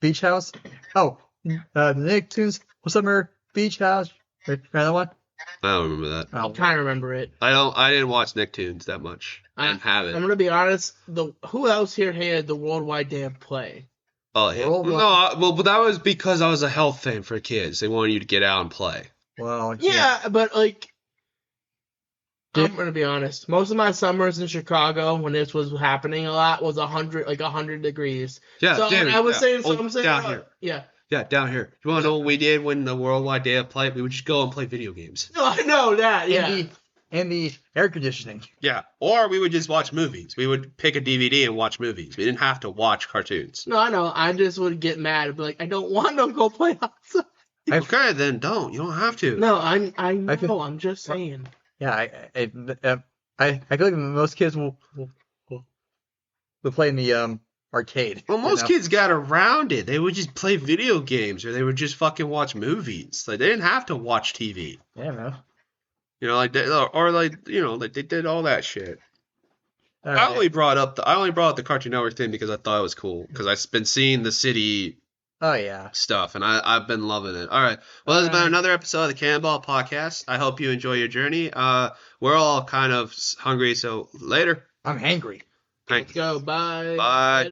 [SPEAKER 2] Beach House. Oh, the Nicktoons Summer Beach House. Right, that one.
[SPEAKER 1] I don't remember that.
[SPEAKER 4] I kind of remember it.
[SPEAKER 1] I didn't watch Nicktoons that much. I didn't have it.
[SPEAKER 4] I'm gonna be honest. Who else here hated the Worldwide Day of Play?
[SPEAKER 1] Oh yeah.
[SPEAKER 2] Worldwide.
[SPEAKER 1] Well, but that was because I was a health thing for kids. They wanted you to get out and play.
[SPEAKER 2] Well,
[SPEAKER 4] Yeah, but like I'm gonna be honest. Most of my summers in Chicago, when this was happening a lot, was 100 degrees.
[SPEAKER 1] Yeah,
[SPEAKER 4] So
[SPEAKER 1] dude,
[SPEAKER 4] I was
[SPEAKER 1] yeah.
[SPEAKER 4] saying,
[SPEAKER 1] Oh,
[SPEAKER 4] I'm saying,
[SPEAKER 1] down here.
[SPEAKER 4] yeah.
[SPEAKER 1] Yeah, down here. You want to know what we did when the worldwide day of play? We would just go and play video games.
[SPEAKER 4] No, I know that. Yeah.
[SPEAKER 2] In the air conditioning.
[SPEAKER 1] Yeah, or we would just watch movies. We would pick a DVD and watch movies. We didn't have to watch cartoons.
[SPEAKER 4] No, I know. I just would get mad and be like, I don't want to go play outside.
[SPEAKER 1] Okay, then don't. You don't have to.
[SPEAKER 4] No, I know. I'm just saying.
[SPEAKER 2] Yeah, I feel like most kids will play in the arcade.
[SPEAKER 1] Well, most kids got around it. They would just play video games, or they would just fucking watch movies. Like, they didn't have to watch TV.
[SPEAKER 2] Yeah, man.
[SPEAKER 1] You know, like they did all that shit.
[SPEAKER 2] All
[SPEAKER 1] I
[SPEAKER 2] right.
[SPEAKER 1] only brought up the Cartoon Network thing because I thought it was cool. Because I've been seeing the city
[SPEAKER 2] Oh yeah.
[SPEAKER 1] stuff, and I've been loving it. All right, well, this has been another episode of the Cannonball Podcast. I hope you enjoy your journey. We're all kind of hungry, so later.
[SPEAKER 2] I'm hangry.
[SPEAKER 1] Thanks.
[SPEAKER 4] Let's go. Bye.
[SPEAKER 1] Bye.